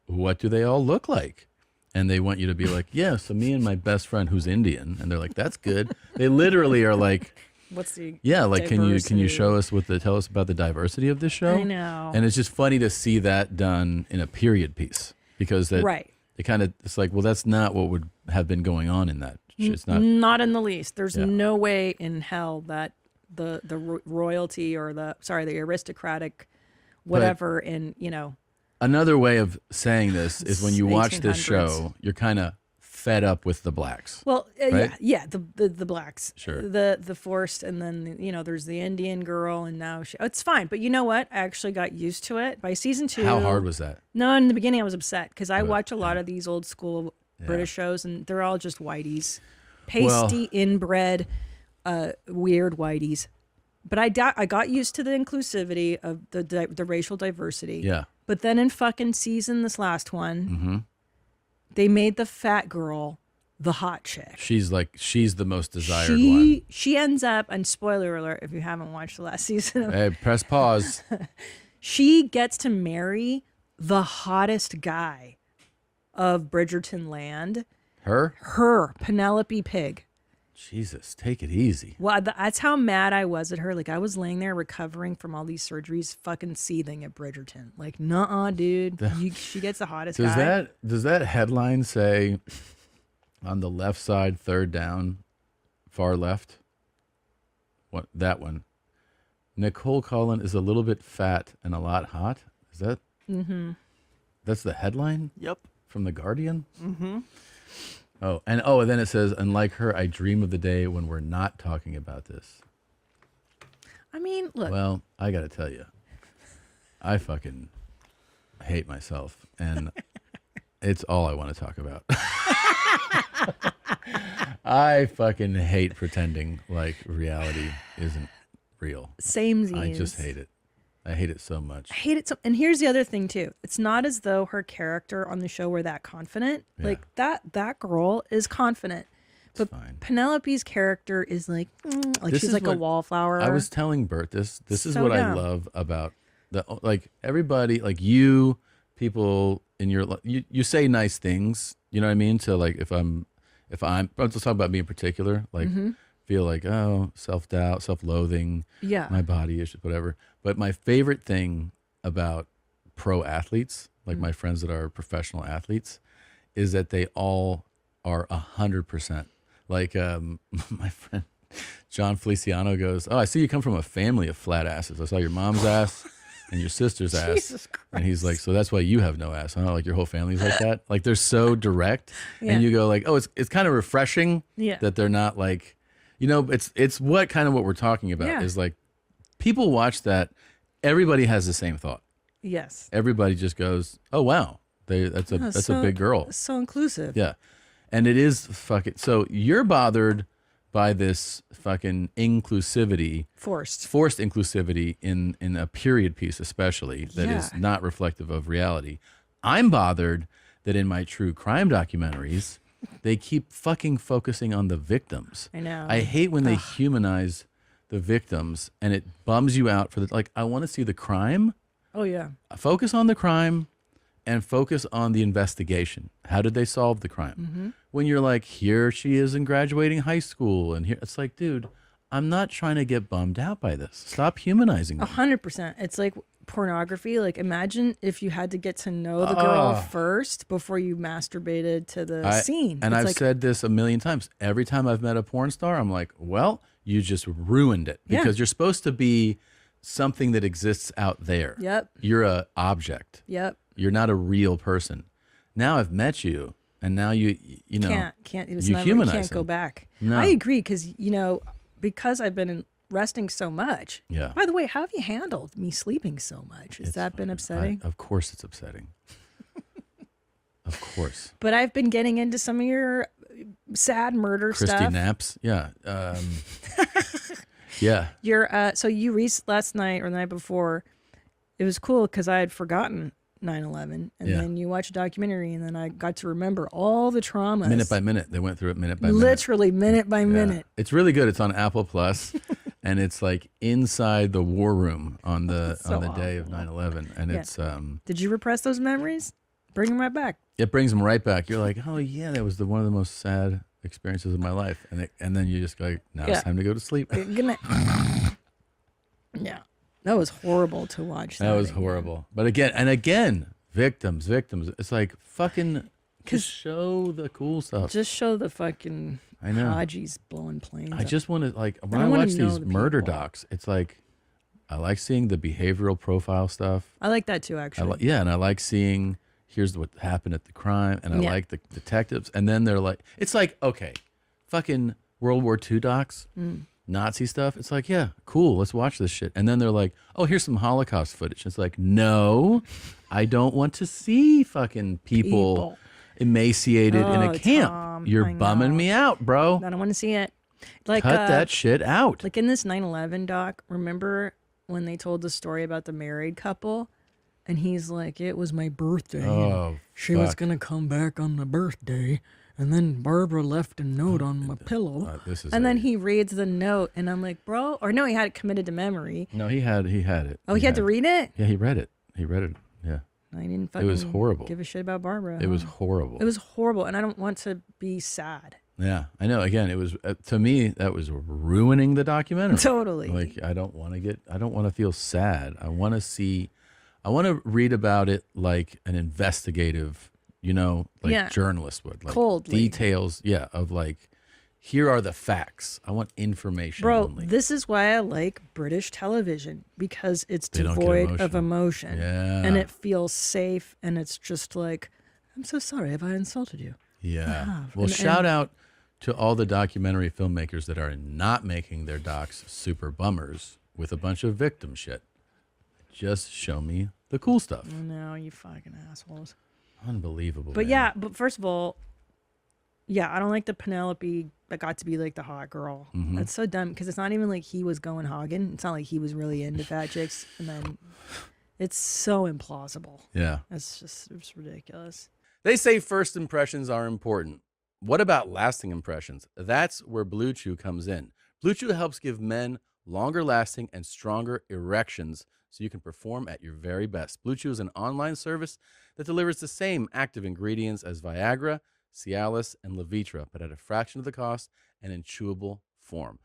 what do they all look like? And they want you to be like, yeah, so me and my best friend who's Indian, and they're like, that's good. They literally are like, what's the like can you diversity? show us tell us about the diversity of this show? I know. And it's just funny to see that done in a period piece, because that Right. it's like, well, that's not what would have been going on in that. It's not. in the least. There's Yeah. no way in hell that the royalty or the aristocratic whatever in, Another way of saying this is when you watch this 1800s. show, you're kind of fed up with the blacks. well, right? yeah, the blacks, Sure. the forced, and then there's the Indian girl, and now it's fine. But you know what? I actually got used to it by season 2. How hard was that? No, in the beginning I was upset because I watch a lot of these old school British shows, and they're all just whiteys, pasty, inbred, weird whiteys. But I got used to the inclusivity of the racial diversity. Yeah. But then in fucking season, this last one, Mm-hmm. they made the fat girl the hot chick. She's the most desired one. She ends up, and spoiler alert if you haven't watched the last season of Hey, press pause. she gets to marry the hottest guy of Bridgerton land. Her, Penelope Pig. Jesus, take it easy. Well, that's how mad I was at her. Like, I was laying there recovering from all these surgeries, fucking seething at Bridgerton. Like, nuh-uh, dude. She gets the hottest guy. Does that headline say on the left side, third down, far left? What, that one? Nicole Cullen is a little bit fat and a lot hot. Is that? Mm-hmm. That's the headline? Yep. From The Guardian? Mm-hmm. And then it says, unlike her, I dream of the day when we're not talking about this. I mean, look. Well, I got to tell you, I fucking hate myself, and it's all I want to talk about. I fucking hate pretending like reality isn't real. Samesies. I just hate it. I hate it so much. I hate it so. And here's the other thing too. It's not as though her character on the show were that confident. Yeah. Like that girl is confident, but Penelope's character is like This she's is like a what- wallflower. I was telling Bert this is So what I dumb. love about like everybody, like you, people in your you say nice things, you know what I mean? To like if I'm just talking about me in particular, like Mhm. feel like self-doubt, self-loathing, Yeah. my body issues, whatever. But my favorite thing about pro athletes, like my friends that are professional athletes, is that they all are 100%. Like my friend John Feliciano goes, "Oh, I see you come from a family of flat asses. I saw your mom's ass and your sister's ass." Jesus And he's like, "So that's why you have no ass, huh? Like your whole family's like that." Like they're so direct, Yeah. and you go like, "Oh, it's kind of refreshing Yeah. that they're not like, it's what we're talking about Yeah. is like people watch that, everybody has the same thought. Yes. Everybody just goes, "Oh wow, that's Yeah, a big girl." So inclusive. Yeah. And it is fucking, so you're bothered by this fucking inclusivity, forced inclusivity in a period piece, especially that is Yeah. not reflective of reality. I'm bothered that in my true crime documentaries, they keep fucking focusing on the victims. I know. I hate when they humanize the victims, and it bums you out for the, like, I want to see the crime. Oh yeah. Focus on the crime and focus on the investigation. How did they solve the crime? Mhm. When you're like, here she is in graduating high school, and here it's like, dude, I'm not trying to get bummed out by this. Stop humanizing me. 100%. It's like pornography. Like, imagine if you had to get to know the girl first before you masturbated to the scene. And It's I've like, said this a million times. Every time I've met a porn star, I'm like, well, you just ruined it because you're supposed to be something that exists out there. Yep. You're a object. Yep. You're not a real person. Now I've met you, and now you know can't. It you was never, humanize can't go them. back. No. I agree because because I've been resting so much. Yeah. By the way, how have you handled me sleeping so much? Has that been upsetting? Of course, it's upsetting. Of course. But I've been getting into some of your sad murder Christy stuff. naps. Yeah. Yeah. So you last night or the night before, it was cool because I had forgotten 9/11, and then you watch a documentary, and then I got to remember all the traumas. Minute by minute, they went through it minute by minute. Literally minute by minute. It's really good. It's on Apple Plus, and it's like inside the war room on the day of 9/11, and it's Did you repress those memories? Bring them right back. it brings them right back. You're like, oh yeah, that was one of the most sad experiences of my life, and then you just go, now it's time to go to sleep. Good night. Yeah, that was horrible to watch. That was horrible. But again, victims. It's like fucking just show the cool stuff. Just show the fucking I know. Hajis blowing planes. I just want to when I don't wanna watch know these the murder people. docs, it's like I like seeing the behavioral profile stuff. I like that too, actually. And I like seeing here's what happened at the crime, and I like the detectives, and then they're like, it's like okay, fucking World War II docs. Nazi stuff. It's like, yeah, cool. Let's watch this shit. And then they're like, oh, here's some Holocaust footage. It's like, no, I don't want to see fucking people emaciated in a camp. Tom, You're I bumming know. me out, bro. I don't want to see it. Like Cut that shit out. Like in this 9/11 doc, remember when they told the story about the married couple? And he's like, it was my birthday. Oh, she was fuck. going to come back on my birthday. And then Barbara left a note on my pillow. And then he reads the note, and I'm like, bro, or no, he had it committed to memory. No, he had it. Oh, he had to read it? Yeah, he read it. Yeah. I didn't fucking It was horrible. give a shit about Barbara. It was horrible. It was horrible, and I don't want to be sad. Yeah, I know. Again, it was to me that was ruining the documentary. Totally. Like I don't want to feel sad. I want to read about it like an investigative, journalist would, like coldly. details, of like here are the facts. I want information. Bro, only. this is why I like British television, because it's They don't get devoid of emotional. emotion. Yeah. And it feels safe, and it's just like, I'm so sorry if I insulted you. Yeah. Well, And- shout out to all the documentary filmmakers that are not making their docs super bummers with a bunch of victim shit. Just show me the cool stuff. No, you fucking assholes. Unbelievable. But man. but first of all, I don't like the Penelope that got to be like the hot girl. Mhm. That's so dumb, because it's not even like he was going hogging. It's not like he was really into fat chicks, and then it's so implausible. Yeah. It's ridiculous. They say first impressions are important. What about lasting impressions? That's where Blue Chew comes in. Blue Chew helps give men longer lasting and stronger erections so you can perform at your very best. Blue Chew is an online service that delivers the same active ingredients as Viagra, Cialis, and Levitra, but at a fraction of the cost and in chewable form.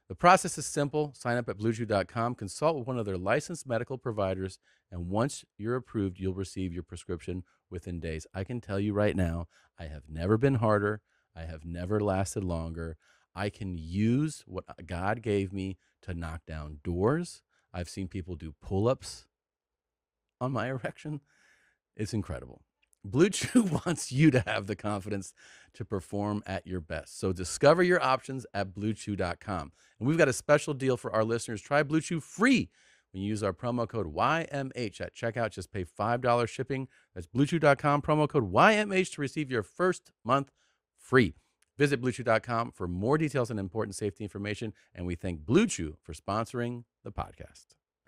The process is simple. Sign up at BlueChew.com, consult with one of their licensed medical providers, and once you're approved, you'll receive your prescription within days. I can tell you right now, I have never been harder. I have never lasted longer. I can use what God gave me to knock down doors. I've seen people do pull-ups on my erection. It's incredible. Blue Chew wants you to have the confidence to perform at your best. So discover your options at BlueChew.com. And we've got a special deal for our listeners. Try Blue Chew free when you use our promo code YMH at checkout. Just pay $5 shipping. That's BlueChew.com, promo code YMH to receive your first month free. Visit BlueChew.com for more details and important safety information. And we thank Blue Chew for sponsoring the podcast.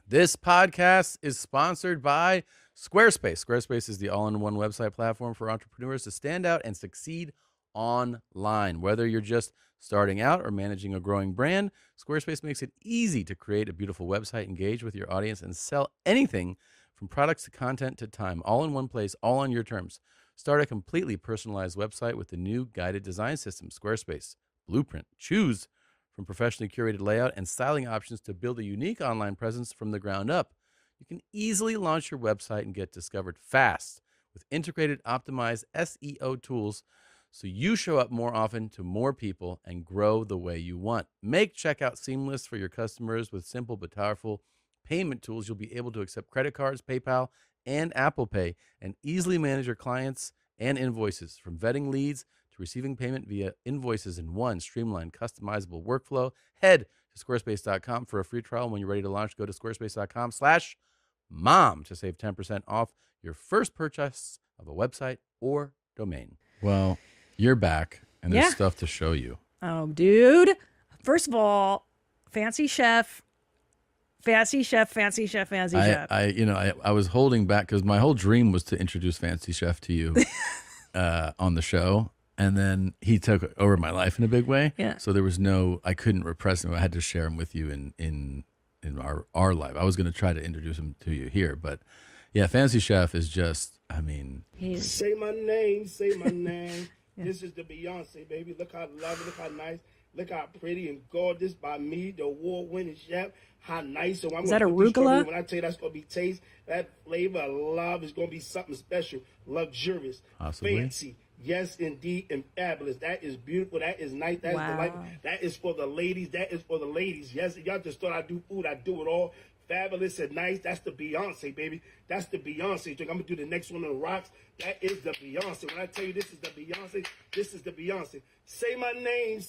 This podcast is sponsored by Squarespace. Squarespace is the all-in-one website platform for entrepreneurs to stand out and succeed online. Whether you're just starting out or managing a growing brand, Squarespace makes it easy to create a beautiful website, engage with your audience, and sell anything from products to content to time, all in one place, all on your terms. Start a completely personalized website with the new guided design system, Squarespace Blueprint. Choose From professionally curated layout and styling options to build a unique online presence from the ground up, you can easily launch your website and get discovered fast with integrated, optimized SEO tools so you show up more often to more people and grow the way you want. Make checkout seamless for your customers with simple but powerful payment tools. You'll be able to accept credit cards, PayPal, and Apple Pay, and easily manage your clients and invoices. From vetting leads to receiving payment via invoices in one streamlined, customizable workflow. Head to squarespace.com for a free trial. When you're ready to launch, go to squarespace.com/mom to save 10% off your first purchase of a website or domain. Well, you're back, and there's stuff to show you. Oh, dude. First of all, fancy chef. Fancy chef, fancy chef, fancy chef. I was holding back because my whole dream was to introduce Fancy Chef to you on the show. And then he took over my life in a big way. Yeah. So there was I couldn't repress him. I had to share him with you in our life. I was going to try to introduce him to you here. But yeah, Fancy Chef is just, Say my name, say my name. This is the Beyonce, baby. Look how lovely, look how nice, look how pretty and gorgeous by me, the award-winning chef. How nice. So I'm is that gonna put arugula? When I tell you that's going to be taste, that flavor of love is going to be something special, luxurious, Possibly. fancy. Yes, indeed, and fabulous. That is beautiful. That is nice. That is delightful. That is for the ladies. That is for the ladies. Yes, y'all just thought I do food. I do it all. Fabulous and nice. That's the Beyonce, baby. That's the Beyonce drink. I'm going to do the next one on the rocks. That is the Beyonce. When I tell you this is the Beyonce, this is the Beyonce. Say my name,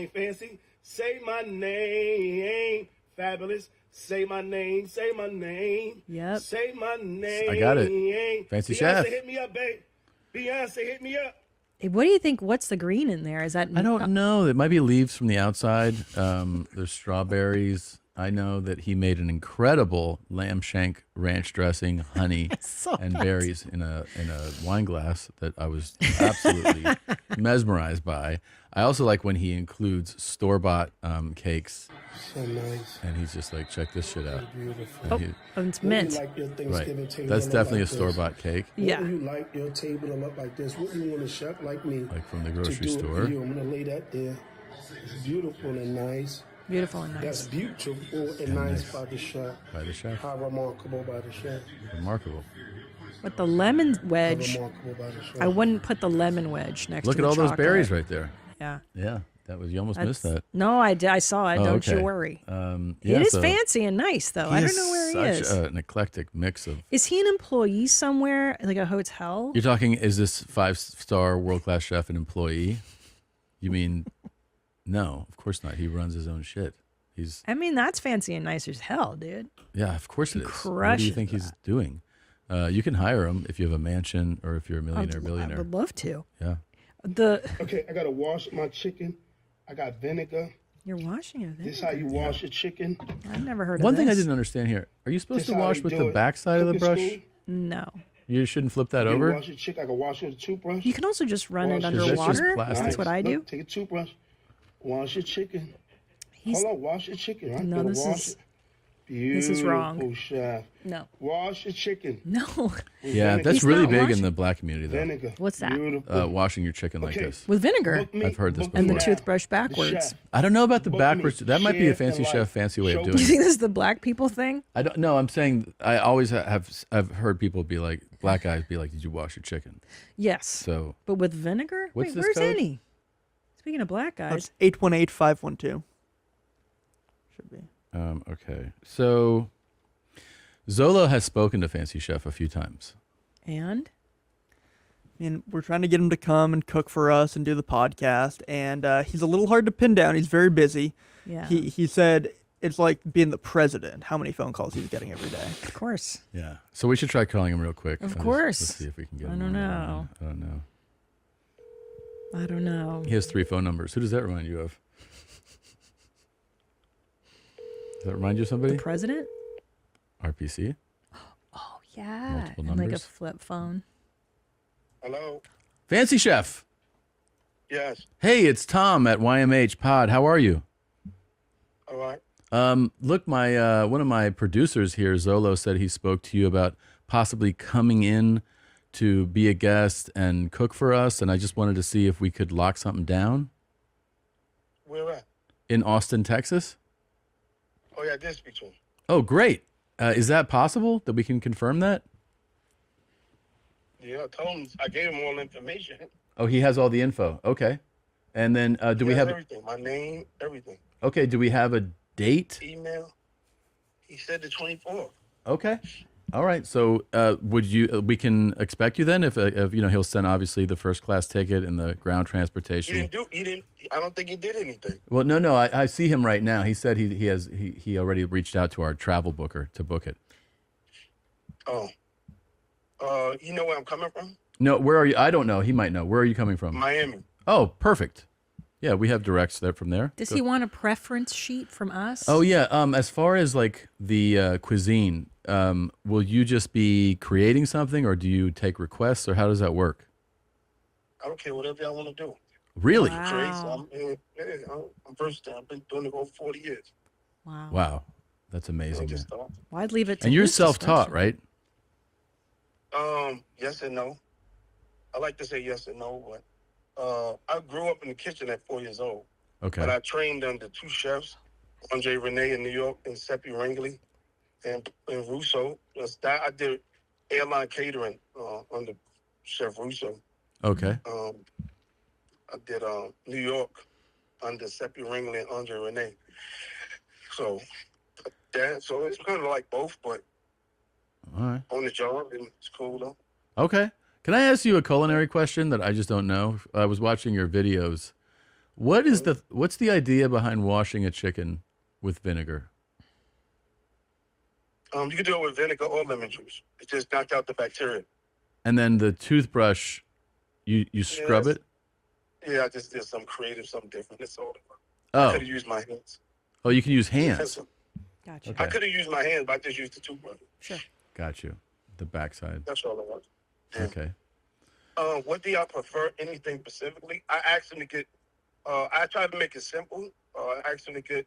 fancy. Say my name, fabulous. Say my name, say my name. Yep. Say my name. I got it. Fancy Beyonce, Chef. hit me up, babe. Beyonce, hit me up. Hey, what do you think? What's the green in there? Is that? I don't know. It might be leaves from the outside. There's strawberries. I know that he made an incredible lamb shank ranch dressing, honey, and berries in a wine glass that I was absolutely mesmerized by. I also like when he includes store-bought cakes. So nice. And he's just like, check this shit out. Beautiful. And it's mint. Like your Thanksgiving right. table That's to look definitely like a store-bought cake. Yeah. What do you like your table to look like this? What do you want a chef like me? Like from the to grocery do it store. for you? I'm going to lay that there. It's beautiful and nice. Beautiful and nice. That's beautiful and nice by the chef. By the chef. How remarkable by the chef. Remarkable. But the lemon wedge, How remarkable by the chef. I wouldn't put the lemon wedge next Look to at the all those chocolate. berries right there. Yeah. Yeah. That was, you almost missed that. No, I saw it. Oh, Don't you okay. worry. Yeah, it is so fancy and nice, though. I don't know where he is. Such an eclectic mix of. Is he an employee somewhere, like a hotel? You're talking, is this 5-star world-class chef an employee? You mean, no, of course not. He runs his own shit. I mean, that's fancy and nice as hell, dude. Yeah, of course it is. What do you crushes think he's doing? You can hire him if you have a mansion or if you're a millionaire, I billionaire. would love to. Yeah. Okay, I got to wash my chicken. I got vinegar. You're washing it. This is how you wash your chicken. I've never heard One of thing I this. didn't understand here. Are you supposed This to how wash they with do the it. backside of the Cooking brush? school. No. You shouldn't flip that You over? wash your chicken. I can wash it with a toothbrush. You can also just run it Wash under your That's just water. plastic. That's what I do. Look, take a toothbrush. Wash your chicken. He's- Hold on, wash your chicken. Right? No, Gotta this wash is- it. Beautiful, this is wrong. chef. No. Wash your chicken. No. Yeah, Vinegar. that's He's really not big in washing- the black community, though. Vinegar. What's that? Beautiful. Washing your chicken like Okay. this. With vinegar. Book me. I've heard this Book before. And the me. toothbrush The backwards. chef. I don't know about the Book backwards. me. That might be a Chef and fancy life. chef fancy way of Show doing Do you it. think this is the black people thing? I don't know. I'm saying I always I've heard people be like, black guys be like, did you wash your chicken? Yes. So But with vinegar? What's Wait, this where's code? Annie? Speaking of black guys. That's 818-512. Should be. okay. So Zolo has spoken to Fancy Chef a few times. And? And we're trying to get him to come and cook for us and do the podcast. And he's a little hard to pin down. He's very busy. Yeah. He said it's like being the president, how many phone calls he's getting every day. Of course. Yeah. So we should try calling him real quick. Of Let's- course. Let's see if we can get I him. don't on the know. line. I don't know. I don't know. He has 3 phone numbers. Who does that remind you of? Does that remind you of somebody? The president? RPC? Oh, yeah. Multiple And like a numbers. flip phone. Hello. Fancy Chef. Yes. Hey, it's Tom at YMH Pod. How are you? All right. Look, my one of my producers here, Zolo, said he spoke to you about possibly coming in to be a guest and cook for us, and I just wanted to see if we could lock something down. Where at? In Austin, Texas? Oh yeah, I did speak to him. Oh, great. Is that possible that we can confirm that? Yeah, I told him. I gave him all the information. Oh, he has all the info. Okay. And then do He we has have everything? My name, everything. Okay, do we have a date? Email. He said the 24th. Okay. All right. So would you we can expect you then if he'll send obviously the first class ticket and the ground transportation. He didn't. I don't think he did anything. Well, no, I see him right now. He said he already reached out to our travel booker to book it. Oh. You know where I'm coming from? No, where are you? I don't know. He might know. Where are you coming from? Miami. Oh, perfect. Yeah, we have directs there from there. Does he want a preference sheet from us? Oh yeah. As far as like the cuisine, will you just be creating something, or do you take requests, or how does that work? I don't care, whatever y'all want to do. Really? I'm versatile. I've been doing it over 40 years. Wow. Wow, that's amazing. Man. Well, I'd leave it to And you're his self-taught, discretion. right? Yes and no. I like to say yes and no, but I grew up in the kitchen at 4 years old. Okay. But I trained under two chefs, Andre Renee in New York and Seppi Ringley and Russo. I did airline catering under Chef Russo. Okay. I did New York under Seppi Ringley and Andre Renee. So it's kind of like both, but All right. on the job, and it's cool though. Okay. Can I ask you a culinary question that I just don't know? I was watching your videos. What's the idea behind washing a chicken with vinegar? You can do it with vinegar or lemon juice. It just knocked out the bacteria. And then the toothbrush, you scrub it? Yeah, I just did something creative, something different. That's all. Oh. I could have used my hands. Oh, you can use hands. Gotcha. Okay. I could have used my hands, but I just used the toothbrush. Sure. Got you. The backside. That's all I want. Okay. What do y'all prefer? Anything specifically? I asked him to get. I tried to make it simple. I asked him to get.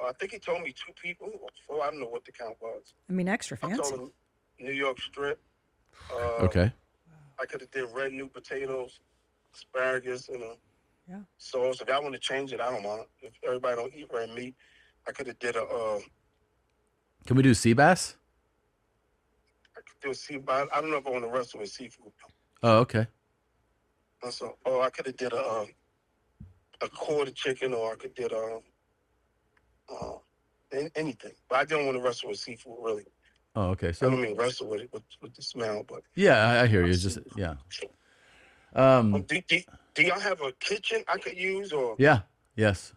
I think he told me 2 people or 4. I don't know what the count was. I mean, extra I fancy. told him New York strip. Okay. I could have did red new potatoes, asparagus, and a Yeah. sauce. If y'all want to change it, I don't mind. If everybody don't eat red meat, I could have did a. Can we do sea bass? I could do a seafood. I don't know if I want to wrestle with seafood. Oh, okay. So, I could have did a quarter chicken, or I could did anything. But I didn't want to wrestle with seafood, really. Oh, okay. I So don't mean wrestle with it with the smell, but yeah, I hear you. Just yeah. do y'all have a kitchen I could use, or? Yeah. Yes.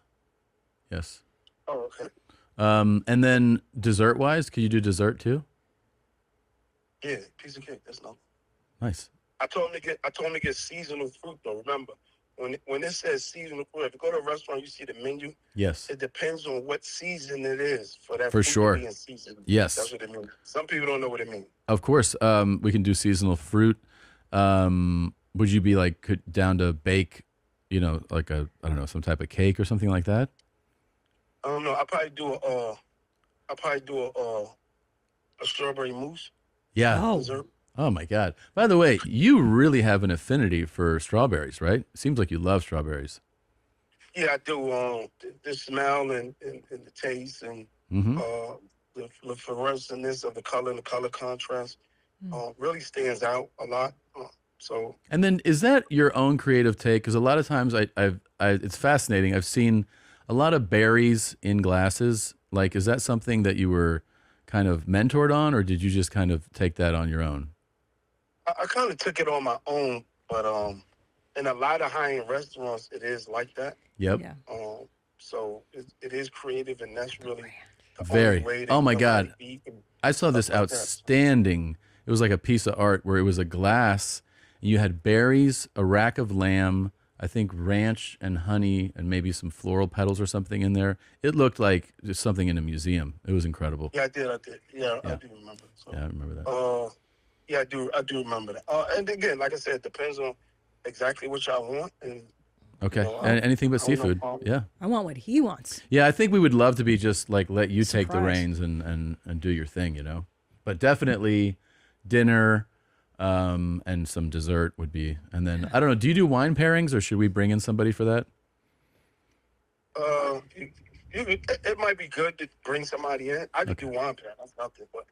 Yes. Oh, okay. And then dessert wise, could you do dessert too? Yeah, piece of cake. That's no. Nice. I told him to get seasonal fruit though. Remember, when it says seasonal fruit, if you go to a restaurant, you see the menu. Yes. It depends on what season it is for that. For fruit sure. To be in season. Yes. That's what it means. Some people don't know what it means. Of course. We can do seasonal fruit. Would you be like down to bake, like I don't know, some type of cake or something like that? I don't know. I'll probably do a strawberry mousse. Yeah. Dessert. Oh my God. By the way, you really have an affinity for strawberries, right? Seems like you love strawberries. Yeah, I do. The smell and the taste and the fluorescence of the color and the color contrast really stands out a lot. So. And then is that your own creative take? Because a lot of times it's fascinating. I've seen a lot of berries in glasses. Like, is that something that you were kind of mentored on, or did you just kind of take that on your own? I kind of took it on my own, but in a lot of high-end restaurants, it is like that. Yep. Yeah. So it is creative, and that's really the Very. only way that Oh my you know God. how to eat and I saw this stuff like that. outstanding. It was like a piece of art where it was a glass. And you had berries, a rack of lamb, I think ranch and honey, and maybe some floral petals or something in there. It looked like just something in a museum. It was incredible. Yeah, I did. Yeah, I do remember. So, Yeah, I remember that. yeah, I do remember that. And again, like I said, it depends on exactly what y'all want. And Okay. you know, And anything but I don't know. seafood. Yeah. I want what he wants. Yeah, I think we would love to be just like let you take the Surprise. reins and do your thing, But definitely dinner and some dessert would be. And then I don't know, do you do wine pairings or should we bring in somebody for that? It might be good to bring somebody in. I could do wine pairing. That's nothing. But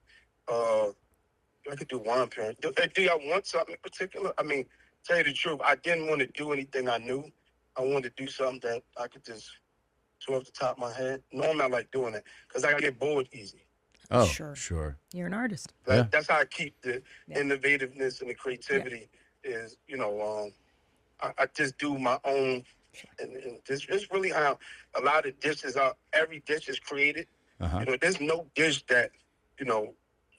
I could do wine pairing. Do y'all want something in particular? I mean, tell you the truth, I didn't want to do anything I knew. I wanted to do something that I could just do off the top of my head. Normally, I like doing it because I get bored easy. Oh, Sure. sure. You're an artist. That's how I keep the innovativeness and the creativity. Is I just do my own, and this is really how a lot of dishes are. Every dish is created. There's no dish that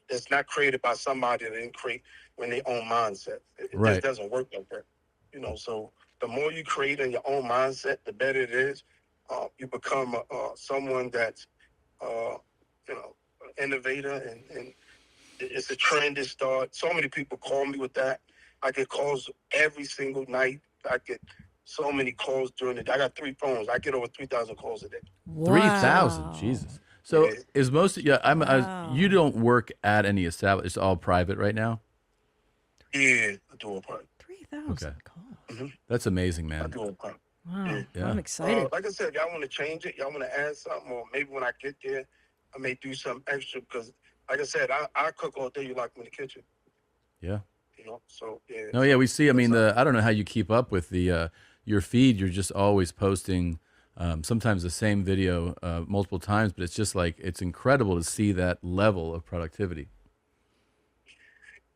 that's not created by somebody that didn't create when their own mindset. It just doesn't work like that. So the more you create in your own mindset, the better it is. You become someone that's an innovator, and it's a trend that starts. So many people call me with that. I get calls every single night. I get so many calls during the day. I got 3 phones. I get over 3,000 calls a day. 3,000, Jesus. So is most you don't work at any establishment? It's all private right now. Yeah, I do all private. 3,000 calls. That's amazing, man. I do all private. Wow, Yeah. I'm excited. Like I said, y'all want to change it? Y'all want to add something, or maybe when I get there, I may do something extra because, like I said, I cook all day. You lock me in the kitchen. Yeah. So yeah. No, yeah, we see. I mean, I don't know how you keep up with the your feed. You're just always posting, sometimes the same video multiple times, but it's just like it's incredible to see that level of productivity.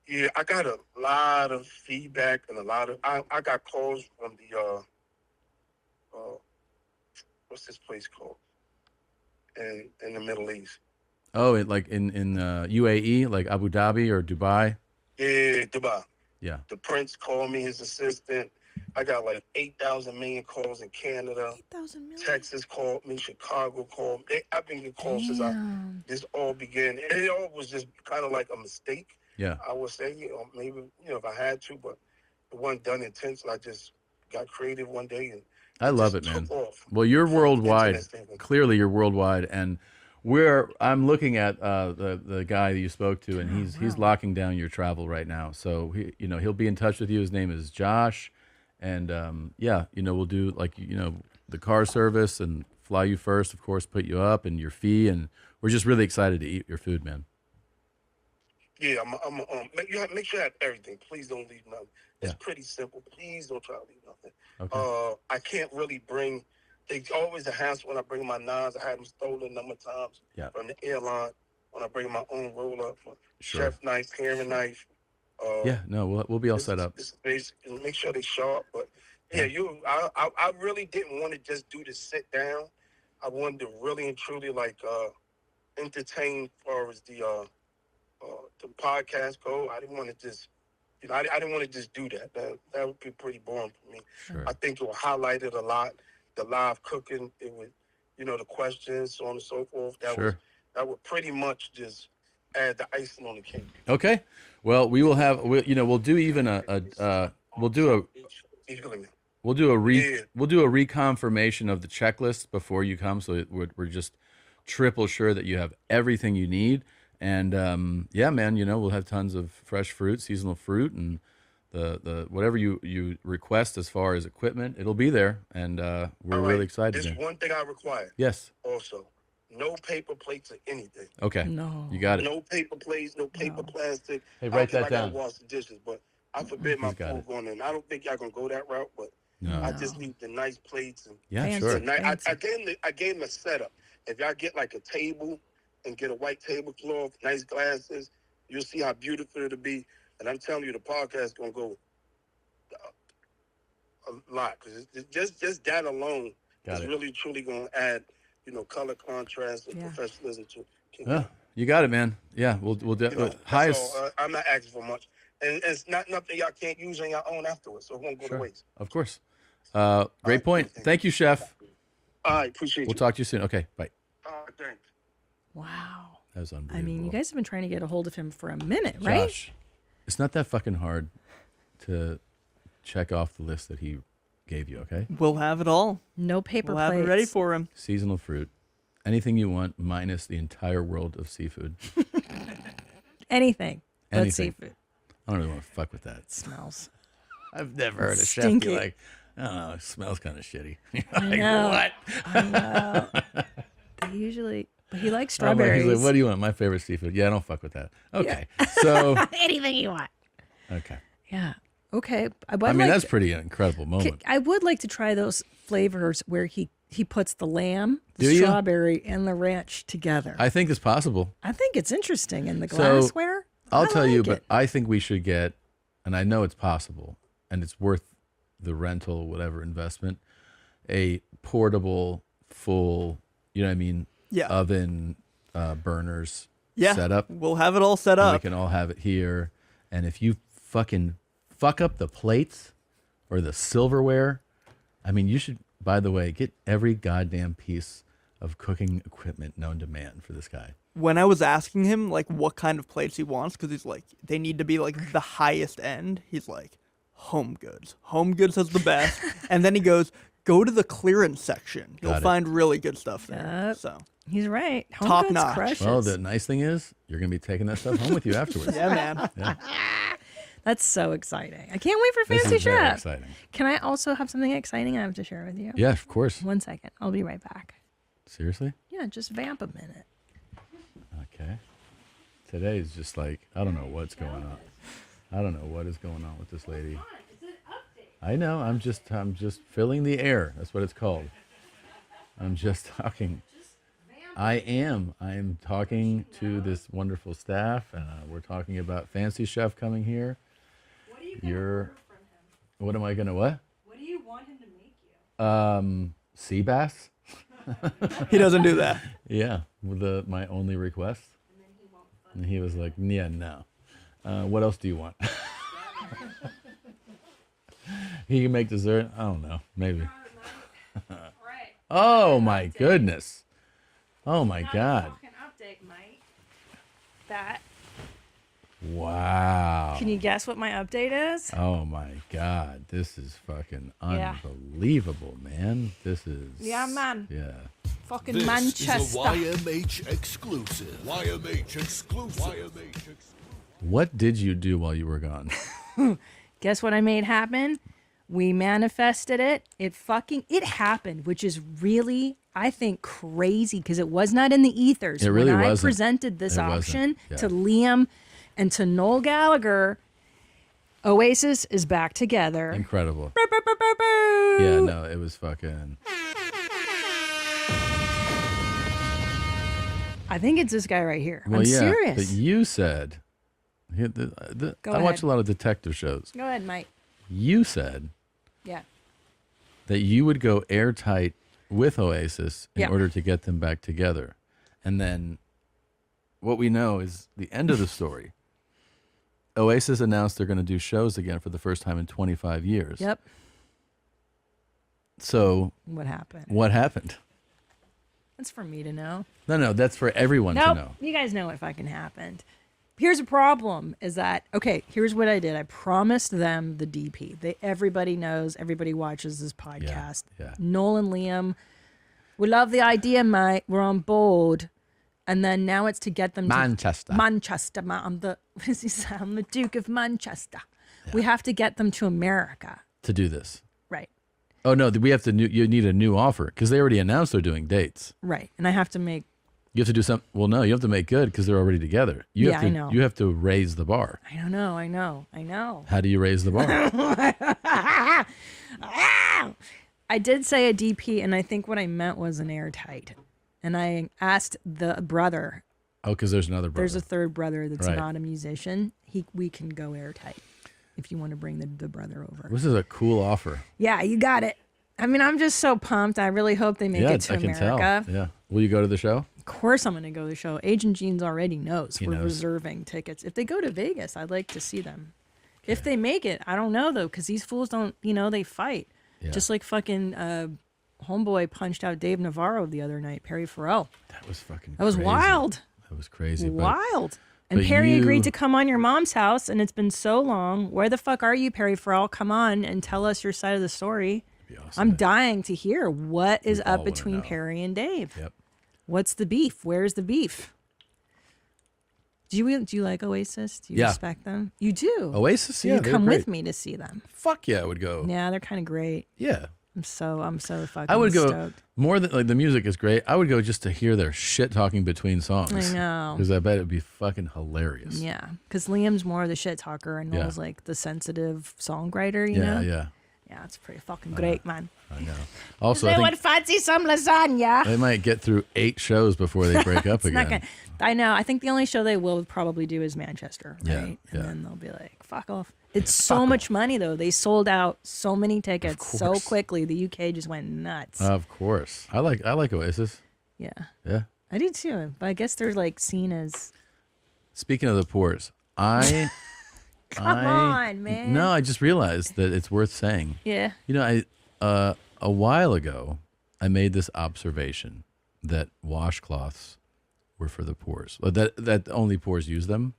Yeah, I got a lot of feedback and a lot of I got calls from the what's this place called in the Middle East. Oh, like in UAE, like Abu Dhabi or Dubai. Yeah, Dubai. Yeah. The Prince called me, his assistant. I got like 8,000 million calls in Canada. 8,000 million. Texas called me. Chicago called me. I've been getting calls since this all began. And it all was just kind of like a mistake. Yeah. I would say, maybe, if I had to, but it wasn't done intentionally. I just got creative one day and I love it, just man. took off. Well, you're worldwide. Internet. Clearly, you're worldwide, and I'm looking at the guy that you spoke to, and he's locking down your travel right now. So he'll be in touch with you. His name is Josh, and we'll do the car service and fly you first, of course, put you up and your fee, and we're just really excited to eat your food, man. Yeah, make sure I have everything. Please don't leave nothing. It's pretty simple. Please don't try to leave nothing. Okay. I can't really bring. It's always a hassle when I bring my knives. I had them stolen a number of times from the airline. When I bring my own roll up, chef knife, paring knife. We'll be all set up. It's basic. Make sure they sharp. But I really didn't want to just do the sit down. I wanted to really and truly entertain as far as the podcast go. I didn't want to just. I didn't want to just do that. That would be pretty boring for me. Sure. I think it will highlight it a lot. The live cooking, it would, the questions, so on and so forth. That would pretty much just add the icing on the cake. Okay. Well, we will have. We'll do even we'll do a reconfirmation of the checklist before you come, so we're just triple sure that you have everything you need. And man, we'll have tons of fresh fruit, seasonal fruit, and the whatever you request as far as equipment, it'll be there, and we're really excited. There's one thing I require. Yes. Also, no paper plates or anything. Okay. No. You got it. No paper plates, no paper plastic. Hey, write that I down. gotta wash the dishes, but I forbid my food going in. I don't think y'all gonna go that route, but I just need the nice plates and sure. I gave them a setup. If y'all get like a table and get a white tablecloth, nice glasses, you'll see how beautiful it'll be. And I'm telling you, the podcast is gonna go a lot because just that alone is really truly gonna add, color contrast and professionalism to. You got it, man. Yeah, we'll do highest. I'm not asking for much, and it's not nothing y'all can't use on your own afterwards, so it won't go to waste. Of course. Great point. Thank you, Chef. I appreciate you. We'll talk to you soon. Okay, bye. Thanks. Wow. That was unbelievable. I mean, you guys have been trying to get a hold of him for a minute, right? Josh, it's not that fucking hard to check off the list that he gave you, okay? We'll have it all. No paper We'll have plates. it ready for him. Seasonal fruit. Anything you want minus the entire world of seafood. Anything but Anything. seafood. I don't really want to fuck with that. It smells. I've never heard a chef Stinky. be like, I don't know. It smells kind of shitty. I Like, know. what? I know. They usually, but he likes I'm like, strawberries. he's like, what do you want? My favorite seafood. Yeah, I don't fuck with that. Okay. So, Anything you want. okay. Yeah. Okay. I mean, that's pretty incredible moment. I would like to try those flavors where he puts the lamb, the Do you? strawberry, and the ranch together. I think it's possible. I think it's interesting in the So, glassware. I'll I tell you, like but it. I think we should get, and I know it's possible, and it's worth the rental, whatever investment, a portable, full, you know what I mean? Yeah. Oven, burners Yeah, setup. we'll have it all set And up. we can all have it here. And if you fucking fuck up the plates or the silverware, I mean, you should, by the way, get every goddamn piece of cooking equipment known to man for this guy. When I was asking him like what kind of plates he wants, because he's like they need to be like the highest end. He's like Home Goods. Home Goods has the best. And then he goes, go to the clearance section. You'll Got it. find really good stuff there. Yep. So He's right. Home Top Goods notch. crushes. Well, the nice thing is you're going to be taking that stuff home with you afterwards. Yeah, man. Yeah. That's so exciting. I can't wait for This Fancy is very Chef. exciting. Can I also have something exciting I have to share with you? Yeah, of course. 1 second. I'll be right back. Seriously? Yeah, just vamp a minute. Okay. Today is just like, I don't know what's going on. I don't know what is going on with this lady. I know. I'm just filling the air. That's what it's called. I'm just talking. I am talking to this wonderful staff. We're talking about Fancy Chef coming here. What are you going to order from him? What am I gonna what? What do you want him to make you? Sea bass. He doesn't do that. Yeah, with my only request. And he was like, yeah, no. What else do you want? He can make dessert. I don't know. Maybe. Oh my goodness. Oh my God. Update, Mike. That. Wow. Can you guess what my update is? Oh my God. This is fucking Yeah. unbelievable, man. This is. Yeah, man. Yeah. Fucking This Manchester. is a YMH exclusive. YMH exclusive. What did you do while you were gone? Guess what I made happen? We manifested it. It happened, which is really, I think, crazy because it was not in the ethers. It really when I wasn't. presented this It wasn't. option Yeah. to Liam and to Noel Gallagher, Oasis is back together. Incredible. Yeah, no, it was fucking. I think it's this guy right here. Well, I'm yeah, serious. but you said. Go I watch ahead. a lot of detective shows. Go ahead, Mike. You said Yeah. that you would go airtight with Oasis in Yeah. order to get them back together. And then what we know is the end of the story. Oasis announced they're going to do shows again for the first time in 25 years. Yep. So What happened? what happened? That's for me to know. No, that's for everyone to Nope. know. You guys know what fucking happened. Here's a problem is that, okay, here's what I did. I promised them the DP. Everybody knows, everybody watches this podcast. Yeah. Noel and Liam, we love the idea, mate. We're on board. And then now it's to get them Manchester. to Manchester. I'm the, what does he say? I'm the Duke of Manchester. We have to get them to America. To do this. Right. Oh, no, we have to. You need a new offer because they already announced they're doing dates. Right. And I have to make, You have to do something. Well, no, you have to make good because they're already together. You Yeah, have to, I know. You have to raise the bar. I don't know. I know. How do you raise the bar? I did say a DP, and I think what I meant was an airtight. And I asked the brother. Oh, because there's another brother. There's a third brother that's Right. not a musician. We can go airtight if you want to bring the brother over. This is a cool offer. Yeah, you got it. I mean, I'm just so pumped. I really hope they make Yeah, it to I can America. tell. Yeah. Will you go to the show? Of course, I'm going to go to the show. Agent Jeans already knows. He We're knows. reserving tickets. If they go to Vegas, I'd like to see them. If they make it, I don't know though, because these fools don't. They fight. Yeah. Just like fucking homeboy punched out Dave Navarro the other night. Perry Farrell. That was fucking. That was crazy. wild. That was crazy. Wild. And but Perry you- agreed to come on your mom's house, and it's been so long. Where the fuck are you, Perry Farrell? Come on and tell us your side of the story. I'm dying to hear what is all up wanna between know. Perry and Dave. Yep. What's the beef? Where's the beef? Do you like Oasis? Do you Yeah. respect them? You do. Oasis, So yeah, you they're come with great. me to see them. Fuck yeah, I would go. Yeah, they're kind of great. Yeah. I'm so fucking I would go stoked. more than like the music is great. I would go just to hear their shit talking between songs. I know. Because I bet it'd be fucking hilarious. Yeah, because Liam's more the shit talker and Yeah. Noel's like the sensitive songwriter. You know. Yeah. Yeah, it's pretty fucking great, man. I know. Also, They I would think fancy some lasagna. they might get through 8 shows before they break up It's not again. gonna- I know. I think the only show they will probably do is Manchester, Yeah, right? yeah. And then they'll be like, "Fuck off." It's so much money though. They sold out so many tickets so course. quickly. The UK just went nuts. Of course. I like Oasis. Yeah, Yeah. I do too. But I guess they're like seen as. Speaking of the pores, Come on, man. No, I just realized that it's worth saying. Yeah. You know, a while ago, I made this observation that washcloths were for the pores. That only pores use them.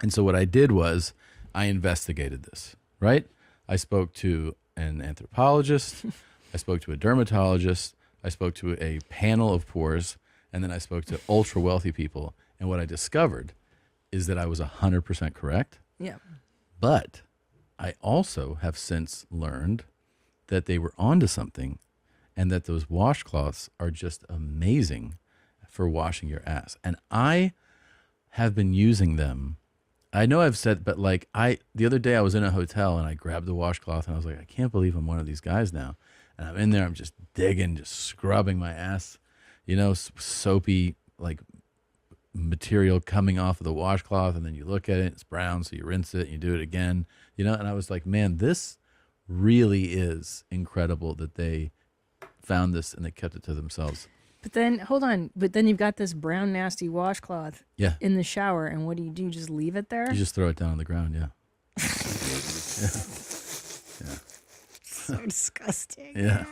And so what I did was I investigated this, right? I spoke to an anthropologist, I spoke to a dermatologist, I spoke to a panel of pores, and then I spoke to ultra wealthy people. And what I discovered is that I was 100% correct. Yeah. But I also have since learned that they were onto something and that those washcloths are just amazing for washing your ass. And I have been using them. I know I've said, but like the other day I was in a hotel and I grabbed the washcloth and I was like, I can't believe I'm one of these guys now. And I'm in there, I'm just digging, just scrubbing my ass, you know, soapy, like material coming off of the washcloth, and then you look at it, it's brown, so you rinse it and you do it again, you know. And I was like, man, this really is incredible that they found this and they kept it to themselves. But then hold on. But then you've got this brown nasty washcloth. Yeah. In the shower, and what do? You just leave it there? You just throw it down on the ground. Yeah. So disgusting. Yeah.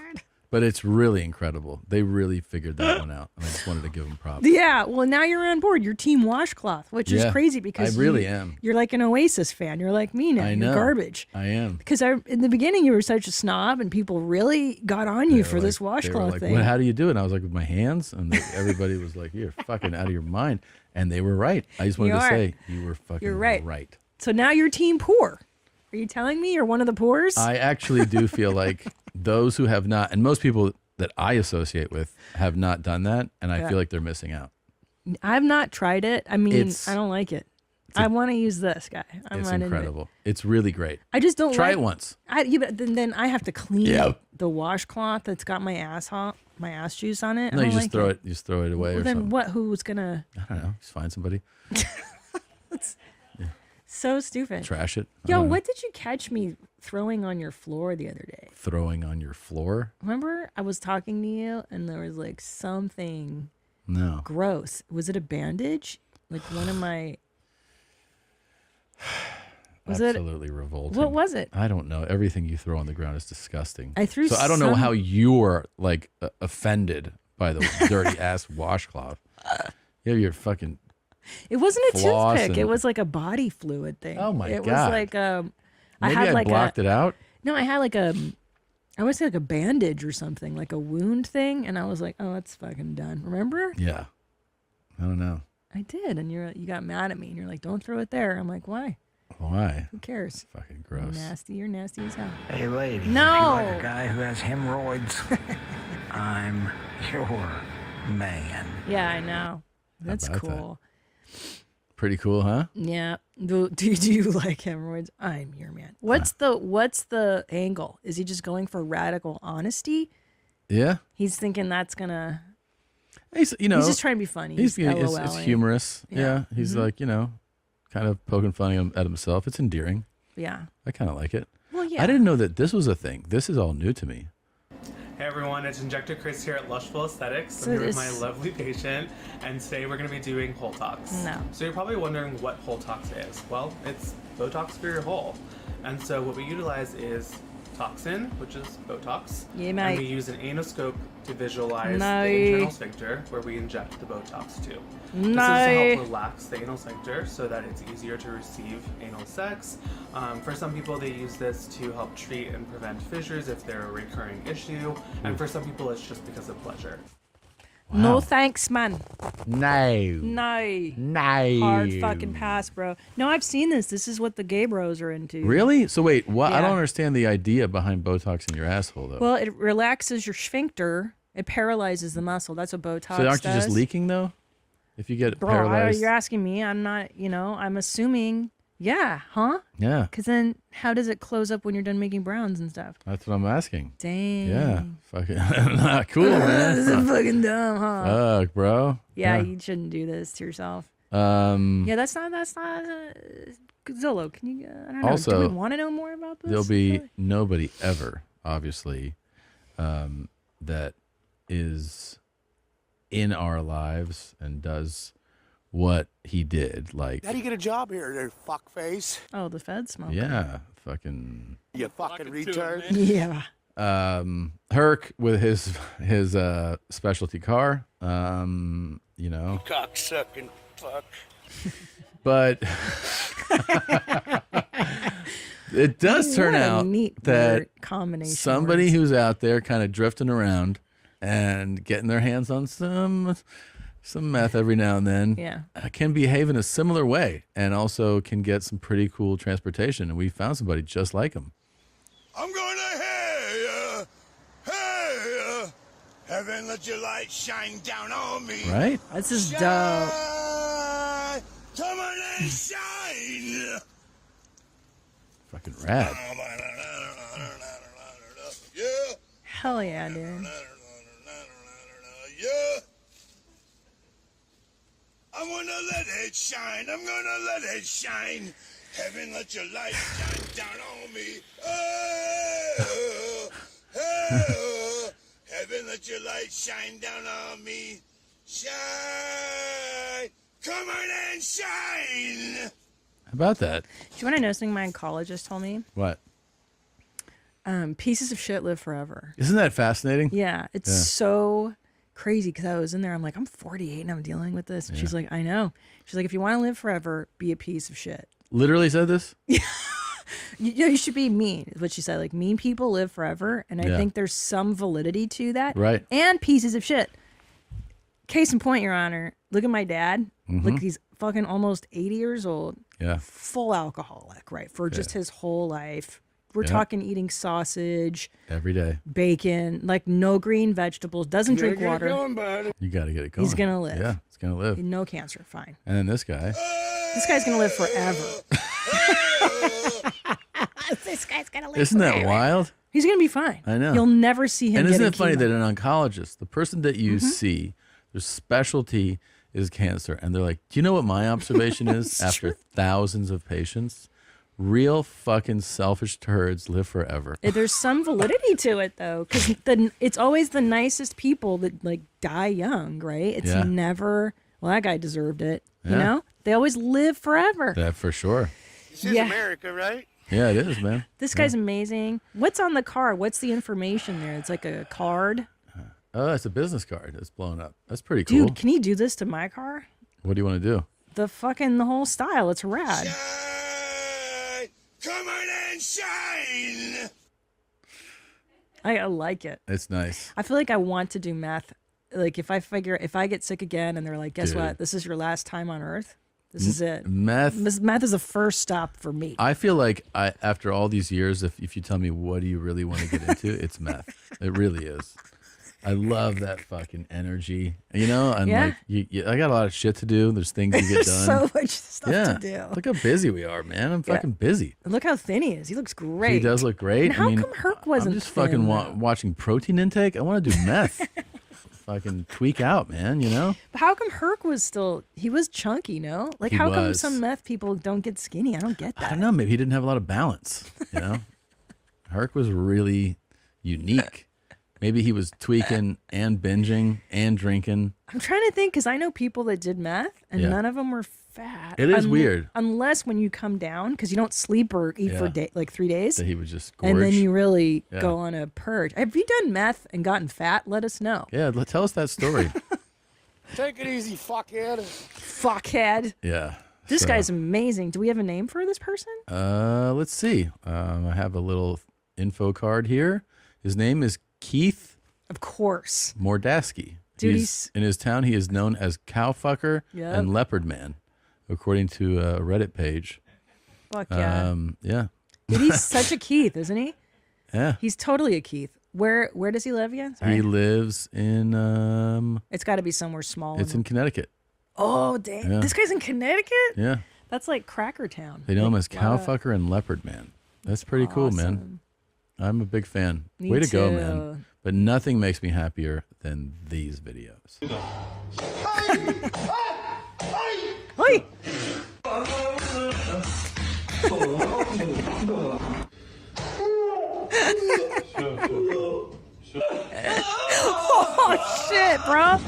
But it's really incredible. They really figured that one out, and I just wanted to give them props. Yeah, well, now you're on board. You're team washcloth, which is Yeah, crazy because I really am. You're like an Oasis fan. You're like me now. I You're know. garbage. I am. Because in the beginning you were such a snob, and people really got on you for this They were washcloth like, thing. "Well, how do you do it?" And I was like, with my hands, and everybody was like, "You're fucking out of your mind," and they were right. I just wanted You to are. say you were fucking You're right. right. So now you're team poor. Are you telling me you're one of the poors? I actually do feel like those who have not, and most people that I associate with have not done that, and I Yeah. feel like they're missing out. I've not tried it. I mean, It's- I don't like it. I want to use this guy. I'm It's not into it. incredible. It's really great. I just don't Try like, it once. But then I have to clean Yeah. the washcloth that's got my ass juice on it. No, I you don't just like throw it. You just throw it away Well, or then something. what? Who's gonna? I don't know. Just find somebody. So stupid. Trash it. I Yo, don't know. what did you catch me throwing on your floor the other day? Throwing on your floor? Remember, I was talking to you, and there was like something No. gross. Was it a bandage? Like one of my. Was Absolutely it revolting. What was it? I don't know. Everything you throw on the ground is disgusting. I threw So I don't know some- how you're like offended by the dirty ass washcloth. Yeah, you're fucking. It wasn't a floss toothpick. It and- was like a body fluid thing. Oh my it God. was like I Maybe had I like blocked it out. No, I had like I would say like a bandage or something, like a wound thing, and I was like, oh, it's fucking done. Remember? Yeah. I don't know. I did, and you got mad at me, and you're like, don't throw it there. I'm like, why? Why? Who cares? Fucking gross. Nasty. You're nasty as hell. Hey, ladies, No. if you like a guy who has hemorrhoids, I'm your man. Yeah, I know. That's about that? cool. Pretty cool, huh? Yeah. Do you like hemorrhoids? I'm your man. What's the angle? Is he just going for radical honesty? Yeah. He's thinking that's gonna. He's He's just trying to be funny. He's He's it's LOL-ing. humorous. Yeah. Yeah. He's Mhm. like, kind of poking fun at himself. It's endearing. Yeah. I kind of like it. Well, yeah. I didn't know that this was a thing. This is all new to me. Hey everyone, it's Injector Chris here at Lushful Aesthetics. So I'm here with my this- lovely patient, and today we're going to be doing hole talks. No. So you're probably wondering what hole talks is. Well, it's Botox for your hole. And so what we utilize is toxin, which is Botox. Yeah, and mate. we use an anoscope to visualize No. the internal sphincter where we inject the Botox to. This is to No. help relax the anal sphincter so that it's easier to receive anal sex. For some people, they use this to help treat and prevent fissures if they're a recurring issue. And for some people, it's just because of pleasure. No thanks, man. No. No. Hard fucking pass, bro. No, I've seen this. This is what the gay bros are into. Really? So wait, what? I Yeah. don't understand the idea behind Botox in your asshole, though. Well, it relaxes your sphincter. It paralyzes the muscle. That's what Botox So aren't you does. just leaking though? If you get Bro, paralyzed. you're asking me. I'm not, I'm assuming. Yeah, huh? Yeah. Because then how does it close up when you're done making browns and stuff? That's what I'm asking. Dang. Yeah. Fucking not cool, man. This is fucking dumb, huh? Fuck, bro. Yeah, you shouldn't do this to yourself. Yeah, that's not Zillow. Can you, I don't know. Also, do we want to know more about this? There'll be nobody ever, obviously, that is in our lives and does what he did. Like, How do you get a job here, there, fuckface? Oh, the Fed smoke. yeah, fucking. You fucking retard. Yeah. Herc with his specialty car. Cocksucking fuck. But it does turn What a out neat that word combination somebody who's out there kind of drifting around and getting their hands on some meth every now and then Yeah. can behave in a similar way and also can get some pretty cool transportation. And we found somebody just like him. I'm gonna hey, heaven, let your light shine down on me. Right? This is dope. Come on and shine. Fucking rad. Yeah. Hell yeah, dude. Yeah. I'm gonna let it shine. I'm gonna let it shine. Heaven, let your light shine down on me. Oh, oh, heaven, let your light shine down on me. Shine. Come on and shine. How about that? Do you want to know something my oncologist told me? What? Pieces of shit live forever. Isn't that fascinating? Yeah, it's so crazy because I was in there. I'm like, I'm 48 and I'm dealing with this. And she's like, I know. She's like, if you want to live forever, be a piece of shit. Literally said this? You should be mean, is what she said. Like, mean people live forever. And I Yeah. think there's some validity to that. Right. And pieces of shit. Case in point, Your Honor, look at my dad. Look, he's fucking almost 80 years old. Yeah. Full alcoholic, right? For just his whole life. We're Yeah. talking eating sausage, Every day. bacon, like no green vegetables, doesn't drink water. You got to get it going. He's gonna live. Yeah, he's going to live. No cancer, fine. And then this guy. This guy's gonna live forever. This guy's gonna live Isn't that forever. wild? He's gonna be fine. I know. You'll never see him. And isn't getting it funny chemo. that an oncologist, the person that you see, their specialty is cancer, and they're like, do you know what my observation is after thousands of patients? Real fucking selfish turds live forever. There's some validity to it though, because it's always the nicest people that like die young, right? It's Yeah. never. Well, that guy deserved it. You Yeah. know, they always live forever. That for sure. This is Yeah. America, right? Yeah, it is, man. This guy's amazing. What's on the card? What's the information there? It's like a card. Oh, it's a business card. It's blown up. That's pretty cool. Dude, can you do this to my car? What do you want to do? The whole style. It's rad. Come on and shine. I like it. It's nice. I feel like I want to do meth. Like if I get sick again and they're like, guess Dude. what? This is your last time on earth. This is it. Meth. Meth is the first stop for me. I feel like after all these years, if you tell me what do you really want to get into, it's meth. It really is. I love that fucking energy, you know. And Yeah. like, I got a lot of shit to do. There's things to get There's done. so much stuff yeah. to do. Look how busy we are, man. I'm Yeah. fucking busy. And look how thin he is. He looks great. He does look great. And how I mean, come Herc wasn't I'm just thin, fucking though? watching protein intake. I want to do meth. Fucking tweak out, man. You know. But how come Herc was still? He was chunky, no? Like He how come was. some meth people don't get skinny? I don't get I that. don't know. Maybe he didn't have a lot of balance. You know, Herc was really unique. Maybe he was tweaking and binging and drinking. I'm trying to think because I know people that did meth and Yeah. none of them were fat. It is weird. Unless when you come down because you don't sleep or eat for Yeah. like 3 days. That he would just and then gorge. you really Yeah. go on a purge. Have you done meth and gotten fat? Let us know. Yeah, tell us that story. Take it easy, fuckhead. Fuckhead. Yeah. This so, guy's amazing. Do we have a name for this person? Let's see. I have a little info card here. His name is Keith Of course. Mordaski. In his town, he is known as Cowfucker Yep. and Leopard Man, according to a Reddit page. Fuck yeah. Yeah. Dude, he's such a Keith, isn't he? Yeah. He's totally a Keith. Where does he live again? Sorry. He lives in. It's got to be somewhere small. It's in Connecticut. Oh, dang. Yeah. This guy's in Connecticut? Yeah. That's like Cracker Town. They know him as Wow. Cowfucker and Leopard Man. That's pretty cool, man. Awesome. I'm a big fan. Me Way to go, too. man. But nothing makes me happier than these videos. Hey! Oh, shit, bro.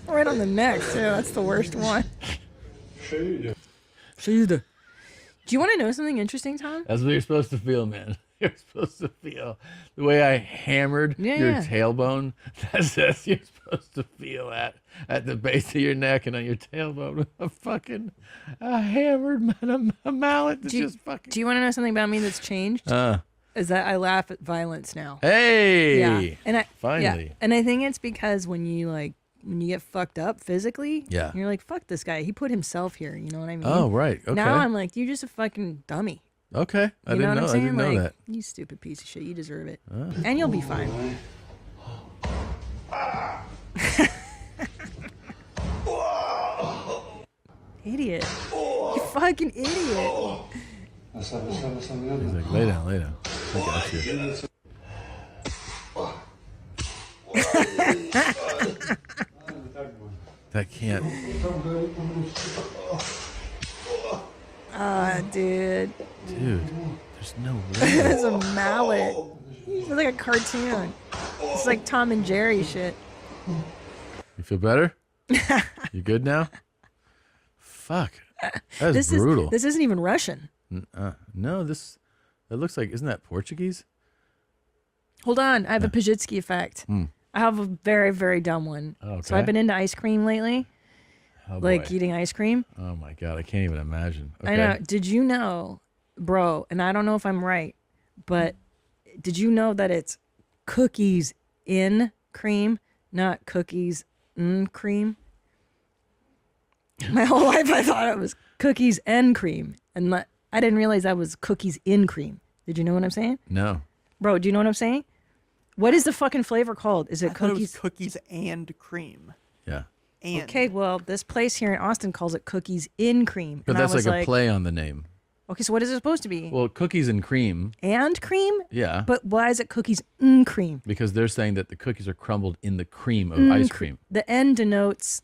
Right on the neck, too. That's the worst one. Do you want to know something interesting, Tom? That's what you're supposed to feel, man. You're supposed to feel the way I hammered your tailbone. That's you're supposed to feel at the base of your neck and on your tailbone with a hammered a mallet. That's just fucking. Do you want to know something about me that's changed? Is that I laugh at violence now. Hey, yeah, and finally. yeah. And I think it's because when you get fucked up physically, Yeah. you're like, fuck this guy. He put himself here. You know what I mean? Oh, right. Okay. Now I'm like, you're just a fucking dummy. Okay, I didn't know. I didn't know that. You stupid piece of shit. You deserve it, and you'll be fine. Idiot! You fucking idiot! He's like, lay down, lay down. I got you. That can't. Dude. Dude, there's no way. It's a mallet. It's like a cartoon. It's like Tom and Jerry shit. You feel better? You good now? Fuck. That's brutal. This isn't even Russian. No, it looks like, isn't that Portuguese? Hold on, I have a Pajitsky effect. I have a very, very dumb one. Okay. So I've been into ice cream lately. Oh, like boy. eating ice cream. Oh my God, I can't even imagine. Okay. I know. Did you know, bro, and I don't know if I'm right, but did you know that it's cookies in cream, not cookies in cream? My whole life I thought it was cookies and cream. And I didn't realize that was cookies in cream. Did you know what I'm saying? No. Bro, do you know what I'm saying? What is the fucking flavor called? Is it I thought it was cookies? cookies and cream. Yeah. And. Okay, well, this place here in Austin calls it cookies in cream. But And that's I was like a play on the name. Okay, so what is it supposed to be? Well, cookies and cream. And cream? Yeah. But why is it cookies in cream? Because they're saying that the cookies are crumbled in the cream of ice cream. The N denotes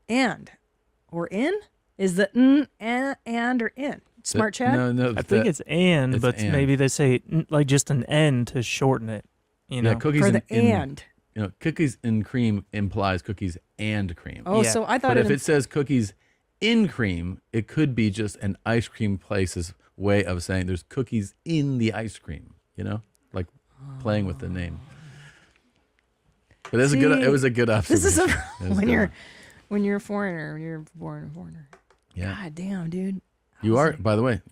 and or in? Is the and or in? Smart chat? No. I think it's and, it's but and. maybe they say like just an N to shorten it. You know, Yeah, cookies For in, the and. You know, cookies in cream implies cookies and cream. Oh, so I thought But it if it says cookies in cream, it could be just an ice cream place's way of saying there's cookies in the ice cream. You know, like playing with the name. But it's it was a good observation. This is It was when good. you're a foreigner, when you're born a foreigner. Yeah. God damn, dude. You are, by the way,